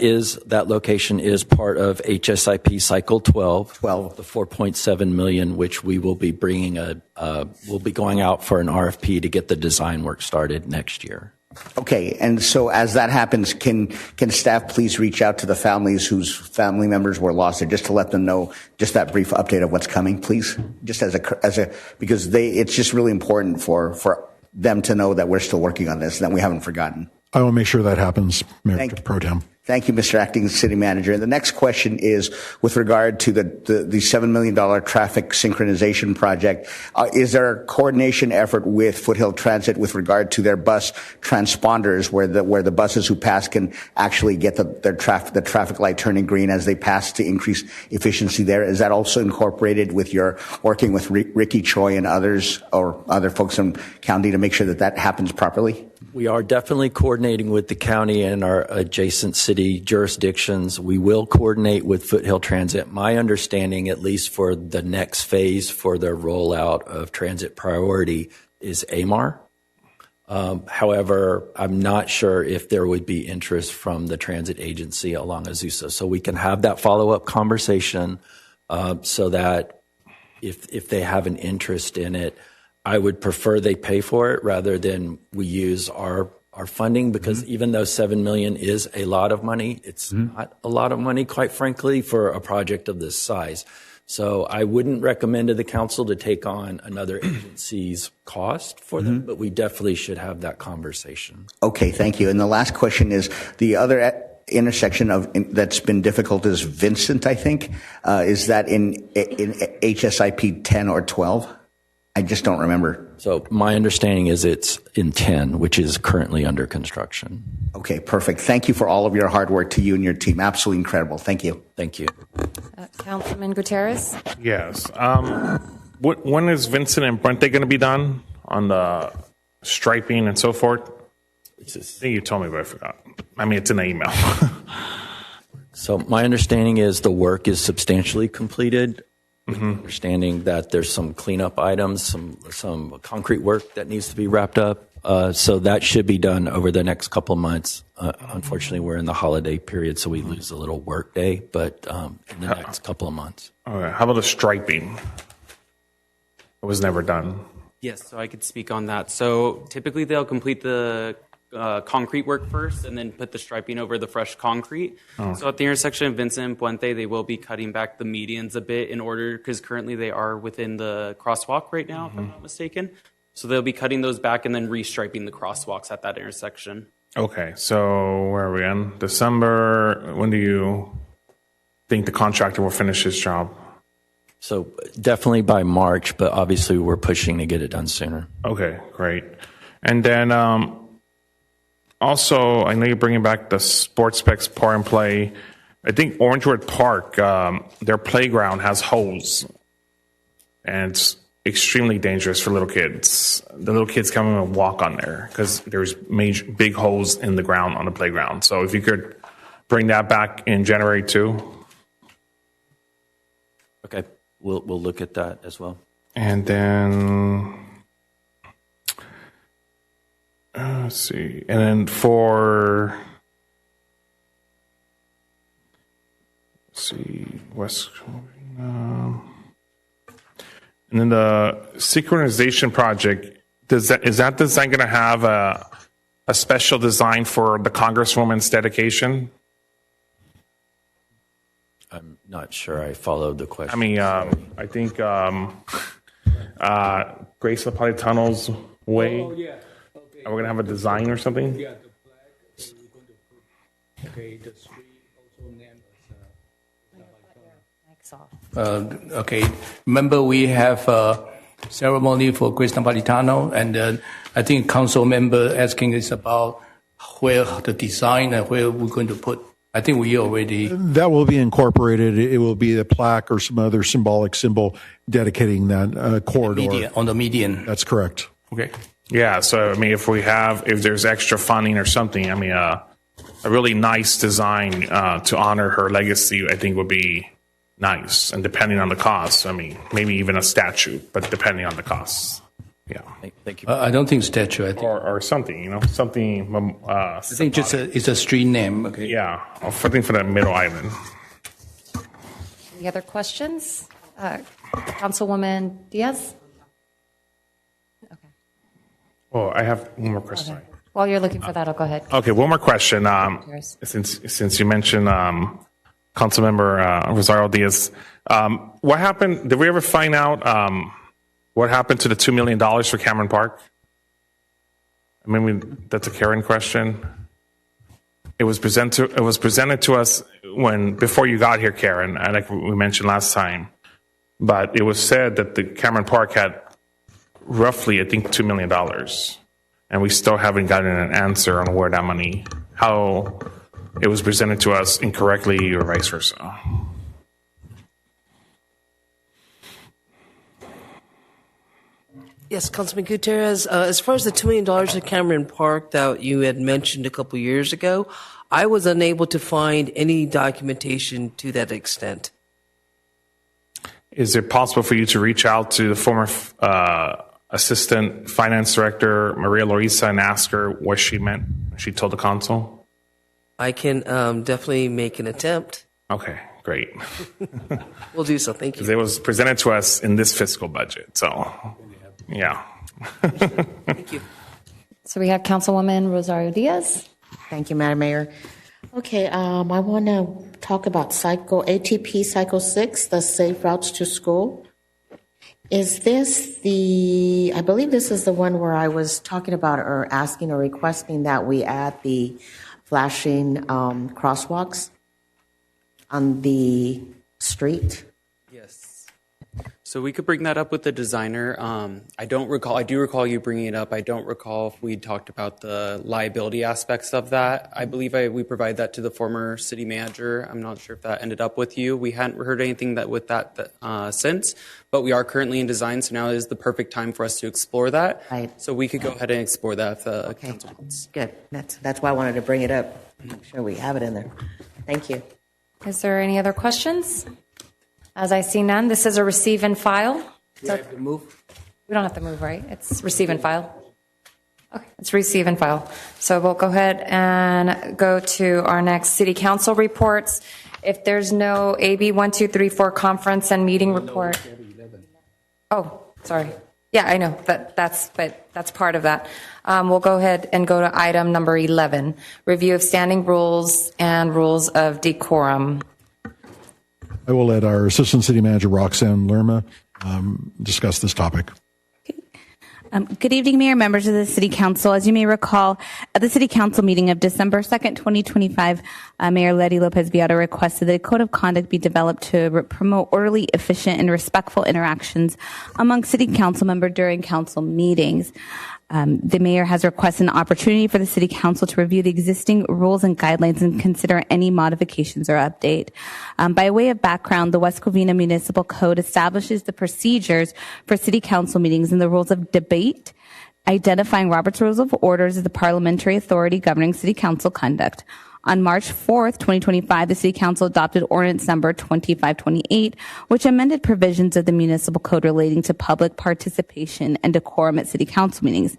location is part of HSIP Cycle 12, the $4.7 million, which we will be bringing we'll be going out for an RFP to get the design work started next year. Okay, and so as that happens, can staff please reach out to the families whose family members were lost, or just to let them know just that brief update of what's coming, please, just as a because it's just really important for them to know that we're still working on this and that we haven't forgotten. I will make sure that happens, Mayor Pro Tem. Thank you, Mr. Acting City Manager. And the next question is with regard to the $7 million traffic synchronization project. Is there a coordination effort with Foothill Transit with regard to their bus transponders where the buses who pass can actually get the traffic light turning green as they pass to increase efficiency there? Is that also incorporated with your working with Ricky Choi and others or other folks in county to make sure that happens properly? We are definitely coordinating with the county and our adjacent city jurisdictions. We will coordinate with Foothill Transit. My understanding, at least for the next phase for their rollout of transit priority, is AMAR. However, I'm not sure if there would be interest from the transit agency along Azusa. So we can have that follow-up conversation so that if they have an interest in it, I would prefer they pay for it rather than we use our funding, because even though $7 million is a lot of money, it's not a lot of money, quite frankly, for a project of this size. So I wouldn't recommend to the council to take on another agency's cost for them, but we definitely should have that conversation. Okay, thank you. And the last question is the other intersection that's been difficult is Vincent, I think. Is that in HSIP 10 or 12? I just don't remember. So my understanding is it's in 10, which is currently under construction. Okay, perfect. Thank you for all of your hard work to you and your team. Absolutely incredible. Thank you. Thank you. Councilman Gutierrez? Yes. When is Vincent and Brente going to be done on the striping and so forth? I think you told me, but I forgot. I mean, it's in the email. So my understanding is the work is substantially completed. Understanding that there's some cleanup items, some concrete work that needs to be wrapped up. So that should be done over the next couple of months. Unfortunately, we're in the holiday period, so we lose a little work day, but in the next couple of months. Okay. How about the striping? It was never done. Yes, so I could speak on that. So typically they'll complete the concrete work first and then put the striping over the fresh concrete. So at the intersection of Vincent and Puente, they will be cutting back the medians a bit in order, because currently they are within the crosswalk right now, if I'm not mistaken. So they'll be cutting those back and then restriping the crosswalks at that intersection. Okay, so where are we in? December. When do you think the contractor will finish his job? So definitely by March, but obviously we're pushing to get it done sooner. Okay, great. And then also, I know you're bringing back the sports specs pour and play. I think Orangewood Park, their playground has holes, and it's extremely dangerous for little kids. The little kids come and walk on there because there's big holes in the ground on the playground. So if you could bring that back in January too. Okay, we'll look at that as well. And then let's see. And then for West Covina. And then the synchronization project, is that design going to have a special design for the Congresswoman's dedication? I'm not sure I followed the question. I mean, I think Grace Napolitano's way. Oh, yeah. Okay. Are we going to have a design or something? Yeah, the flag. So we're going to put, okay, the street also named as okay. Remember, we have a ceremony for Grace Napolitano, and I think council member asking is about where the design and where we're going to put. I think we already. That will be incorporated. It will be a plaque or some other symbolic symbol dedicating that corridor. On the median. That's correct. Okay. Yeah, so I mean, if there's extra funding or something, I mean, a really nice design to honor her legacy, I think would be nice. And depending on the cost, I mean, maybe even a statue, but depending on the costs. Yeah. Thank you. I don't think statue. I think. Or something, something. I think just it's a street name. Okay. Yeah, or something for the middle island. Any other questions? Councilwoman Diaz? Okay. Oh, I have one more question. Okay. While you're looking for that, I'll go ahead. Okay, one more question. Since you mentioned Councilmember Rosario Diaz, what happened? Did we ever find out what happened to the $2 million for Cameron Park? I mean, that's a Karen question. It was presented to us before you got here, Karen, like we mentioned last time. But it was said that the Cameron Park had roughly, I think, $2 million. And we still haven't gotten an answer on where that money, how it was presented to us incorrectly or vice versa. Yes, Councilman Gutierrez, as far as the $2 million at Cameron Park that you had mentioned a couple years ago, I was unable to find any documentation to that extent. Is it possible for you to reach out to the former Assistant Finance Director, Maria Luisa, and ask her what she meant when she told the council? I can definitely make an attempt. Okay, great. We'll do so. Thank you. It was presented to us in this fiscal budget, so yeah. Thank you. So we have Councilwoman Rosario Diaz. Thank you, Madam Mayor. Okay, I want to talk about ATP Cycle 6, the Safe Routes to School. Is this I believe this is the one where I was talking about or asking or requesting that we add the flashing crosswalks on the street? Yes. So we could bring that up with the designer. I do recall you bringing it up. I don't recall if we talked about the liability aspects of that. I believe we provided that to the former city manager. I'm not sure if that ended up with you. We hadn't heard anything with that since, but we are currently in design, so now is the perfect time for us to explore that. Right. So we could go ahead and explore that if the council wants. Good. That's why I wanted to bring it up. Make sure we have it in there. Thank you. Is there any other questions? As I see none, this is a receive and file. Do I have to move? We don't have to move, right? It's receive and file. Okay, it's receive and file. So we'll go ahead and go to our next city council reports. If there's no AB 1234 conference and meeting report. Oh, sorry. Yeah, I know, but that's part of that. We'll go ahead and go to item number 11, review of standing rules and rules of decorum. I will let our Assistant City Manager, Roxanne Lerma, discuss this topic. Good evening, Mayor, members of the City Council. As you may recall, at the City Council meeting of December 2nd, 2025, Mayor Letty Lopez Viado requested that a code of conduct be developed to promote orderly, efficient, and respectful interactions among City Council members during council meetings. The mayor has requested an opportunity for the City Council to review the existing rules and guidelines and consider any modifications or update. By way of background, the West Covina Municipal Code establishes the procedures for City Council meetings and the rules of debate, identifying Robert's Rules of Orders as the parliamentary authority governing City Council conduct. On March 4th, 2025, the City Council adopted Ordinance Number 2528, which amended provisions of the Municipal Code relating to public participation and decorum at City Council meetings.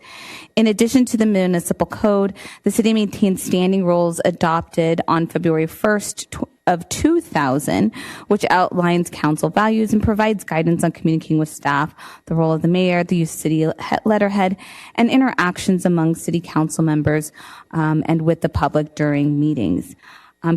In addition to the Municipal Code, the City maintains standing rules adopted on February 1st of 2000, which outlines council values and provides guidance on communicating with staff, the role of the mayor, the use of city letterhead, and interactions among city council members and with the public during meetings.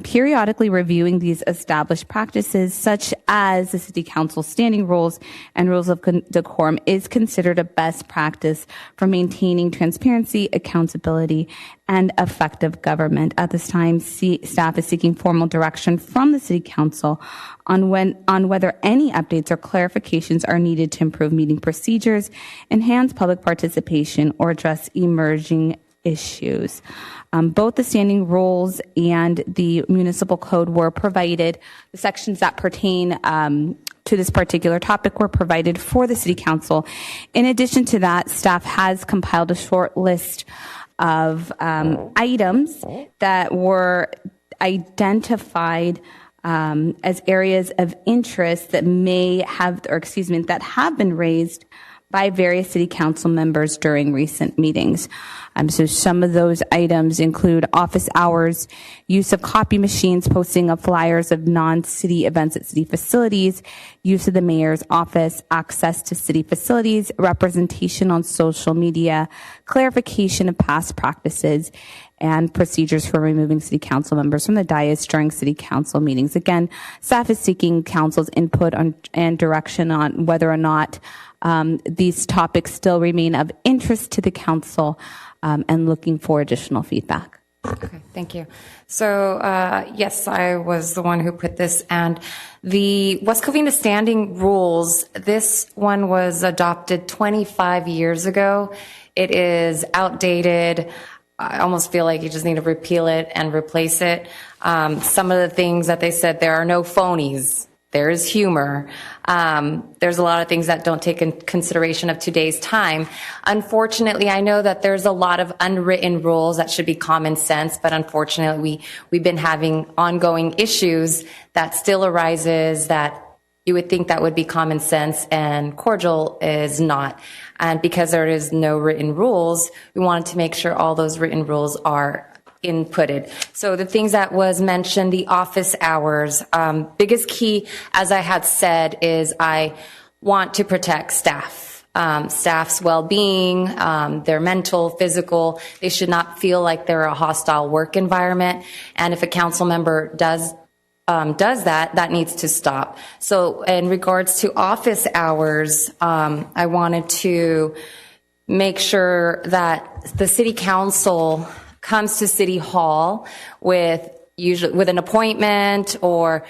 Periodically reviewing these established practices, such as the City Council standing rules and rules of decorum, is considered a best practice for maintaining transparency, accountability, and effective government. At this time, staff is seeking formal direction from the City Council on whether any updates or clarifications are needed to improve meeting procedures, enhance public participation, or address emerging issues. Both the standing rules and the municipal code were provided. The sections that pertain to this particular topic were provided for the City Council. In addition to that, staff has compiled a short list of items that were identified as areas of interest that that have been raised by various City Council members during recent meetings. So some of those items include office hours, use of copy machines, posting of flyers of non-city events at city facilities, use of the mayor's office, access to city facilities, representation on social media, clarification of past practices, and procedures for removing City Council members from the dais during City Council meetings. Again, staff is seeking Council's input and direction on whether or not these topics still remain of interest to the Council and looking for additional feedback. Okay, thank you. So, yes, I was the one who put this, and the West Covina standing rules, this one was adopted 25 years ago. It is outdated. I almost feel like you just need to repeal it and replace it. Some of the things that they said, there are no phonies. There is humor. There's a lot of things that don't take in consideration of today's time. Unfortunately, I know that there's a lot of unwritten rules that should be common sense, but unfortunately, we've been having ongoing issues that still arises that you would think that would be common sense and cordial is not. And because there is no written rules, we wanted to make sure all those written rules are inputted. So the things that was mentioned, the office hours, biggest key, as I had said, is I want to protect staff. Staff's well-being, their mental, physical. They should not feel like they're a hostile work environment. And if a council member does that, that needs to stop. So in regards to office hours, I wanted to make sure that the city council comes to City Hall with an appointment or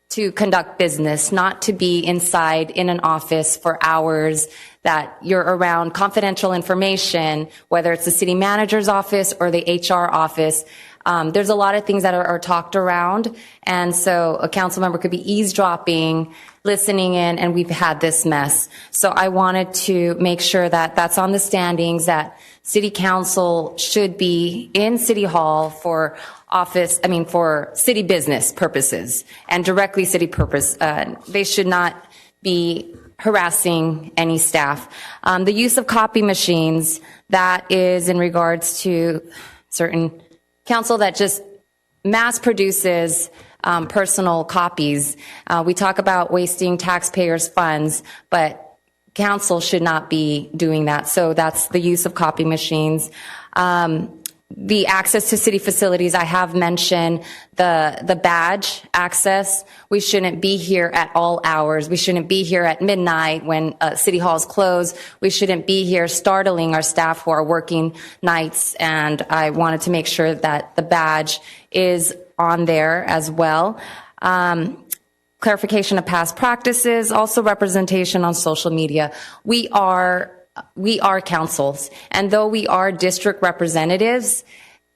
to conduct business, not to be inside in an office for hours, that you're around confidential information, whether it's the city manager's office or the HR office. There's a lot of things that are talked around, and so a council member could be eavesdropping, listening in, and we've had this mess. So I wanted to make sure that that's on the standings, that City Council should be in City Hall for for city business purposes and directly city purpose. They should not be harassing any staff. The use of copy machines, that is in regards to certain council that just mass produces personal copies. We talk about wasting taxpayers' funds, but council should not be doing that. So that's the use of copy machines. The access to city facilities, I have mentioned the badge access. We shouldn't be here at all hours. We shouldn't be here at midnight when City Hall's closed. We shouldn't be here startling our staff who are working nights. And I wanted to make sure that the badge is on there as well. Clarification of past practices, also representation on social media. We are councils, and though we are district representatives,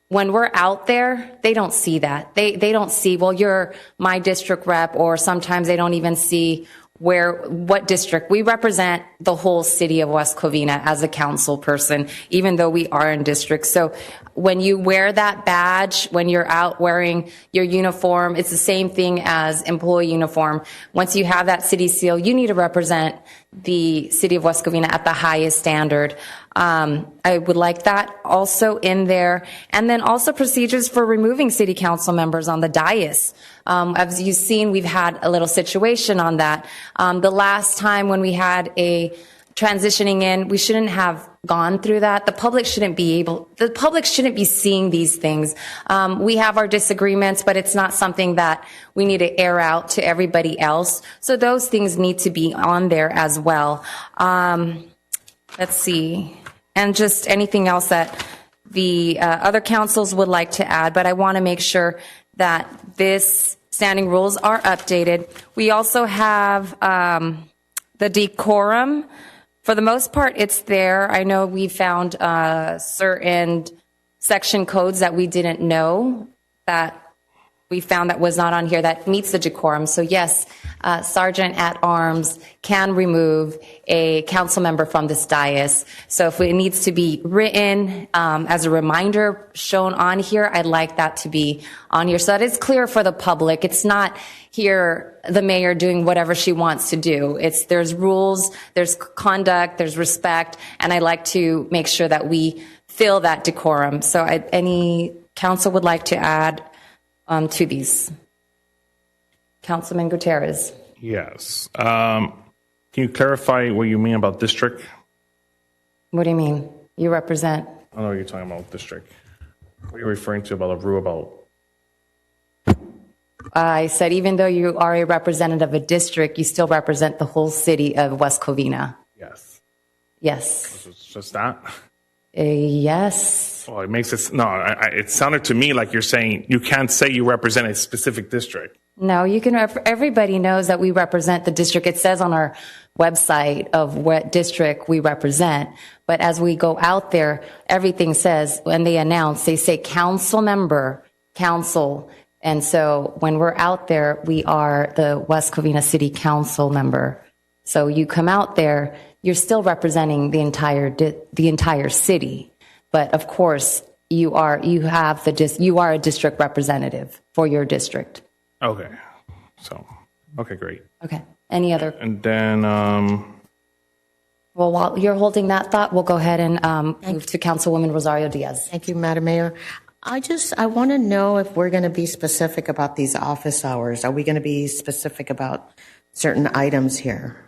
when we're out there, they don't see that. They don't see, well, you're my district rep, or sometimes they don't even see what district. We represent the whole city of West Covina as a council person, even though we are in districts. So when you wear that badge, when you're out wearing your uniform, it's the same thing as employee uniform. Once you have that city seal, you need to represent the city of West Covina at the highest standard. I would like that also in there. And then also procedures for removing city council members on the dais. As you've seen, we've had a little situation on that. The last time when we had a transitioning in, we shouldn't have gone through that. The public shouldn't be seeing these things. We have our disagreements, but it's not something that we need to air out to everybody else. So those things need to be on there as well. Let's see. And just anything else that the other councils would like to add, but I want to make sure that this standing rules are updated. We also have the decorum. For the most part, it's there. I know we found certain section codes that we didn't know that we found that was not on here that meets the decorum. So yes, Sergeant at Arms can remove a council member from this dais. So if it needs to be written as a reminder shown on here, I'd like that to be on here so that it's clear for the public. It's not here the mayor doing whatever she wants to do. There's rules, there's conduct, there's respect, and I like to make sure that we fill that decorum. So any council would like to add to these? Councilman Gutierrez. Yes. Can you clarify what you mean about district? What do you mean? You represent? I know you're talking about district. What are you referring to about a rule about? I said even though you are a representative of a district, you still represent the whole city of West Covina. Yes. Yes. It's just that? Yes. Well, it makes it, no, it sounded to me like you're saying you can't say you represent a specific district. No, you can. Everybody knows that we represent the district. It says on our website of what district we represent. But as we go out there, everything says, when they announce, they say council member, council. And so when we're out there, we are the West Covina City Council member. So you come out there, you're still representing the entire city. But of course, you are a district representative for your district. Okay. So, okay, great. Okay. Any other? And then, well, while you're holding that thought, we'll go ahead and move to Councilwoman Rosario Diaz. Thank you, Madam Mayor. I want to know if we're going to be specific about these office hours. Are we going to be specific about certain items here?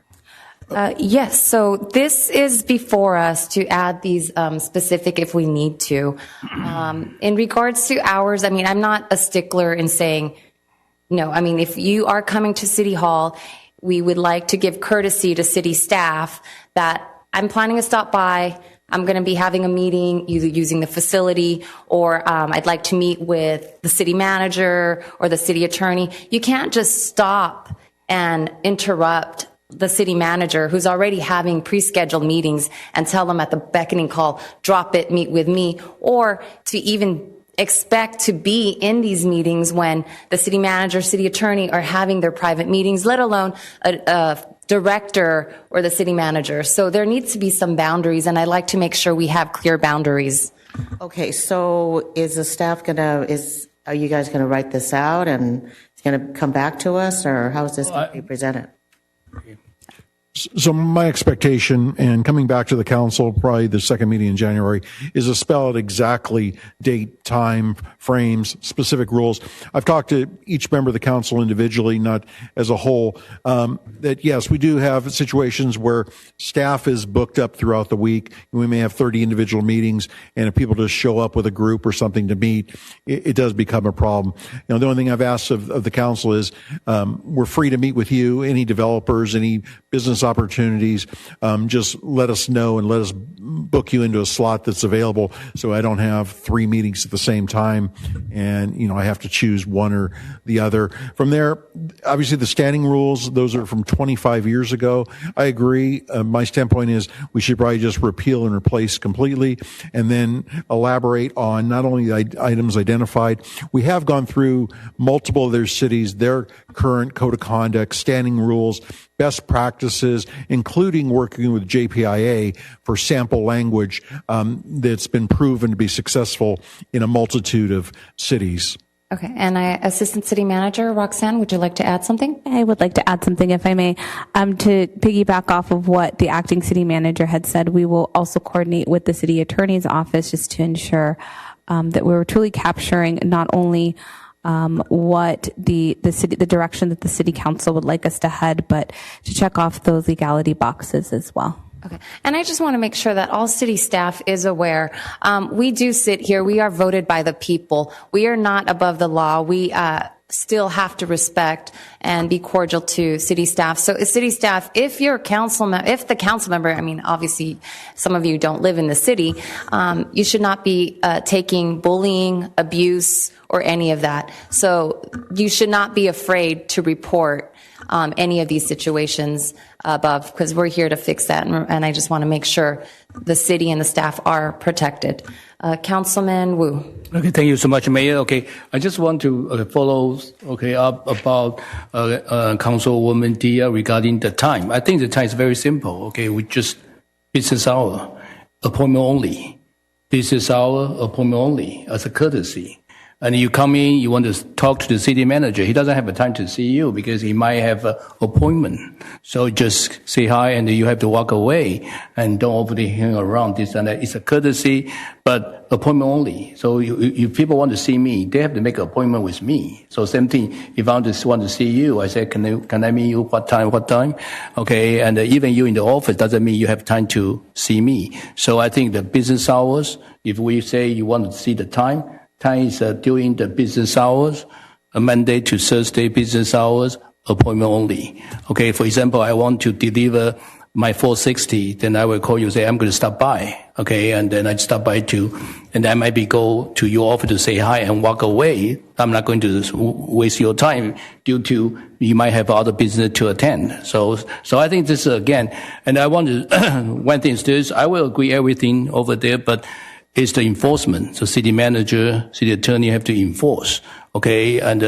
Yes. So this is before us to add these specific if we need to. In regards to hours, I mean, I'm not a stickler in saying, no, I mean, if you are coming to City Hall, we would like to give courtesy to city staff that I'm planning to stop by. I'm going to be having a meeting, either using the facility, or I'd like to meet with the city manager or the city attorney. You can't just stop and interrupt the city manager who's already having pre-scheduled meetings and tell them at the beckoning call, drop it, meet with me, or to even expect to be in these meetings when the city manager, city attorney are having their private meetings, let alone a director or the city manager. So there needs to be some boundaries, and I like to make sure we have clear boundaries. Okay, so is the staff are you guys going to write this out and it's going to come back to us, or how is this going to be presented? So my expectation, and coming back to the council, probably the second meeting in January, is to spell out exactly date, time, frames, specific rules. I've talked to each member of the council individually, not as a whole, that yes, we do have situations where staff is booked up throughout the week. We may have 30 individual meetings, and if people just show up with a group or something to meet, it does become a problem. You know, the only thing I've asked of the council is we're free to meet with you, any developers, any business opportunities, just let us know and let us book you into a slot that's available, so I don't have 3 meetings at the same time and, you know, I have to choose one or the other. From there, obviously the standing rules, those are from 25 years ago. I agree. My standpoint is we should probably just repeal and replace completely and then elaborate on not only the items identified. We have gone through multiple of their cities, their current code of conduct, standing rules, best practices, including working with JPIA for sample language that's been proven to be successful in a multitude of cities. Okay, and Assistant City Manager Roxanne, would you like to add something? I would like to add something, if I may. To piggyback off of what the acting city manager had said, we will also coordinate with the city attorney's office just to ensure that we're truly capturing not only what the direction that the city council would like us to head, but to check off those legality boxes as well. Okay. And I just want to make sure that all city staff is aware. We do sit here. We are voted by the people. We are not above the law. We still have to respect and be cordial to city staff. So city staff, if the council member, I mean, obviously some of you don't live in the city, you should not be taking bullying, abuse, or any of that. So you should not be afraid to report any of these situations above, because we're here to fix that, and I just want to make sure the city and the staff are protected. Councilman Wu. Okay, thank you so much, Mayor. Okay, I just want to follow up about Councilwoman Dia regarding the time. I think the time is very simple. Okay, we just business hour, appointment only. Business hour, appointment only, as a courtesy. And you come in, you want to talk to the city manager. He doesn't have the time to see you because he might have an appointment. So just say hi and you have to walk away and don't overly hang around this and that. It's a courtesy, but appointment only. So if people want to see me, they have to make an appointment with me. So same thing. If I want to see you, I say, can I meet you? What time? Okay. And even you in the office doesn't mean you have time to see me. So I think the business hours, if we say you want to see the time is during the business hours, Monday to Thursday business hours, appointment only. Okay, for example, I want to deliver my 460, then I will call you and say, I'm going to stop by. Okay. And then I stop by too. And I might go to your office to say hi and walk away. I'm not going to waste your time due to you might have other business to attend. So I think this again, and I want to, one thing is this, I will agree everything over there, but it's the enforcement. So city manager, city attorney have to enforce. Okay. And,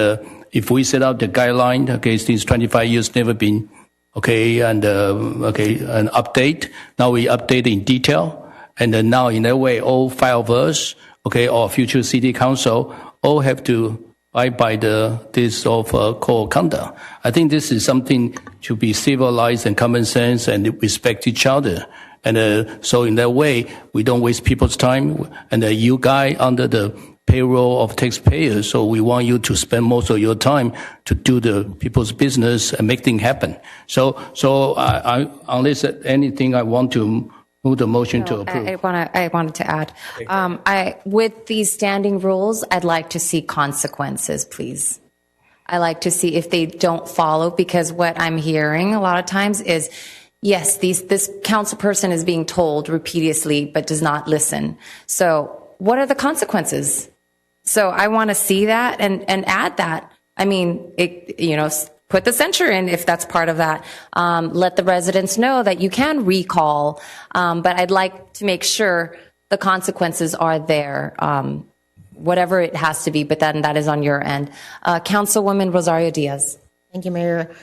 if we set out the guideline, okay, since 25 years never been, okay, and an update. Now we update in detail, and then now in that way, all 5 of us, okay, or future city council, all have to abide by this of code of conduct. I think this is something to be civilized and common sense and respect each other. And so in that way, we don't waste people's time. And you guys under the payroll of taxpayers, so we want you to spend most of your time to do the people's business and make things happen. So I unless anything, I want to move the motion to approve. I wanted to add, with these standing rules, I'd like to see consequences, please. I like to see if they don't follow, because what I'm hearing a lot of times is, yes, this council person is being told repeatedly, but does not listen. So what are the consequences? So I want to see that and add that. I mean, put the censure in if that's part of that. Let the residents know that you can recall, but I'd like to make sure the consequences are there, whatever it has to be, but then that is on your end. Councilwoman Rosario Diaz. Thank you, Mayor.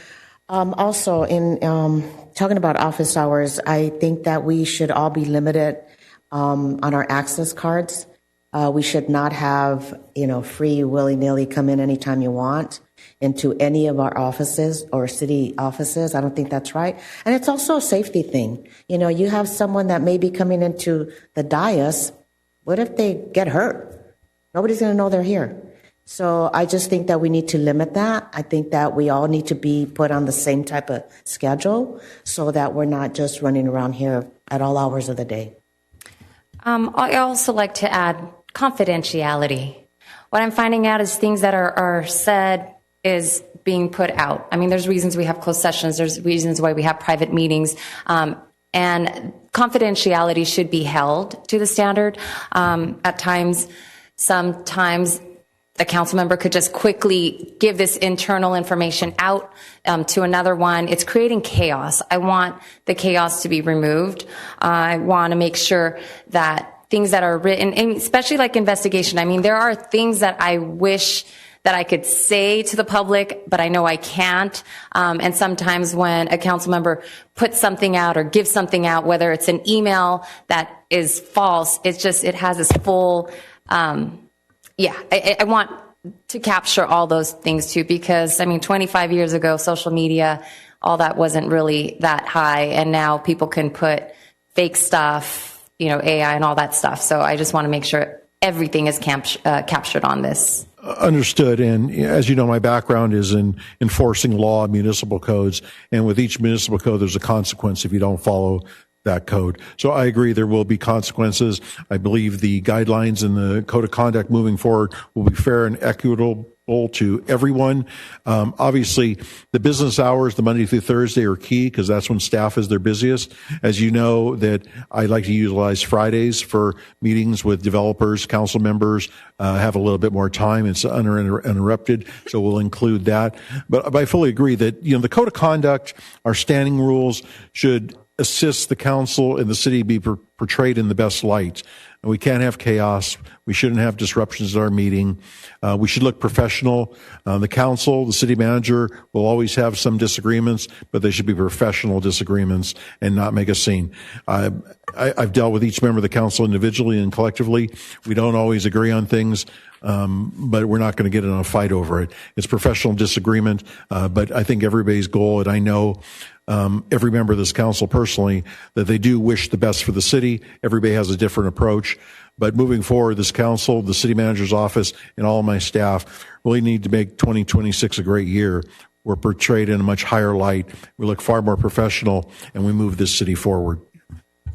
Also, in talking about office hours, I think that we should all be limited on our access cards. We should not have, free willy-nilly come in anytime you want into any of our offices or city offices. I don't think that's right. And it's also a safety thing. You have someone that may be coming into the dais. What if they get hurt? Nobody's going to know they're here. So I just think that we need to limit that. I think that we all need to be put on the same type of schedule so that we're not just running around here at all hours of the day. I also like to add confidentiality. What I'm finding out is things that are said is being put out. I mean, there's reasons we have closed sessions. There's reasons why we have private meetings. And confidentiality should be held to the standard. At times, sometimes a council member could just quickly give this internal information out to another one. It's creating chaos. I want the chaos to be removed. I want to make sure that things that are written, and especially like investigation. I mean, there are things that I wish that I could say to the public, but I know I can't. And sometimes when a council member puts something out or gives something out, whether it's an email that is false, it has this full, I want to capture all those things too, because 25 years ago, social media, all that wasn't really that high. And now people can put fake stuff, AI and all that stuff. So I just want to make sure everything is captured on this. Understood. And as you know, my background is in enforcing law, municipal codes. And with each municipal code, there's a consequence if you don't follow that code. So I agree there will be consequences. I believe the guidelines and the code of conduct moving forward will be fair and equitable to everyone. Obviously, the business hours, the Monday through Thursday, are key because that's when staff is their busiest. As you know, that I like to utilize Fridays for meetings with developers, council members, have a little bit more time. It's uninterrupted, so we'll include that. But I fully agree that the code of conduct, our standing rules, should assist the council and the city be portrayed in the best light. And we can't have chaos. We shouldn't have disruptions at our meeting. We should look professional. The council, the city manager will always have some disagreements, but they should be professional disagreements and not make a scene. I've dealt with each member of the council individually and collectively. We don't always agree on things, but we're not going to get in a fight over it. It's professional disagreement, but I think everybody's goal, and I know every member of this council personally, that they do wish the best for the city. Everybody has a different approach. But moving forward, this council, the city manager's office, and all of my staff really need to make 2026 a great year. We're portrayed in a much higher light. We look far more professional, and we move this city forward.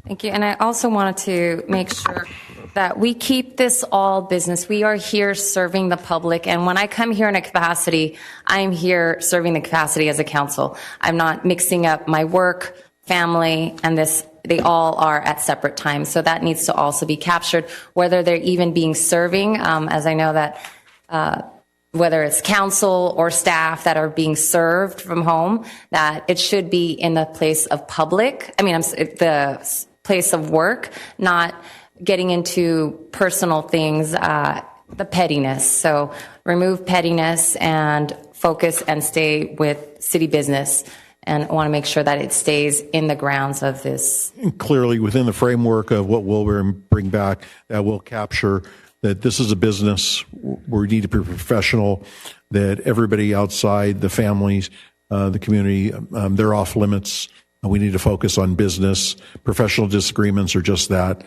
Thank you. And I also wanted to make sure that we keep this all business. We are here serving the public. And when I come here in a capacity, I'm here serving the capacity as a council. I'm not mixing up my work family, and this, they all are at separate times. So that needs to also be captured, whether they're even being serving, as I know that whether it's council or staff that are being served from home, that it should be in the place of public, the place of work, not getting into personal things, the pettiness. So remove pettiness and focus and stay with city business. And I want to make sure that it stays in the grounds of this. Clearly, within the framework of what we'll bring back, that will capture that this is a business where we need to be professional, that everybody outside, the families, the community, they're off limits. We need to focus on business. Professional disagreements are just that.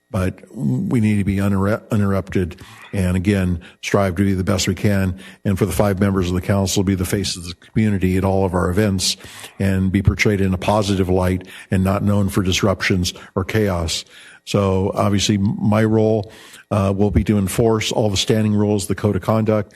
But we need to be uninterrupted and, again, strive to be the best we can. And for the 5 members of the council, be the face of the community at all of our events and be portrayed in a positive light and not known for disruptions or chaos. So obviously my role will be to enforce all the standing rules, the code of conduct,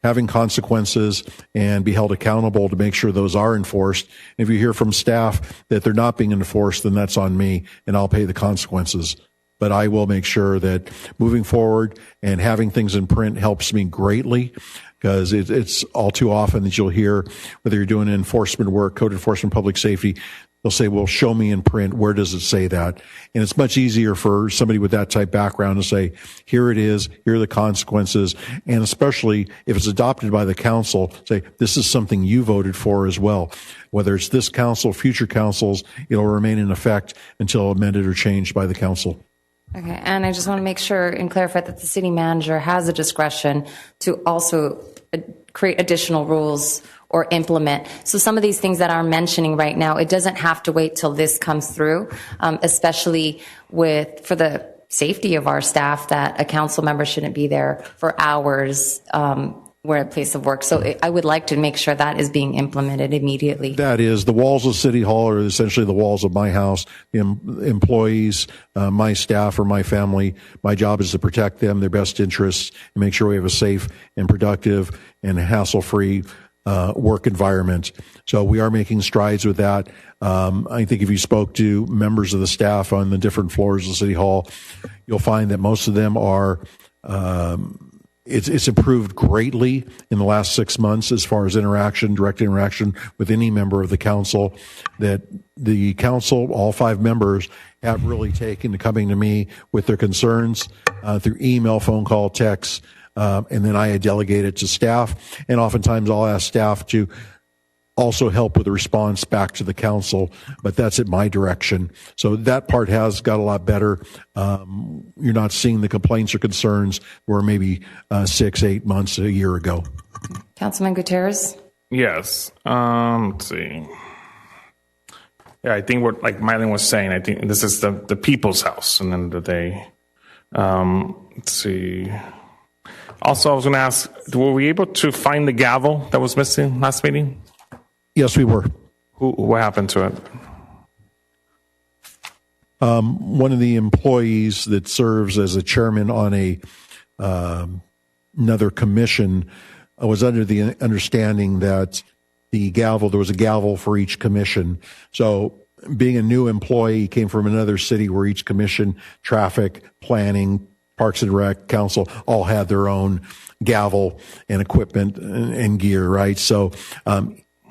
having consequences, and be held accountable to make sure those are enforced. If you hear from staff that they're not being enforced, then that's on me, and I'll pay the consequences. But I will make sure that moving forward and having things in print helps me greatly, because it's all too often that you'll hear, whether you're doing enforcement work, code enforcement, public safety, they'll say, well, show me in print. Where does it say that? And it's much easier for somebody with that type background to say, here it is, here are the consequences. And especially if it's adopted by the council, say, this is something you voted for as well. Whether it's this council, future councils, it'll remain in effect until amended or changed by the council. Okay, and I just want to make sure and clarify that the city manager has the discretion to also create additional rules or implement. So some of these things that I'm mentioning right now, it doesn't have to wait till this comes through, especially for the safety of our staff, that a council member shouldn't be there for hours. We're at a place of work. So I would like to make sure that is being implemented immediately. That is, the walls of City Hall are essentially the walls of my house. The employees, my staff, or my family, my job is to protect them, their best interests, and make sure we have a safe and productive and hassle-free work environment. So we are making strides with that. I think if you spoke to members of the staff on the different floors of City Hall, you'll find that most of them are it's improved greatly in the last 6 months as far as direct interaction with any member of the council, that the council, all 5 members, have really taken to coming to me with their concerns through email, phone call, text, and then I delegate it to staff. And oftentimes I'll ask staff to also help with the response back to the council, but that's at my direction. So that part has got a lot better. You're not seeing the complaints or concerns where maybe 6, 8 months, a year ago. Councilman Gutierrez? Yes. Let's see. Yeah, I think what, like Mylon was saying, I think this is the people's house. And then let's see. Also, I was going to ask, were we able to find the gavel that was missing last meeting? Yes, we were. What happened to it? One of the employees that serves as a chairman on another commission was under the understanding that there was a gavel for each commission. So being a new employee, came from another city where each commission, traffic, planning, Parks and Rec, council, all had their own gavel and equipment and gear, right? So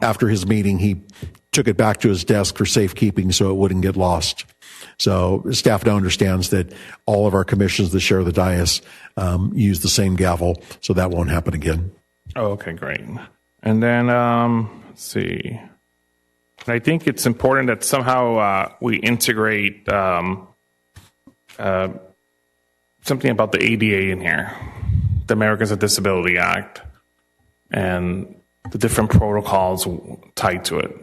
after his meeting, he took it back to his desk for safekeeping so it wouldn't get lost. So staff now understands that all of our commissions that share the dais use the same gavel, so that won't happen again. Oh, okay, great. And then, let's see. I think it's important that somehow we integrate something about the ADA in here, the Americans with Disability Act, and the different protocols tied to it.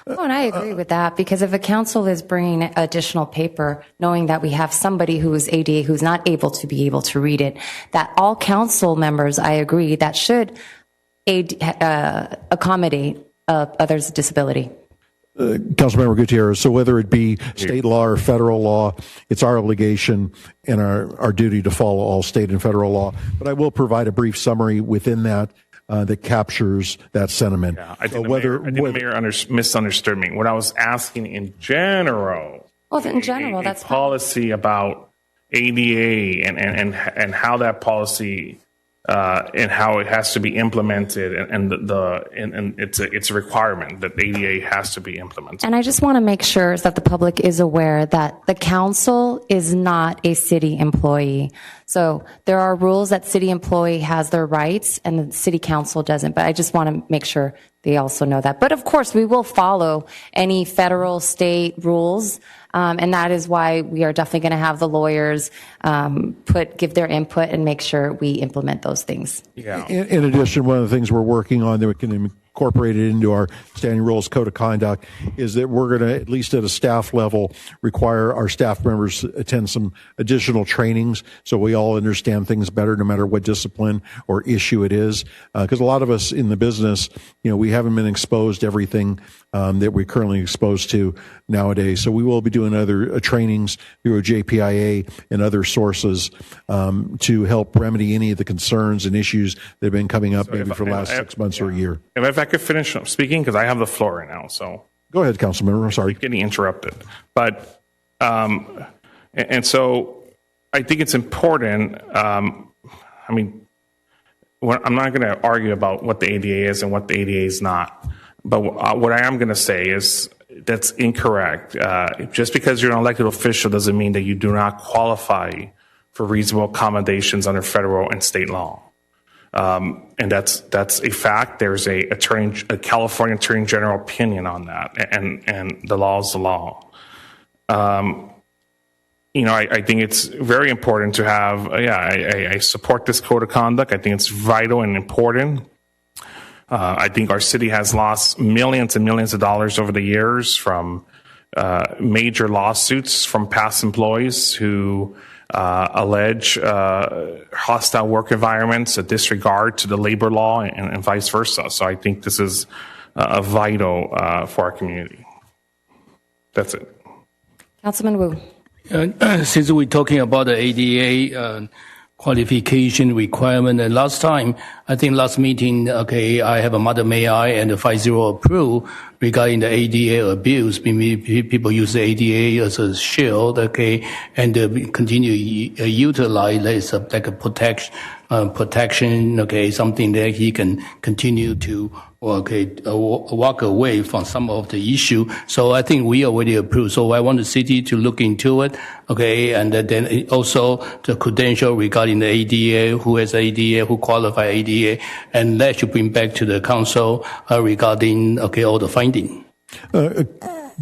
Oh, and I agree with that, because if a council is bringing additional paper, knowing that we have somebody who is ADA who's not able to read it, that all council members, I agree, that should accommodate others with disability. Councilmember Gutierrez, so whether it be state law or federal law, it's our obligation and our duty to follow all state and federal law. But I will provide a brief summary within that. that captures that sentiment. Yeah, I think the mayor misunderstood me. What I was asking in general, in general, a that's policy about ADA and how that policy and how it has to be implemented, and it's a requirement that ADA has to be implemented. And I just want to make sure that the public is aware that the council is not a city employee. So there are rules that city employee has their rights and the city council doesn't. But I just want to make sure they also know that. But of course, we will follow any federal, state rules. And that is why we are definitely going to have the lawyers give their input and make sure we implement those things. Yeah. In addition, one of the things we're working on that we can incorporate it into our standing rules code of conduct is that we're going to, at least at a staff level, require our staff members to attend some additional trainings so we all understand things better no matter what discipline or issue it is. Because a lot of us in the business, we haven't been exposed to everything that we're currently exposed to nowadays. So we will be doing other trainings through JPIA and other sources to help remedy any of the concerns and issues that have been coming up maybe for the last 6 months or a year. If I could finish speaking, because I have the floor right now. So go ahead, Councilmember. I'm sorry. Getting interrupted. But, and so I think it's important. I'm not going to argue about what the ADA is and what the ADA is not. But what I am going to say is that's incorrect. Just because you're an elected official doesn't mean that you do not qualify for reasonable accommodations under federal and state law. And that's a fact. There's a California Attorney General opinion on that, and the law is the law. I think it's very important to have. I support this code of conduct. I think it's vital and important. I think our city has lost millions and millions of dollars over the years from major lawsuits from past employees who allege hostile work environments, a disregard to the labor law, and vice versa. So I think this is vital for our community. That's it. Councilman Wu. Since we're talking about the ADA qualification requirement, and last meeting, I have a Mother May I and a 5-0 approve regarding the ADA abuse. People use the ADA as a shield, and continue utilize it like a protection, something that he can continue to walk away from some of the issue. So I think we already approved. So I want the city to look into it, and then also the credential regarding the ADA, who has ADA, who qualify ADA, and that should bring back to the council regarding all the finding.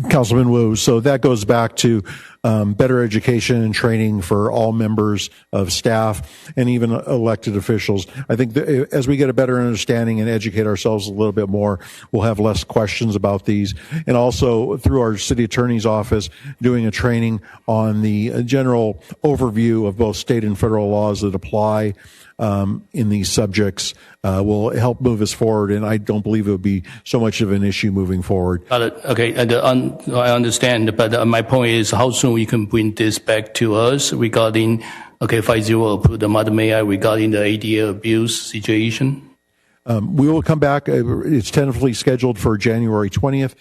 Councilman Wu, so that goes back to better education and training for all members of staff and even elected officials. I think that as we get a better understanding and educate ourselves a little bit more, we'll have less questions about these. And also through our city attorney's office, doing a training on the general overview of both state and federal laws that apply in these subjects will help move us forward, and I don't believe it would be so much of an issue moving forward. Got it. Okay, and I understand, but my point is how soon we can bring this back to us regarding 5-0 approve the Mother May I regarding the ADA abuse situation. We will come back. It's tentatively scheduled for January 20th.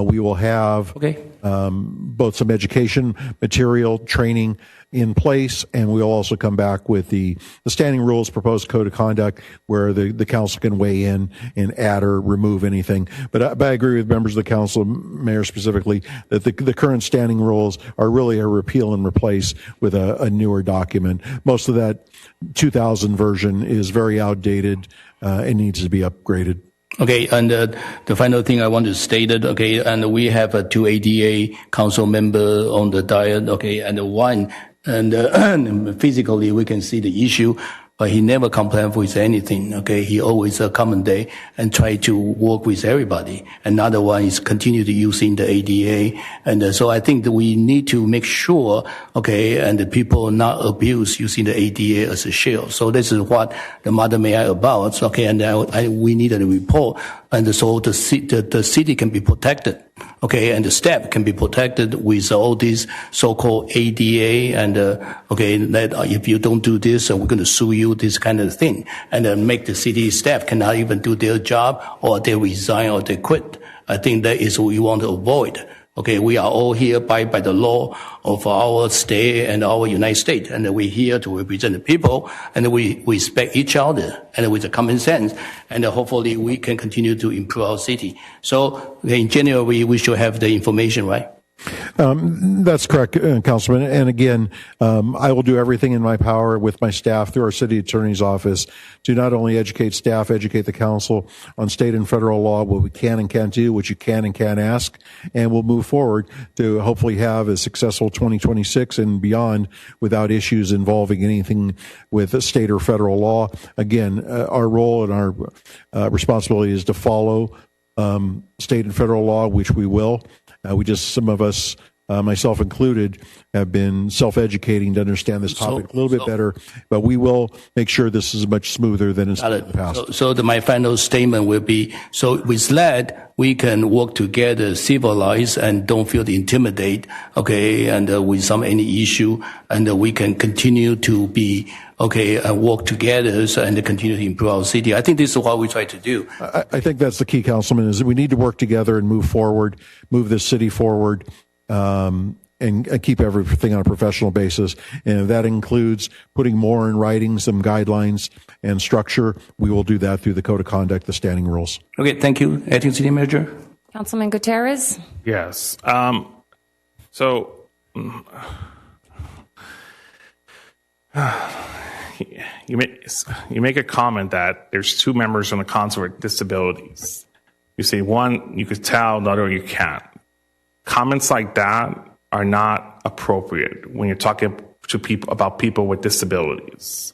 We will have both some education material, training in place, and we'll also come back with the standing rules proposed code of conduct where the council can weigh in and add or remove anything. But I agree with members of the council, Mayor specifically, that the current standing rules are really a repeal and replace with a newer document. Most of that 2000 version is very outdated. It needs to be upgraded. Okay, and the final thing I want to state it, and we have 2 ADA council members on the diet, and one, and physically we can see the issue, but he never complained with anything, he always accommodate and try to work with everybody. Another one is continue to using the ADA, and so I think that we need to make sure, and the people not abuse using the ADA as a shield. So this is what the Mother May I about, and we need a report, and so the city can be protected. Okay, and the staff can be protected with all these so-called ADA and okay, that if you don't do this, we're going to sue you, this kind of thing, and make the city staff cannot even do their job, or they resign or they quit. I think that is what we want to avoid. Okay, we are all here by the law of our state and our United States, and we're here to represent the people, and we respect each other, and with the common sense, and hopefully we can continue to improve our city. So in January, we should have the information, right? That's correct, Councilman. And again, I will do everything in my power with my staff through our city attorney's office to not only educate staff, educate the council on state and federal law, what we can and can't do, what you can and can't ask, and we'll move forward to hopefully have a successful 2026 and beyond without issues involving anything with state or federal law. Again, our role and our responsibility is to follow state and federal law, which we will. Some of us, myself included, have been self-educating to understand this topic a little bit better, but we will make sure this is much smoother than it's been in the past. So my final statement will be, so with that, we can work together, civilize, and don't feel intimidated, okay, and with any issue, and we can continue to be, okay, work together and continue to improve our city. I think this is what we try to do. I think that's the key, Councilman, is that we need to work together and move forward, move this city forward, and keep everything on a professional basis. And if that includes putting more in writing, some guidelines and structure, we will do that through the Code of Conduct, the standing rules. Okay, thank you. Acting City Manager. Councilman Gutierrez? Yes. You make a comment that there's two members on the council with disabilities. You say one, you could tell, the other, you can't. Comments like that are not appropriate when you're talking to people about people with disabilities.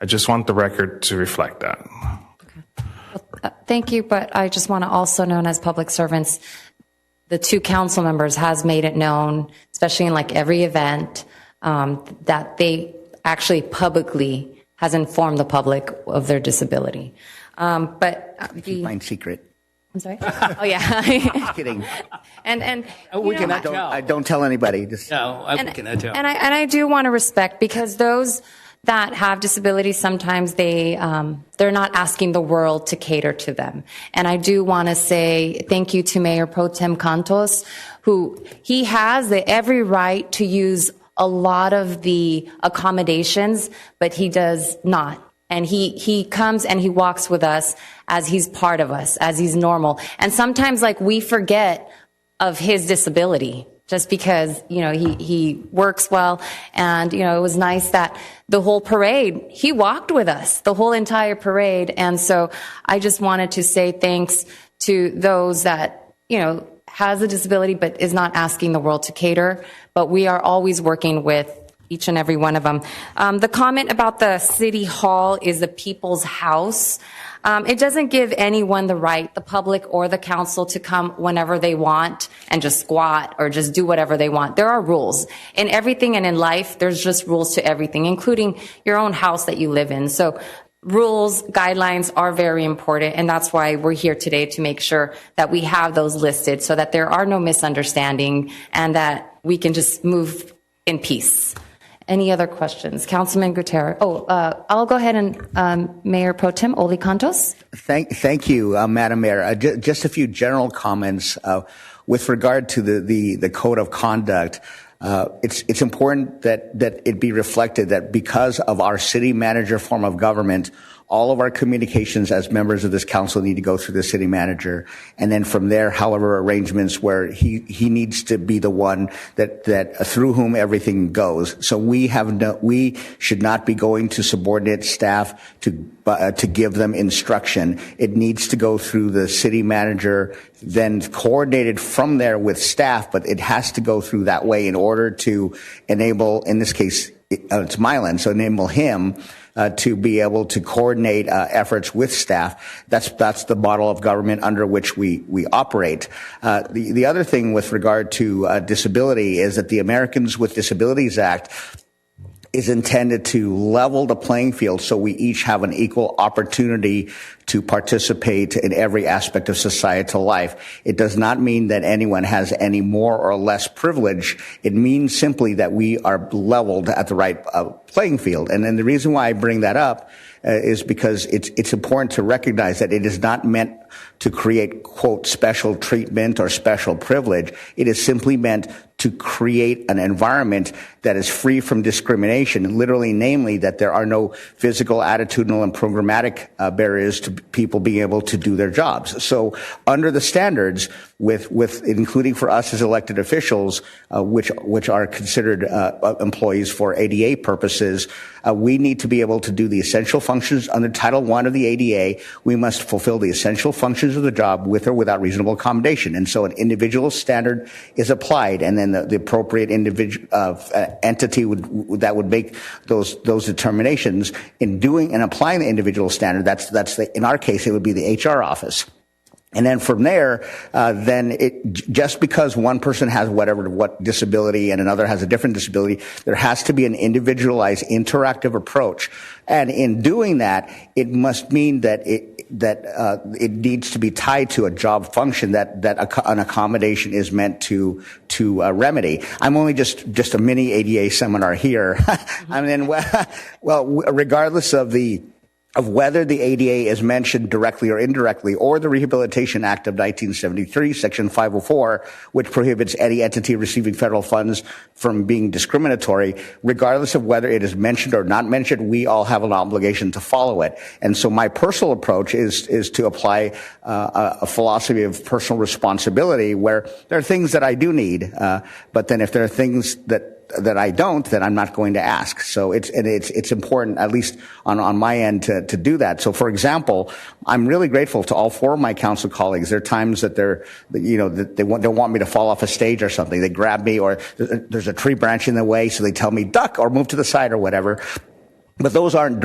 I just want the record to reflect that. Okay. Well, thank you, but I just want to also known as public servants, the two council members has made it known, especially in like every event, that they actually publicly has informed the public of their disability. Fine secret. I'm sorry? Oh, yeah. Just kidding. And we cannot tell. Don't tell anybody. Just we cannot tell. And I do want to respect, because those that have disabilities, sometimes they're not asking the world to cater to them. And I do want to say thank you to Mayor Pro Tem Cantos, who he has every right to use a lot of the accommodations, but he does not. And he comes and he walks with us as he's part of us, as he's normal. And sometimes we forget of his disability just because, he works well. And, it was nice that the whole parade, he walked with us, the whole entire parade. And so I just wanted to say thanks to those that, has a disability but is not asking the world to cater. But we are always working with each and every one of them. The comment about the city hall is the people's house. It doesn't give anyone the right, the public or the council, to come whenever they want and just squat or just do whatever they want. There are rules in everything, and in life, there's just rules to everything, including your own house that you live in. So rules, guidelines are very important, and that's why we're here today, to make sure that we have those listed so that there are no misunderstandings and that we can just move in peace. Any other questions? Councilman Gutierrez. I'll go ahead and Mayor Pro Tem Oli Cantos. Thank you, Madam Mayor. Just a few general comments with regard to the Code of Conduct. It's important that it be reflected that because of our city manager form of government, all of our communications as members of this council need to go through the city manager. And then from there, however, arrangements where he needs to be the one that through whom everything goes. So we should not be going to subordinate staff to give them instruction. It needs to go through the city manager, then coordinated from there with staff, but it has to go through that way in order to enable, in this case, it's Mylan, so enable him to be able to coordinate efforts with staff. That's the model of government under which we operate. The other thing with regard to disability is that the Americans with Disabilities Act is intended to level the playing field so we each have an equal opportunity to participate in every aspect of societal life. It does not mean that anyone has any more or less privilege. It means simply that we are leveled at the right playing field. And then the reason why I bring that up is because it's important to recognize that it is not meant to create, quote, special treatment or special privilege. It is simply meant to create an environment that is free from discrimination, literally, namely, that there are no physical, attitudinal, and programmatic barriers to people being able to do their jobs. So under the standards, with including for us as elected officials, which are considered employees for ADA purposes, we need to be able to do the essential functions under Title I of the ADA. We must fulfill the essential functions of the job with or without reasonable accommodation. And so an individual standard is applied, and then the appropriate individual entity that would make those determinations in doing and applying the individual standard. In our case, it would be the HR office. And then from there, just because one person has what disability and another has a different disability, there has to be an individualized, interactive approach. And in doing that, it must mean that it needs to be tied to a job function that an accommodation is meant to remedy. I'm only just a mini ADA seminar here. I mean, well, regardless of whether the ADA is mentioned directly or indirectly, or the Rehabilitation Act of 1973, Section 504, which prohibits any entity receiving federal funds from being discriminatory, regardless of whether it is mentioned or not mentioned, we all have an obligation to follow it. And so my personal approach is to apply a philosophy of personal responsibility, where there are things that I do need, but then if there are things that I don't, then I'm not going to ask. So it's important, at least on my end, to do that. So, for example, I'm really grateful to all four of my council colleagues. There are times that they want me to fall off a stage or something. They grab me, or there's a tree branch in the way, so they tell me duck or move to the side or whatever. But those aren't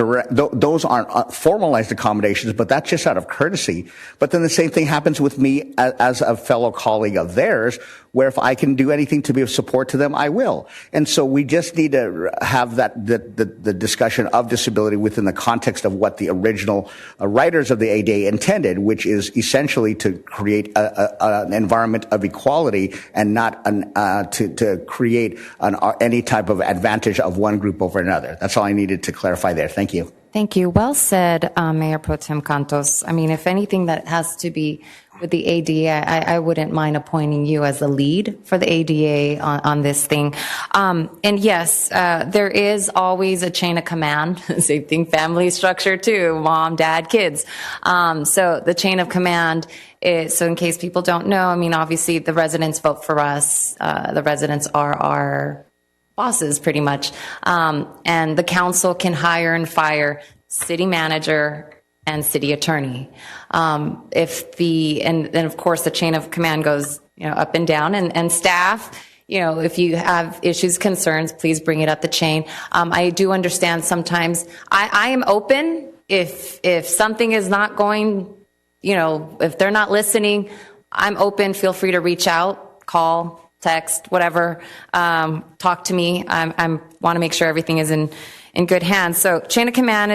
formalized accommodations, but that's just out of courtesy. But then the same thing happens with me as a fellow colleague of theirs, where if I can do anything to be of support to them, I will. And so we just need to have the discussion of disability within the context of what the original writers of the ADA intended, which is essentially to create an environment of equality and not to create any type of advantage of one group over another. That's all I needed to clarify there. Thank you. Thank you. Well said, Mayor Pro Tem Cantos. I mean, if anything that has to be with the ADA, I wouldn't mind appointing you as the lead for the ADA on this thing. And yes, there is always a chain of command, same thing, family structure too, mom, dad, kids. So the chain of command is, so in case people don't know, I mean, obviously the residents vote for us. The residents are our bosses pretty much. And the council can hire and fire city manager and city attorney. And then of course the chain of command goes, up and down, and staff, if you have issues, concerns, please bring it up the chain. I do understand sometimes I am open if something is not going, if they're not listening, I'm open. Feel free to reach out, call, text, whatever, talk to me. I want to make sure everything is in good hands. So chain of command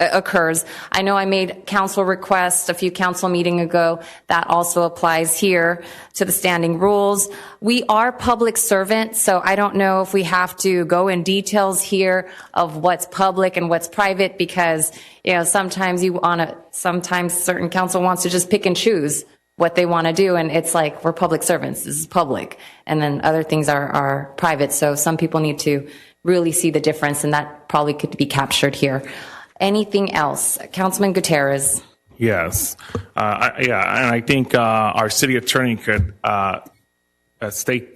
occurs. I know I made council requests a few council meeting ago. That also applies here to the standing rules. We are public servants, so I don't know if we have to go in details here of what's public and what's private, because sometimes certain council wants to just pick and choose what they want to do, and it's like, we're public servants, this is public, and then other things are private. So some people need to really see the difference, and that probably could be captured here. Anything else? Councilman Gutierrez. Yes. And I think our city attorney could state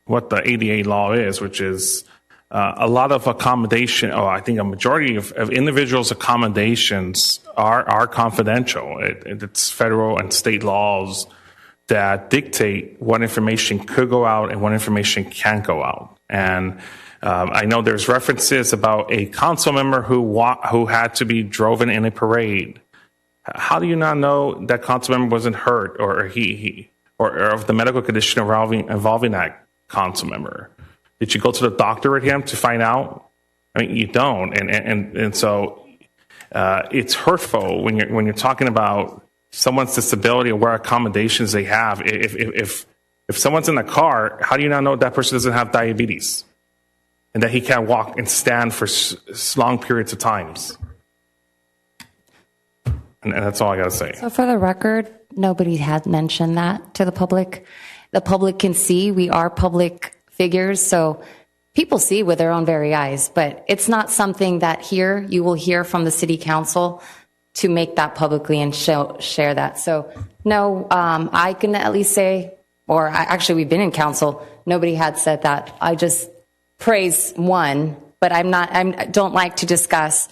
what the ADA law is, which is a lot of accommodation, or I think a majority of individuals' accommodations are confidential. It's federal and state laws that dictate what information could go out and what information can't go out. And I know there's references about a council member who had to be driven in a parade. How do you not know that council member wasn't hurt, or he of the medical condition involving that council member? Did you go to the doctor with him to find out? I mean, you don't, and so it's hurtful when you're talking about someone's disability or what accommodations they have. If someone's in the car, how do you not know that person doesn't have diabetes and that he can't walk and stand for long periods of times? And that's all I got to say. So for the record, nobody had mentioned that to the public. The public can see, we are public figures, so people see with their own very eyes, but it's not something that here you will hear from the city council to make that publicly and share that. So no, I can at least say, or actually we've been in council, nobody had said that. I just praise one, but I don't like to discuss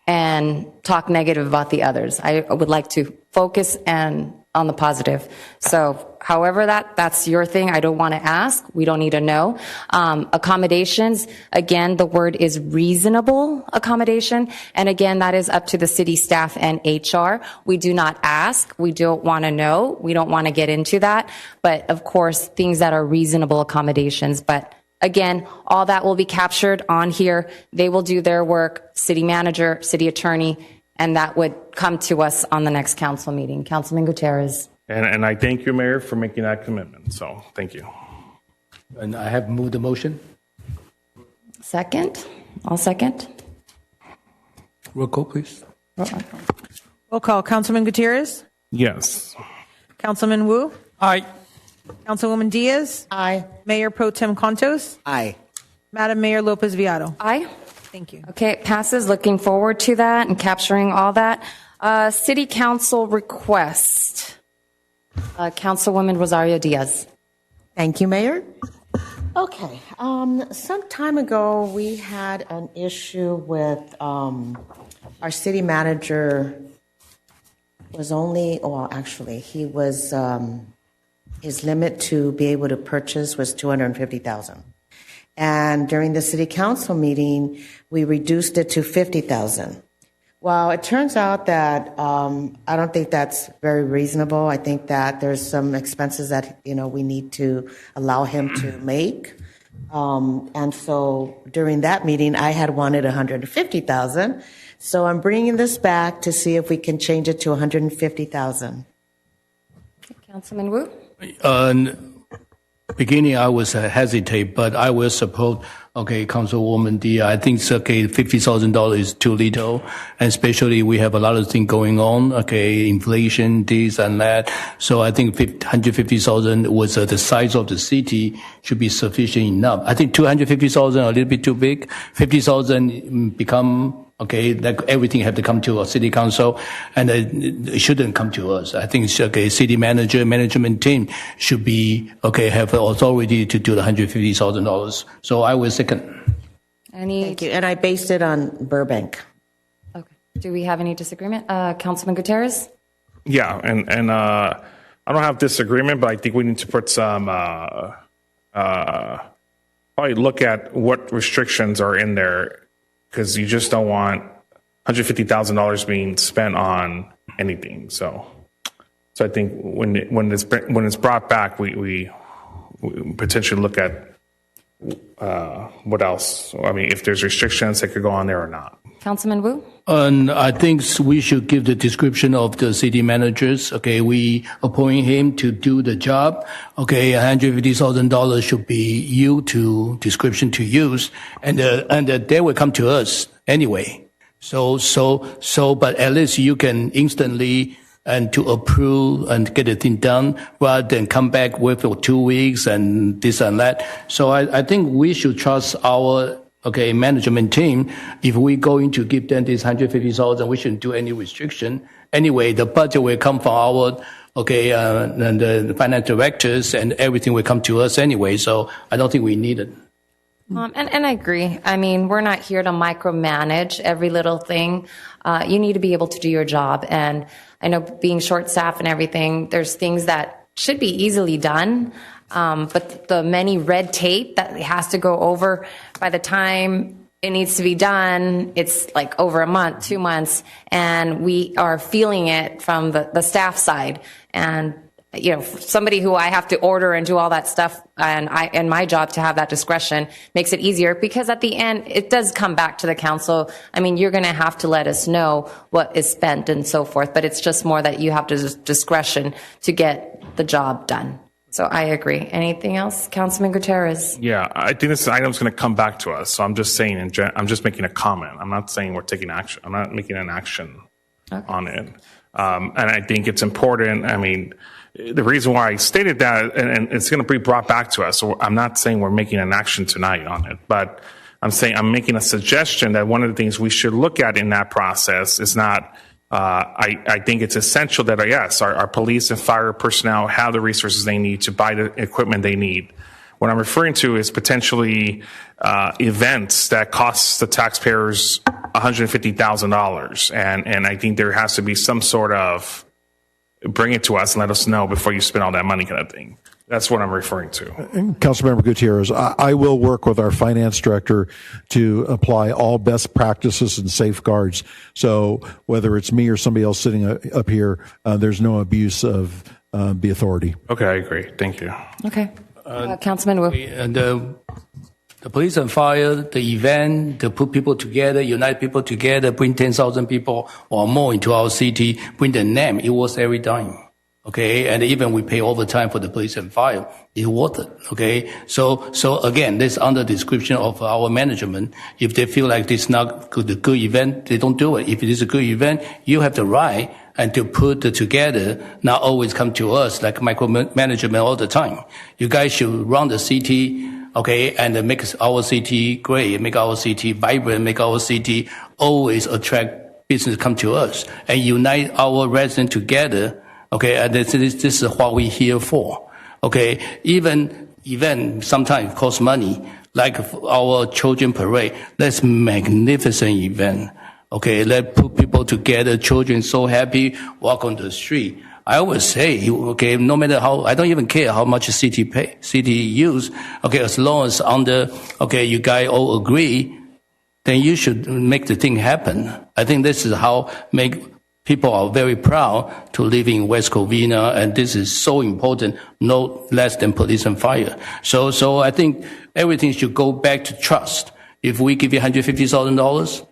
and talk negative about the others. I would like to focus on the positive. So however that's your thing. I don't want to ask. We don't need to know. Accommodations, again, the word is reasonable accommodation. And again, that is up to the city staff and HR. We do not ask. We don't want to know. We don't want to get into that. But of course, things that are reasonable accommodations. But again, all that will be captured on here. They will do their work, city manager, city attorney, and that would come to us on the next council meeting. Councilman Gutierrez. And I thank you, Mayor, for making that commitment. So thank you. And I have moved the motion. Second. I'll second. Roll call, please. Roll call. Councilman Gutierrez? Yes. Councilman Wu? Aye. Councilwoman Diaz? Aye. Mayor Pro Tem Contos? Aye. Madam Mayor Lopez Viado? Aye. Thank you. Okay, it passes. Looking forward to that and capturing all that. City Council request. Councilwoman Rosario Diaz. Thank you, Mayor. Okay. Some time ago, we had an issue with our city manager was only, well, actually, he was, his limit to be able to purchase was $250,000. And during the city council meeting, we reduced it to $50,000. Well, it turns out that I don't think that's very reasonable. I think that there's some expenses that we need to allow him to make. And so during that meeting, I had wanted $150,000. So I'm bringing this back to see if we can change it to $150,000. Councilman Wu. Beginning, I was hesitate, but I will support. Okay, Councilwoman Dia. I think okay, $50,000 is too little, and especially we have a lot of things going on. Okay, inflation, this and that. So I think $150,000 was the size of the city should be sufficient enough. I think $250,000 a little bit too big. $50,000 become. Okay, like everything have to come to a city council, and it shouldn't come to us. I think okay, city manager, management team should be okay, have authority to do the $150,000. So I will second. Thank you, and I based it on Burbank. Okay. Do we have any disagreement, Councilman Gutierrez? Yeah, and I don't have disagreement, but I think we need to put some probably look at what restrictions are in there. Because you just don't want $150,000 being spent on anything. So I think when it's brought back, we potentially look at what else. I mean, if there's restrictions that could go on there or not. Councilman Wu. And I think we should give the description of the city managers. Okay, we appoint him to do the job. Okay, $150,000 should be you to description to use, and they will come to us anyway. So, but at least you can instantly and to approve and get the thing done rather than come back with 2 weeks and this and that. So I think we should trust our management team. If we're going to give them this $150,000, we shouldn't do any restriction. Anyway, the budget will come from our, and the finance directors, and everything will come to us anyway. So I don't think we need it. And I agree. I mean, we're not here to micromanage every little thing. You need to be able to do your job. And I know being short-staffed and everything, there's things that should be easily done. But the many red tape that has to go over by the time it needs to be done, it's like over a month, 2 months, and we are feeling it from the staff side. And somebody who I have to order and do all that stuff, and my job to have that discretion makes it easier, because at the end, it does come back to the council. I mean, you're going to have to let us know what is spent and so forth, but it's just more that you have discretion to get the job done. So I agree. Anything else? Councilman Gutierrez? Yeah, I think this item's going to come back to us. So I'm just saying, I'm just making a comment. I'm not saying we're taking action. I'm not making an action on it. And I think it's important. I mean, the reason why I stated that, and it's going to be brought back to us. So I'm not saying we're making an action tonight on it, but I'm saying I'm making a suggestion that one of the things we should look at in that process is not. I think it's essential that, yes, our police and fire personnel have the resources they need to buy the equipment they need. What I'm referring to is potentially events that cost the taxpayers $150,000. And I think there has to be some sort of bring it to us and let us know before you spend all that money kind of thing. That's what I'm referring to. Councilmember Gutierrez, I will work with our finance director to apply all best practices and safeguards. So whether it's me or somebody else sitting up here, there's no abuse of the authority. Okay, I agree. Thank you. Okay. Councilman Wu. And the police and fire, the event, to put people together, unite people together, bring 10,000 people or more into our city, bring the name, it was every time. Okay, and even we pay overtime for the police and fire. It's worth it. Okay, so again, this under description of our management. If they feel like this is not a good event, they don't do it. If it is a good event, you have the right and to put it together. Not always come to us like micromanagement all the time. You guys should run the city, okay, and make our city great, make our city vibrant, make our city always attract business come to us and unite our residents together. Okay, and this is what we're here for. Okay, even event sometimes costs money, like our children parade. That's magnificent event. Okay, let put people together, children so happy, walk on the street. I always say, okay, no matter how, I don't even care how much city use. Okay, as long as you guys all agree, then you should make the thing happen. I think this is how people are very proud to live in West Covina, and this is so important, no less than police and fire. So I think everything should go back to trust. If we give you $150,000,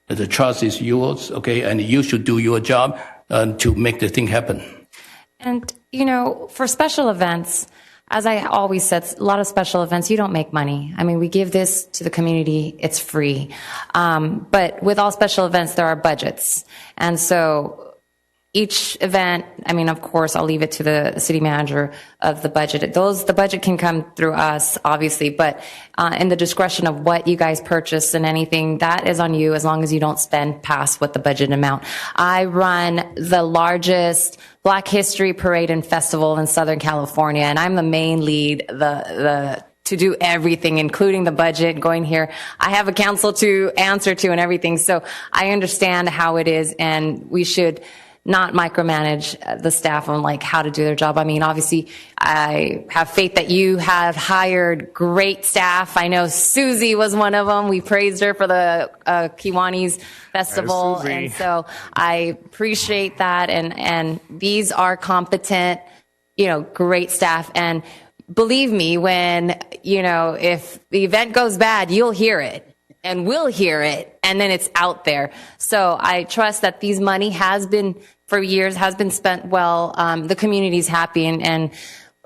the trust is yours, okay, and you should do your job to make the thing happen. And, for special events, as I always said, a lot of special events, you don't make money. I mean, we give this to the community, it's free. But with all special events, there are budgets. And so each event, I mean, of course, I'll leave it to the city manager of the budget. The budget can come through us, obviously, but in the discretion of what you guys purchase and anything, that is on you as long as you don't spend past what the budget amount. I run the largest Black History Parade and Festival in Southern California, and I'm the main lead, to do everything, including the budget, going here. I have a council to answer to and everything, so I understand how it is, and we should not micromanage the staff on how to do their job. I mean, obviously, I have faith that you have hired great staff. I know Susie was one of them. We praised her for the Kiwanis Festival, and so I appreciate that. And these are competent, great staff. And believe me, when if the event goes bad, you'll hear it. And we'll hear it, and then it's out there. So I trust that these money has been spent well. The community's happy, and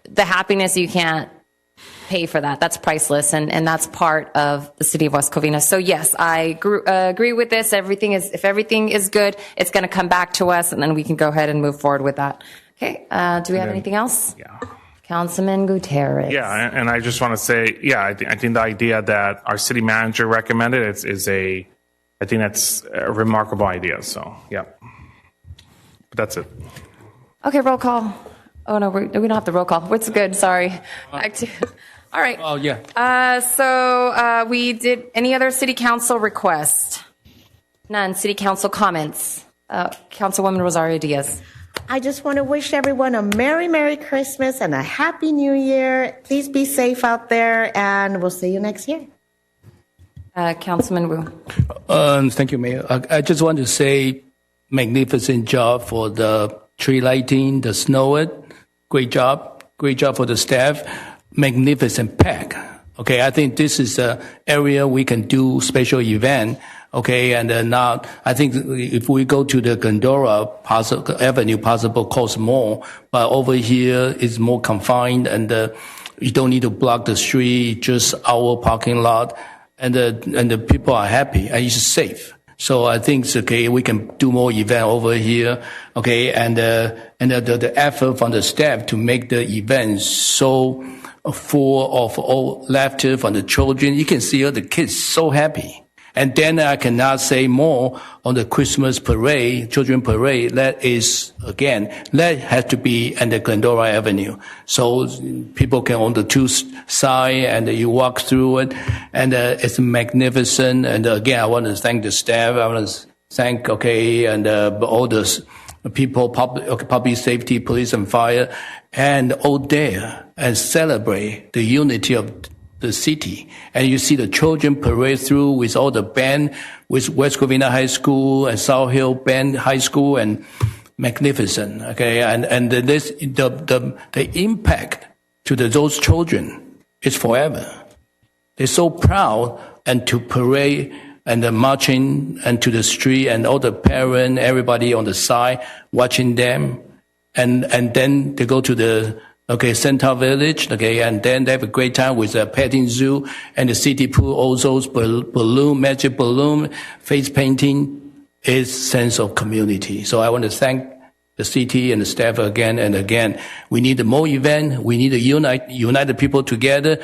the happiness, you can't pay for that. That's priceless, and that's part of the city of West Covina. So yes, I agree with this. If everything is good, it's going to come back to us, and then we can go ahead and move forward with that. Okay. Do we have anything else? Yeah. Councilman Gutierrez. Yeah, and I just want to say, I think the idea that our city manager recommended I think that's a remarkable idea. So, yeah. But that's it. Okay, roll call. Oh, no, we don't have the roll call. It's good, sorry. All right. Oh, yeah. So we did any other city council request? None. City council comments? Councilwoman Rosario Diaz. I just want to wish everyone a Merry, Merry Christmas and a Happy New Year. Please be safe out there, and we'll see you next year. Councilman Wu. Thank you, Mayor. I just want to say magnificent job for the tree lighting, the snow it. Great job for the staff. Magnificent pack. Okay, I think this is an area we can do special event. Okay, and now I think if we go to the Glendora Avenue, possible cost more, but over here it's more confined, and you don't need to block the street, just our parking lot, and the people are happy and it's safe. So I think it's okay. We can do more event over here. Okay, and the effort from the staff to make the event so full of all laughter from the children. You can see all the kids so happy. And then I cannot say more on the Christmas parade, children parade. That has to be at the Glendora Avenue. So people can on the two side and you walk through it, and it's magnificent. And again, I want to thank the staff. I want to thank, all the people, public safety, police and fire, and all there and celebrate the unity of the city. And you see the children parade through with all the band, with West Covina High School and South Hill Band High School, and magnificent. Okay, and the impact to those children is forever. They're so proud, and to parade and the marching and to the street, and all the parents, everybody on the side watching them, and then they go to the Center Village, and then they have a great time with a petting zoo and the city pool, all those balloon, magic balloon, face painting is sense of community. So I want to thank the city and the staff again and again. We need more event. We need to unite the people together.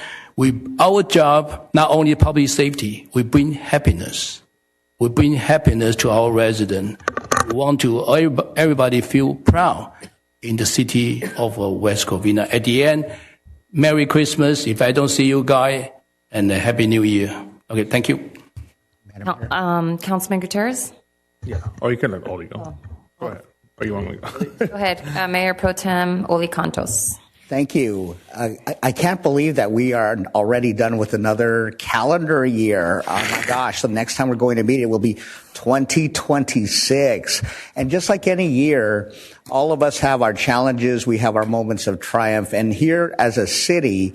Our job, not only public safety, we bring happiness. We bring happiness to our residents. We want to everybody feel proud in the city of West Covina. At the end, Merry Christmas if I don't see you guys, and a Happy New Year. Okay, thank you. Councilman Gutierrez? Yeah. Oh, you can let Oli go. Go ahead. Or you want me to go? Go ahead. Mayor Pro Tem Oli Cantos. Thank you. I can't believe that we are already done with another calendar year. Oh my gosh, the next time we're going to meet, it will be 2026. And just like any year, all of us have our challenges. We have our moments of triumph. And here as a city,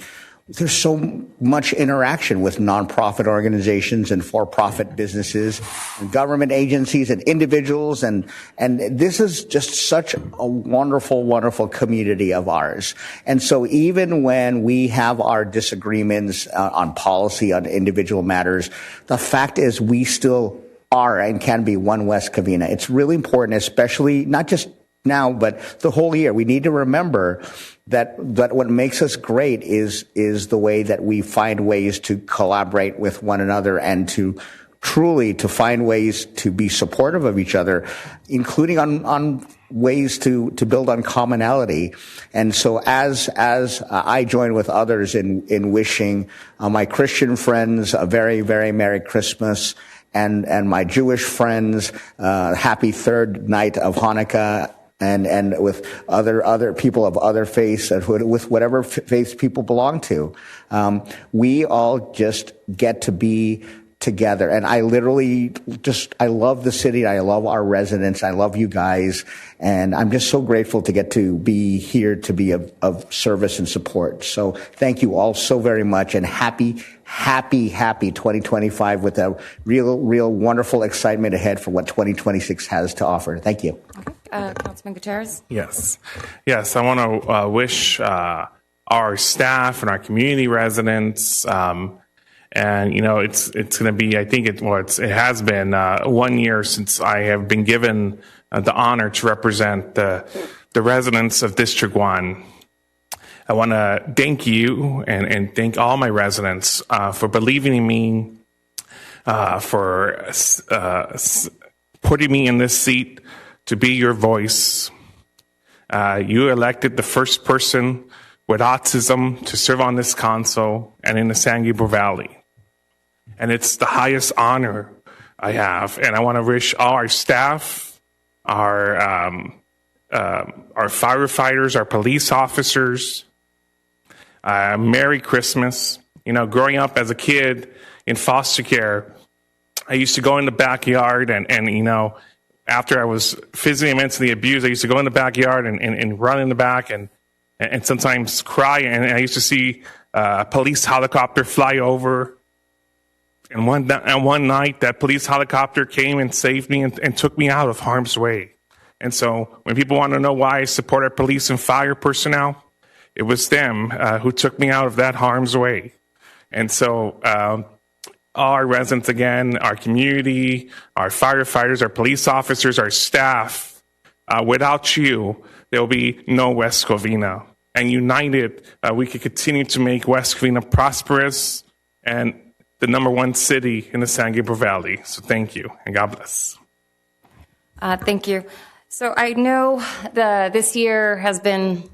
there's so much interaction with nonprofit organizations and for-profit businesses and government agencies and individuals. And this is just such a wonderful, wonderful community of ours. And so even when we have our disagreements on policy, on individual matters, the fact is we still are and can be one West Covina. It's really important, especially not just now, but the whole year. We need to remember that what makes us great is the way that we find ways to collaborate with one another and to truly to find ways to be supportive of each other, including on ways to build on commonality. And so as I join with others in wishing my Christian friends a very, very Merry Christmas, and my Jewish friends happy third night of Hanukkah, and with other people of other faiths, with whatever faith people belong to, we all just get to be together. And I literally I love the city. I love our residents. I love you guys. And I'm just so grateful to get to be here to be of service and support. So thank you all so very much, and happy 2025 with a real wonderful excitement ahead for what 2026 has to offer. Thank you. Okay. Councilman Gutierrez? Yes. I want to wish our staff and our community residents, and it's going to be, I think it has been 1 year since I have been given the honor to represent the residents of District 1. I want to thank you and thank all my residents for believing in me, for putting me in this seat to be your voice. You elected the first person with autism to serve on this council and in the San Gabriel Valley. And it's the highest honor I have. And I want to wish all our staff, our firefighters, our police officers, Merry Christmas. Growing up as a kid in foster care, I used to go in the backyard and after I was physically and mentally abused, I used to go in the backyard and run in the back and and sometimes cry. And I used to see a police helicopter fly over. And one night, that police helicopter came and saved me and took me out of harm's way. And so when people want to know why I support our police and fire personnel, it was them who took me out of that harm's way. And so all our residents, again, our community, our firefighters, our police officers, our staff, without you, there will be no West Covina. And united, we can continue to make West Covina prosperous and the #1 city in the San Gabriel Valley. So thank you, and God bless. Thank you. So I know this year has been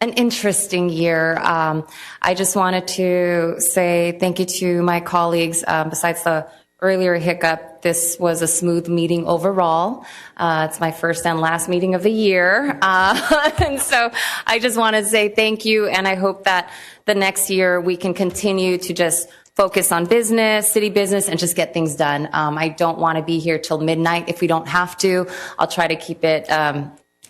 an interesting year. I just wanted to say thank you to my colleagues. Besides the earlier hiccup, this was a smooth meeting overall. It's my first and last meeting of the year. And so I just want to say thank you, and I hope that the next year we can continue to just focus on business, city business, and just get things done. I don't want to be here till midnight if we don't have to. I'll try to keep it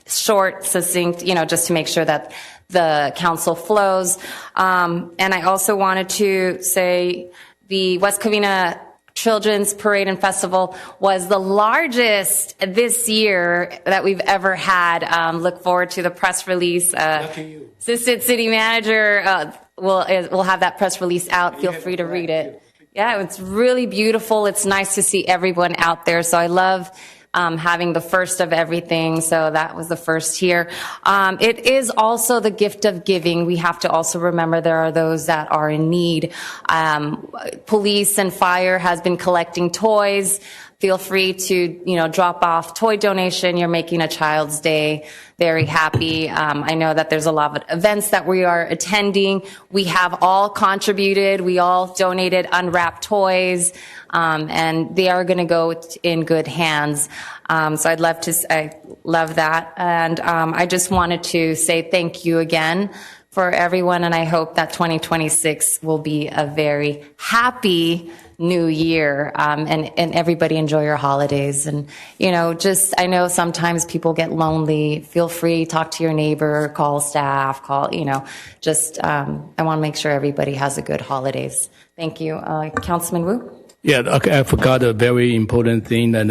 short, succinct, just to make sure that the council flows. And I also wanted to say the West Covina Children's Parade and Festival was the largest this year that we've ever had. Look forward to the press release. Assistant City Manager we'll have that press release out. Feel free to read it. Yeah, it's really beautiful. It's nice to see everyone out there. So I love having the first of everything. So that was the first here. It is also the gift of giving. We have to also remember there are those that are in need. Police and fire has been collecting toys. Feel free to, drop off toy donation. You're making a child's day very happy. I know that there's a lot of events that we are attending. We have all contributed. We all donated unwrapped toys, and they are going to go in good hands. So I love that. And I just wanted to say thank you again for everyone, and I hope that 2026 will be a very happy new year, and everybody enjoy your holidays. And, I know sometimes people get lonely. Feel free, talk to your neighbor, call staff, I want to make sure everybody has a good holidays. Thank you. Councilman Wu? Yeah, okay, I forgot a very important thing, and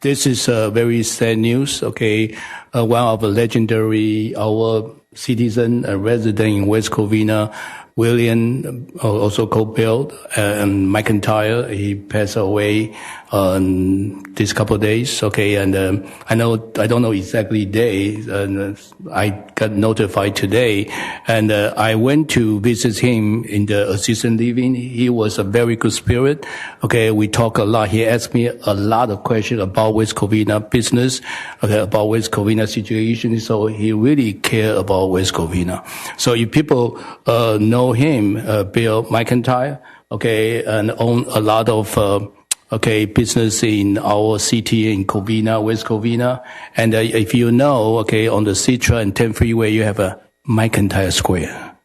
this is very sad news, okay? One of the legendary, our citizen, a resident in West Covina, William, also called Bill, and McIntyre, he passed away this couple of days. Okay, and I don't know exactly day. And I got notified today, and I went to visit him in the assisted living. He was a very good spirit. Okay, we talk a lot. He asked me a lot of questions about West Covina business, okay, about West Covina situation. So he really cared about West Covina. So if people know him, Bill McIntyre, okay, and own a lot of business in our city in Covina, West Covina. And if you know, okay, on the Citra and 10 freeway, you have a McIntyre Square.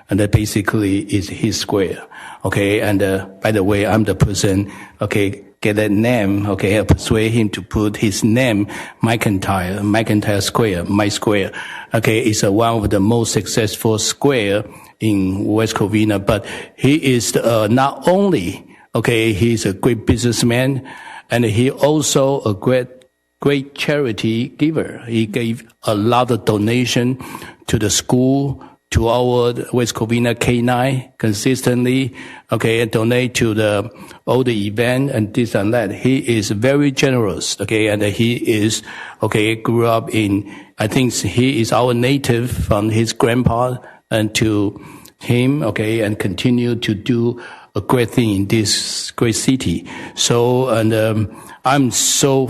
And that basically is his square. Okay, and by the way, I'm the person, okay, get that name, okay, I persuade him to put his name, McIntyre Square, my square. Okay, it's one of the most successful square in West Covina, but he is not only, okay, he's a great businessman, and he also a great charity giver. He gave a lot of donation to the school, to our West Covina K9 consistently, okay, and donate to all the event and this and that. He is very generous, okay, and he is, okay, grew up I think he is our native from his grandpa and to him, okay, and continue to do a great thing in this great city. So, and I'm so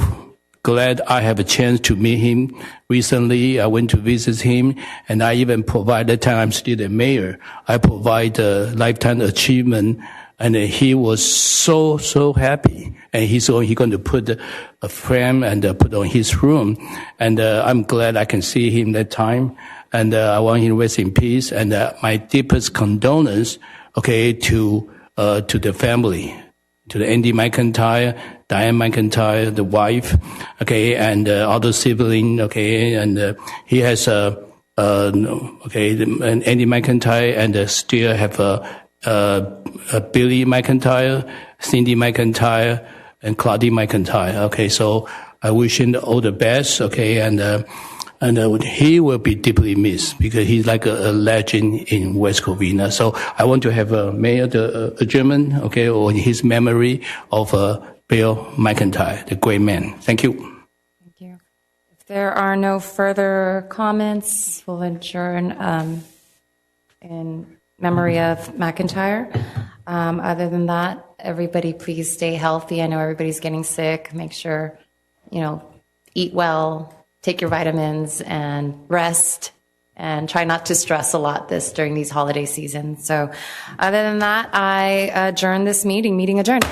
glad I have a chance to meet him. Recently, I went to visit him, and I even provide, that time I'm still the mayor, I provide a lifetime achievement, and he was so happy. And he's going to put a frame and put on his room. And I'm glad I can see him that time. And I want him to rest in peace. And my deepest condolence, okay, to the family, to the Andy McIntyre, Diane McIntyre, the wife, okay, and other sibling, okay, and he has a and Andy McIntyre, and still have Billy McIntyre, Cindy McIntyre, and Claudie McIntyre. Okay, so I wish him all the best. Okay, and he will be deeply missed because he's like a legend in West Covina. So I want to have a mayor adjournment, okay, or his memory of Bill McIntyre, the great man. Thank you. Thank you. If there are no further comments, we'll adjourn in memory of McIntyre. Other than that, everybody please stay healthy. I know everybody's getting sick. Make sure, eat well, take your vitamins, and rest, and try not to stress a lot during these holiday seasons. So other than that, I adjourn this meeting. Meeting adjourned.